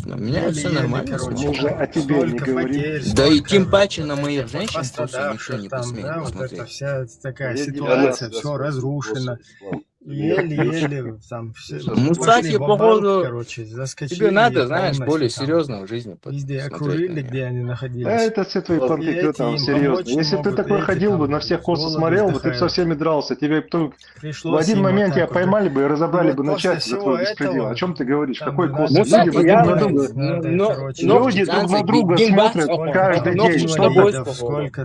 На меня все нормально. Мы уже о тебе не говорим. Да и тем паче на моих женщин косо никто не там, посмеет да, вот посмотреть. это вся такая ситуация, все разрушено. Еле-еле там все. Мусаки, походу, короче, заскочили. тебе надо, знаешь, более серьезно в жизни везде окружили, где они находились. Да, это все твои понты, кто там серьезно. Если бы ты такой ходил бы, на всех косо смотрел бы, ты бы со всеми дрался. Тебе в один момент тебя поймали бы и разобрали бы на части за твой беспредел. О чем ты говоришь? Какой косо? Люди друг на друга смотрят каждый день.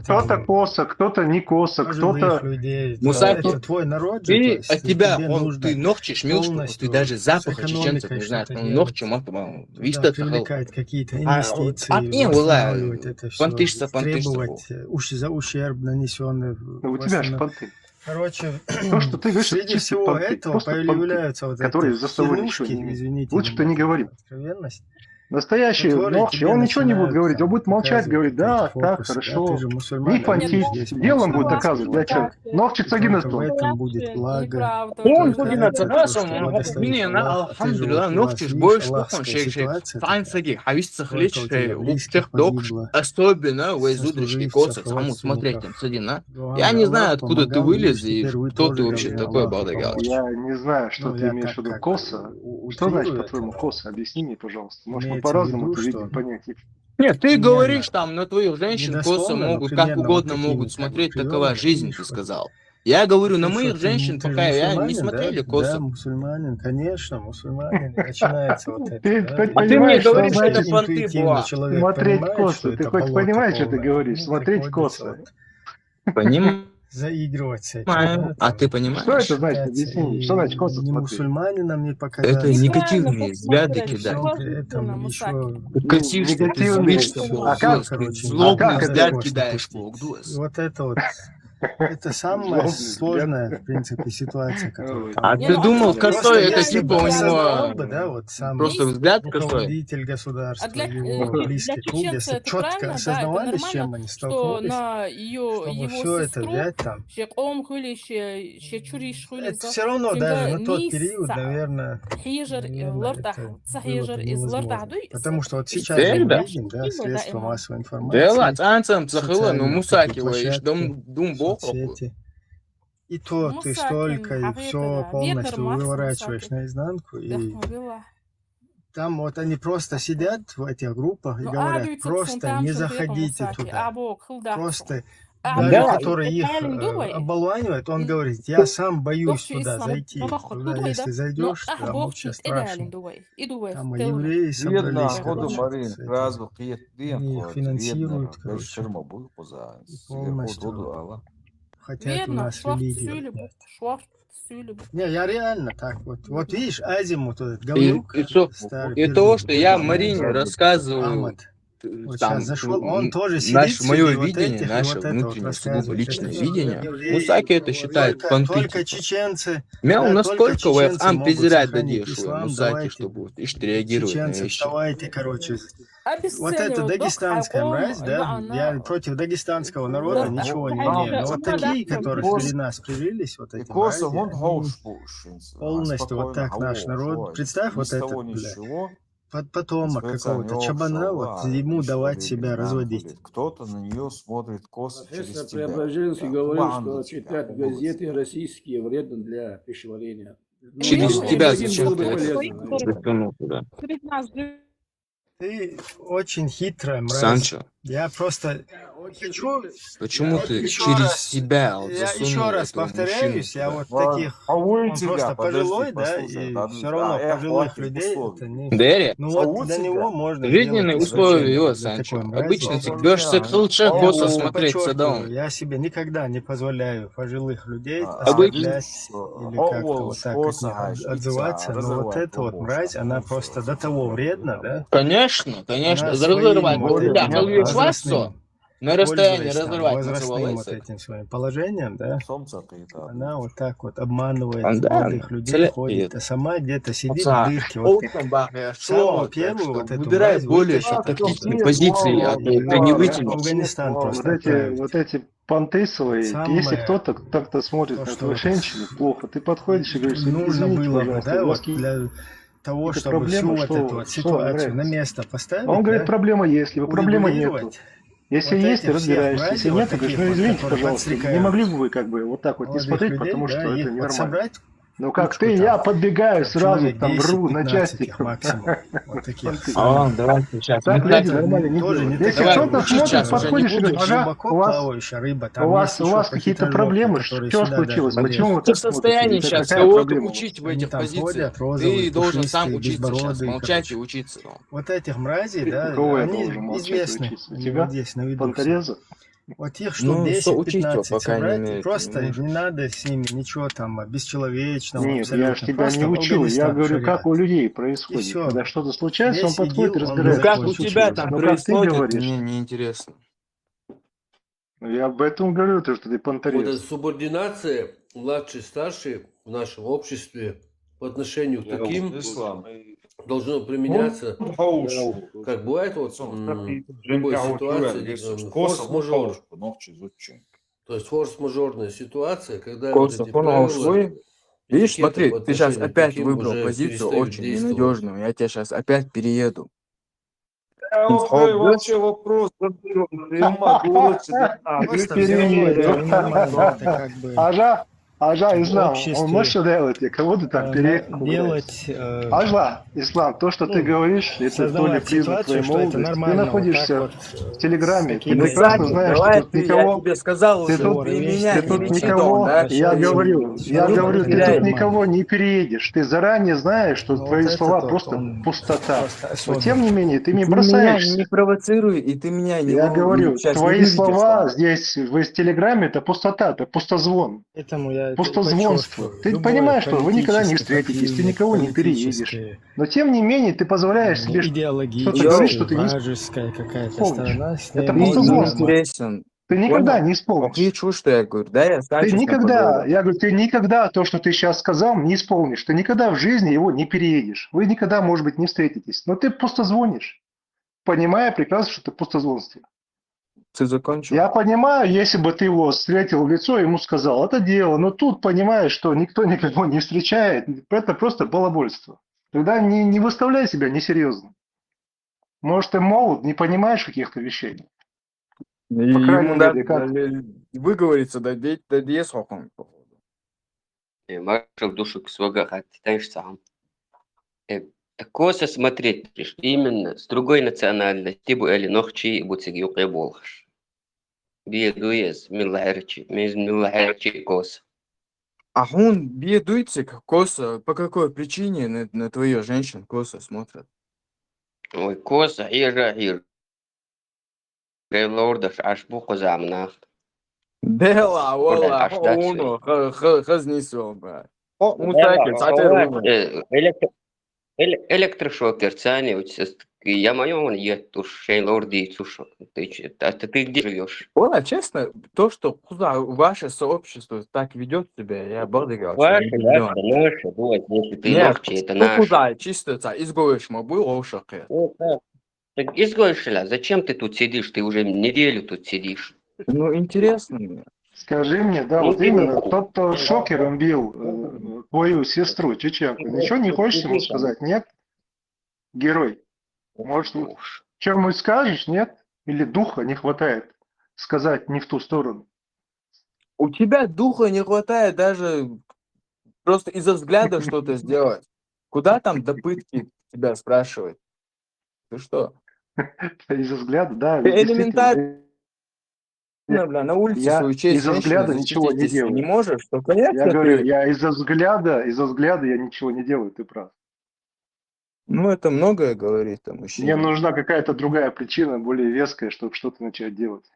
Кто-то косо, кто-то не косо, кто-то... Мусаки, твой народ, ты от тебя, ты ногчишь милшку, ты даже запаха чеченцев не знаешь. Ногчим, видишь, это привлекать какие-то инвестиции, восстанавливать это все, понтышься, требовать за ущерб, нанесенный. У тебя же понты. Короче, то, что ты говоришь, среди всего этого появляются вот которые за собой ничего не имеют. Лучше бы ты не говорил. Настоящий ногчи, он ничего не будет говорить, он будет молчать, говорить, да, так, хорошо. Не понти, делом будет доказывать, для чего. Ногчи цагинат. В этом будет благо. Он цагинат, мне на алхамдулилlah, ногчиш больше, он шейшей, файнсаги, хависца хлич, всех докш, особенно в изудричке коцах, саму смотреть им садина. Я не знаю, откуда ты вылез и кто ты вообще такой, Балдагалыч. Я не знаю, что ты имеешь в виду коса. Что значит, по-твоему, коса? Объясни мне, пожалуйста. Может, по-разному ты видишь понятие. Нет, ты говоришь там, на твоих женщин косо могут, как угодно могут смотреть, такова жизнь, ты сказал. Я говорю, на моих женщин, пока я не смотрели косо. Да, мусульманин, конечно, мусульманин, начинается вот это. А ты мне говоришь, что это понты была. Смотреть косо, ты хоть понимаешь, что ты говоришь? Смотреть косо. Понимаю. Заигрывать с этим. А ты понимаешь? Что это значит? Объясни. Что значит косо? Не мусульманином не показать. Это негативные взгляды кидать. Негативные. А как, злобный взгляд кидаешь. Вот это вот. Это самая сложная, в принципе, ситуация, которая... А ты думал, косой это типа у него просто взгляд косой? Руководитель государства, его близкий круг, если четко осознавали, с чем они столкнулись, чтобы все это взять там. Это все равно даже на тот период, наверное, это невозможно. Потому что вот сейчас мы видим, да, средства массовой информации, ну мусаки, думбо. И то ты столько, и все полностью выворачиваешь наизнанку. И там вот они просто сидят в этих группах и говорят, просто не заходите туда. Просто даже который их оболванивает, он говорит, я сам боюсь туда зайти. Туда, если зайдешь, там вообще страшно. Там евреи собрались, короче, они их финансируют, короче, полностью. Хотят у нас религию. Не, я реально так вот. Вот видишь, Азимут, этот говнюк. И то, что я Марине рассказываю, вот там, зашел, он тоже сидит, мое вот видение, этих, наше вот внутреннее, вот сугубо личное это видение. Мусаки это считает понты. Только чеченцы. Мяу, да, насколько вы ам презирать сохранить дадишь, ислам, Мусаки, чтобы реагировать на чеченцы, вещи. вставайте, короче. Вот это дагестанская мразь, да, я против дагестанского народа ничего не имею. Но вот такие, которые перед нас привились, вот эти мрази, полностью вот так наш народ. Представь вот это, бля. Потомок какого-то чабана, вот ему давать себя разводить. Кто-то на нее смотрит косо через тебя. Преображенский говорил, что читать газеты российские вредно для пищеварения. Через тебя зачем ты очень хитрая мразь. Санчо, Я просто хочу... Почему ты еще через раз- себя вот Я засунул еще раз этого повторяюсь, мужчину я туда? вот таких... Он тебя, просто подожди, пожилой, да, послушай, и да, все равно да, пожилых хватит людей условий. это не... Дерри, Ну вот Зовут для тебя? него можно жизненные сделать условия его, исключение для Санчо. такой мрази. Обычно ты Друзья, бьешься к лучше Я косо просто смотреть подчеркиваю, садом. я себе никогда не позволяю пожилых людей Обычно. оскорблять или как-то вот так от них отзываться, но вот эта вот мразь, она просто до того вредна, да? Конечно, конечно. Она Разрывать. своим вот Вот да, этим то есть возрастным, на расстоянии пользуясь там разрывать возрастным вот называется. этим своим положением, да, Солнце-то она вот так вот обманывает Да, молодых людей, цель- ходит, а сама где-то сидит в Отца, дырке. Вот Олденбах, самую так первую что вот эту выбирай мразь более вытащит оттуда. тактичные позиции, а то ты не В вытянешь. Афганистан просто Вот отправить. эти понты свои, Вот если самое кто-то так-то смотрит то, на что твою вот женщину плохо, ты подходишь и говоришь, нужно извините, было бы, пожалуйста, да, у вас вот для того, какие-то чтобы всю проблемы, вот эту вот что вам ситуацию на нравится? место А он поставить, говорит, да, проблема есть, либо проблемы нету. урегулировать. Если Вот есть, ты этих всех разбираешься. Если мразей, вот нет, ты говоришь, таких ну вот, извините, которые пожалуйста, не подстрекают могли бы вы как бы вот так вот не молодых смотреть, людей, потому да, что это их вот ненормально. собрать Ну как кучку ты, там, я подбегаю там сразу, человек там рву 10-15 на части. их максимум, вот таких Понты. самых. Давайте сейчас. Так Мы, люди кстати, нормально не Тоже не делают. Если давай, такие кто-то учить смотрит, сейчас уже не подходишь и буду. говоришь, ага, глубоко плавающая рыба, там у есть вас еще какие-то хитрожопые, проблемы, которые что сюда даже случилось, почему полезут. вы Ты в так смотрите, состоянии или сейчас какая кого-то проблема у вас? учить в Они этих там позициях. ходят, розовые, Ты должен сам пушистые, учиться сейчас. безбородые, Молчать и короче. учиться. Вот этих мразей, да, Кого я они должен молчать и известны, учиться? они Тебя? вот здесь на виду все. Понтореза? Вот их штук Ну, учить его, 10-15 по крайней собрать, и мере, ты не просто можешь. не надо с ними ничего там бесчеловечного Нет, я ж абсолютно. тебя не Просто учу, я Афганистан, говорю, как шариат. у людей И происходит. все. Когда что-то случается, он Весь подходит и ИГИЛ, он Ну, разбирается, как что у закончится. тебя случилось. там Но как ты происходит, говоришь, мне не интересно. я об этом говорю, то, что ты Вот эта понторез. субординация младший-старший в нашем обществе по отношению к таким должно применяться, как бывает вот в любой ситуации, форс-мажор. То есть форс-мажорная ситуация, когда вот эти правила, Видишь, этикеты смотри, по ты сейчас отношению к опять таким выбрал уже позицию перестают очень действовать. ненадежную. Я тебя сейчас опять перееду. Вообще вопрос, Просто взять это нормально, это как бы Ажа, в Ислам, он обществе может что делать? Кого ты там переехал? делать, Ажла, Ислам, то, что ты ну, говоришь, это то ли создавать признак твоей ситуацию, что это молодости. Ты нормально вот так находишься вот в Телеграме, ты такими прекрасно знаешь, что давай тут ты, я никого... тебе сказал Ты уже, тут, ты меня ты не тут мечи, никого, да? я Ты говорю, всё равно ты тут нормально. никого не переедешь. Ты заранее знаешь, что Но твои вот слова этот вот, просто он пустота. просто Но тем особенный. не менее, ты не меня не бросаешься. провоцируй, и ты меня Я говорю, сейчас не твои выведешь слова там. здесь в Телеграме это пустота, это пустозвон. Поэтому я Пустозвонство. подчеркиваю, Ты любое понимаешь, что вы никогда не политическое, встретитесь, ты никого не переедешь. политическое, Но тем не менее, ты позволяешь себе что-то говорить, идеологическое, что ты не вражеская какая-то помнишь. сторона, с Это ней Ты можно нормально. неинтересен. Ты никогда Понял? не исполнишь. Охуеть, что я говорю, да, я Ты Санчес никогда, я говорю, ты никогда то, что ты сейчас сказал, не исполнишь. Ты никогда в жизни его не переедешь. Вы никогда, может быть, не встретитесь. Но ты просто звонишь, понимая прекрасно, что ты пустозвонство. Ты закончил? Я понимаю, если бы ты его встретил в лицо, ему сказал, это дело. Но тут понимаешь, что никто никого не встречает. Это просто балабольство. Тогда не выставляй себя несерьезно. Может, ты молод, не понимаешь каких-то вещей. По крайней Ему мере, как... выговориться, да, есть хохом. Маршал душу к свога хаттаешь сам. Косо смотреть именно с другой национальности, бу или нохчи, бу цигюк болхаш. Биедуез, миллахерчи косо. А он бедуется, косо, по какой причине на твою женщин косо смотрят? Ой, косо, ира. Лордаш аж буку замнах. Дела, вала, уно, хазнисо, брат. Мусаки, цатер, Электрошокер цани, я мою он ет шейн лорди цушок. Ты где живешь? Ола, честно, то, что ваше сообщество так ведет себя, я благодарю. Ваше, наше, вот, если ты нахчи, это наше. Куда, чисто, изгоешь был ошаке. Так изгоишь ли? Зачем ты тут сидишь? Ты уже неделю тут сидишь. Ну, интересно мне. Скажи мне, да, вот именно тот, кто шокером бил твою сестру, чеченку, ничего не хочешь ему сказать, нет? Герой. Может, что-нибудь скажешь, нет? Или духа не хватает сказать не в ту сторону? У тебя духа не хватает даже просто из-за взгляда что-то сделать. Куда там до пытки тебя спрашивать? Ты что? Из-за взгляда, да, Элементарно, действительно. бля, на улице Я свою честь из-за женщины взгляда ничего защитить, не если не делаю. можешь, то, Я конечно, говорю, ты... я из-за взгляда я ничего не делаю, ты прав. Ну, это многое говорит о Мне мужчине. нужна какая-то другая причина, более веская, чтобы что-то начать делать.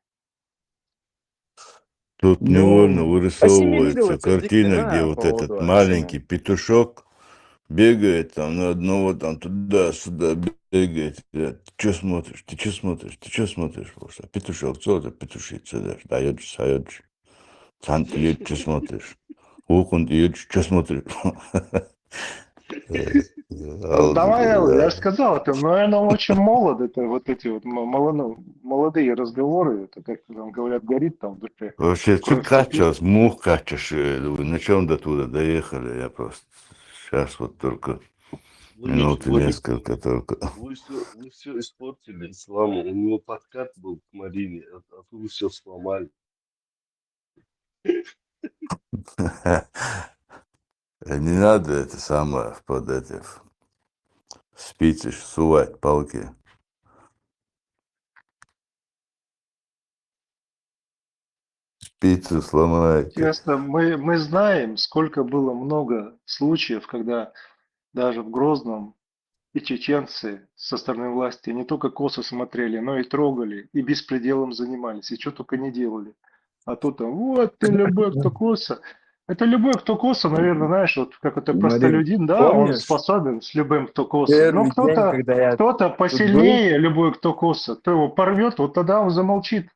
Тут невольно Ну, вырисовывается ассимилироваться в диктор, картина, где да, вот по этот поводу общения. маленький петушок бегает там на одного там туда-сюда бегает. Ты что смотришь? Ты что смотришь? Ты что смотришь? А петушок, что это петушица? Дает. Сам ты что смотришь? Окон ты что смотришь? Ну, давай, я же сказал, это, наверное, очень молод, это вот эти вот молодые разговоры, это, как там говорят, горит там в душе. Вообще, что Кровь кипит. качалось, мух качаешь, на чем до туда доехали, я просто сейчас вот только минуты несколько только. Вы все испортили исламу. У него подкат был к Марине, а вы все сломали. Не надо это самое под эти спицы сувать палки. Спицу сломаете. Честно, мы знаем, сколько было много случаев, когда даже в Грозном и чеченцы со стороны власти не только косо смотрели, но и трогали, и беспределом занимались, и что только не делали. А тут там, вот ты любой, кто косо. Это любой, кто косо, наверное, знаешь, вот как это Марин, простолюдин, да, он помнишь способен с любым, кто косо. Но первый день, когда я кто-то тут был? посильнее, любой, кто косо, то его порвет, вот тогда он замолчит.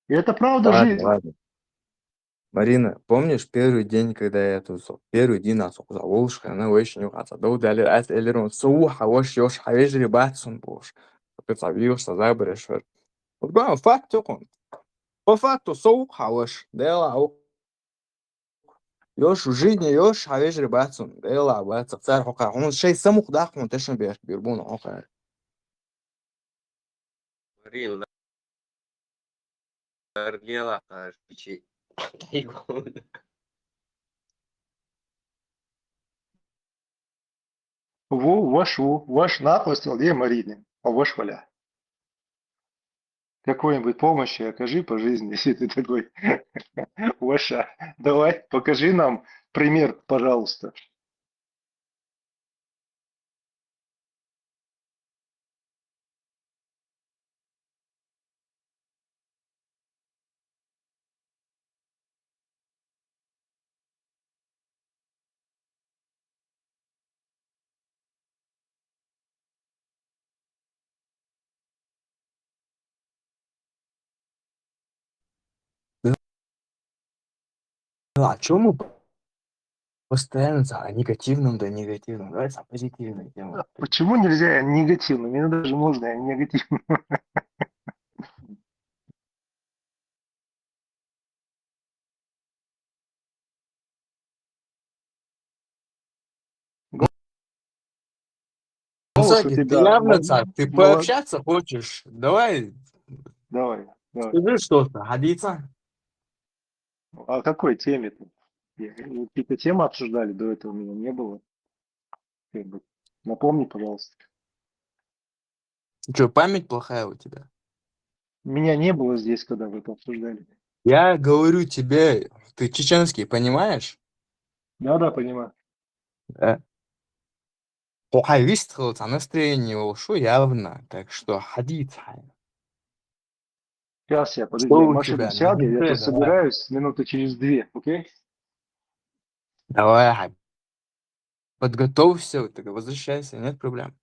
И это правда Ладно, жизнь. ладно. Марина, помнишь первый день, когда я тут первый день нас заволжь, она очень угадала. Да удали ас элерон суха вош ёш хавежри батсон бош. Ты забьешься, заберешь. Вот главное факт он. По факту суха вош. Дела ёш в жизни ёш хавежри батсон. Дела батсон. Царь хока. Он шей самух дах он тешн бирбун хока. Марин, Аргела, пичи. Ваш напластил, где Марине, а ваш валя. Какой-нибудь помощи окажи по жизни, если ты такой, Ваша. Давай, покажи нам пример, пожалуйста. Ну, а чё мы постоянно о негативном да негативном? Давайте о позитивной теме. Почему нельзя негативно? Мне даже можно негативно. Кстати, ты явно царь, ты пообщаться хочешь? Давай. Давай. Скажи что-то, годится? О какой теме-то? Какие-то темы обсуждали, до этого у меня не было. Напомни, пожалуйста. Что, память плохая у тебя? Меня не было здесь, когда вы это обсуждали. Я говорю тебе, ты чеченский понимаешь? Да, понимаю. Да. Плоховист, а настроение ушло явно, так что ходить. Сейчас я, подожди, Что я в у машину тебя? сяду, я тут Давай. собираюсь минуты через 2, окей? Давай, подготовься, так возвращайся, нет проблем.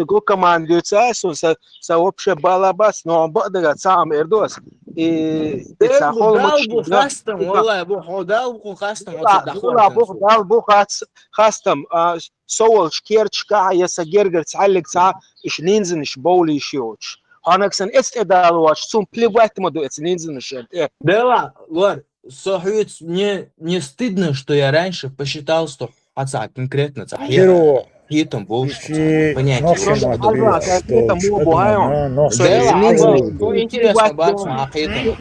go командуется, со вообще балабас, но бадага сам эрдос. И это дал бу хастам, والله бу дал бу хастам, дал бу хастам, соул шкерчка, яса гергер цалик ца, иш нинзен иш боули шиоч. Ханаксан эстедалуач, сум плевать моду эц нинзен иш. Дела, Лор, Сохюц, мне стыдно, что я раньше посчитал, что отца конкретно Геро. Хитом больше понятия. Интересно, интересно, бац, а хитом.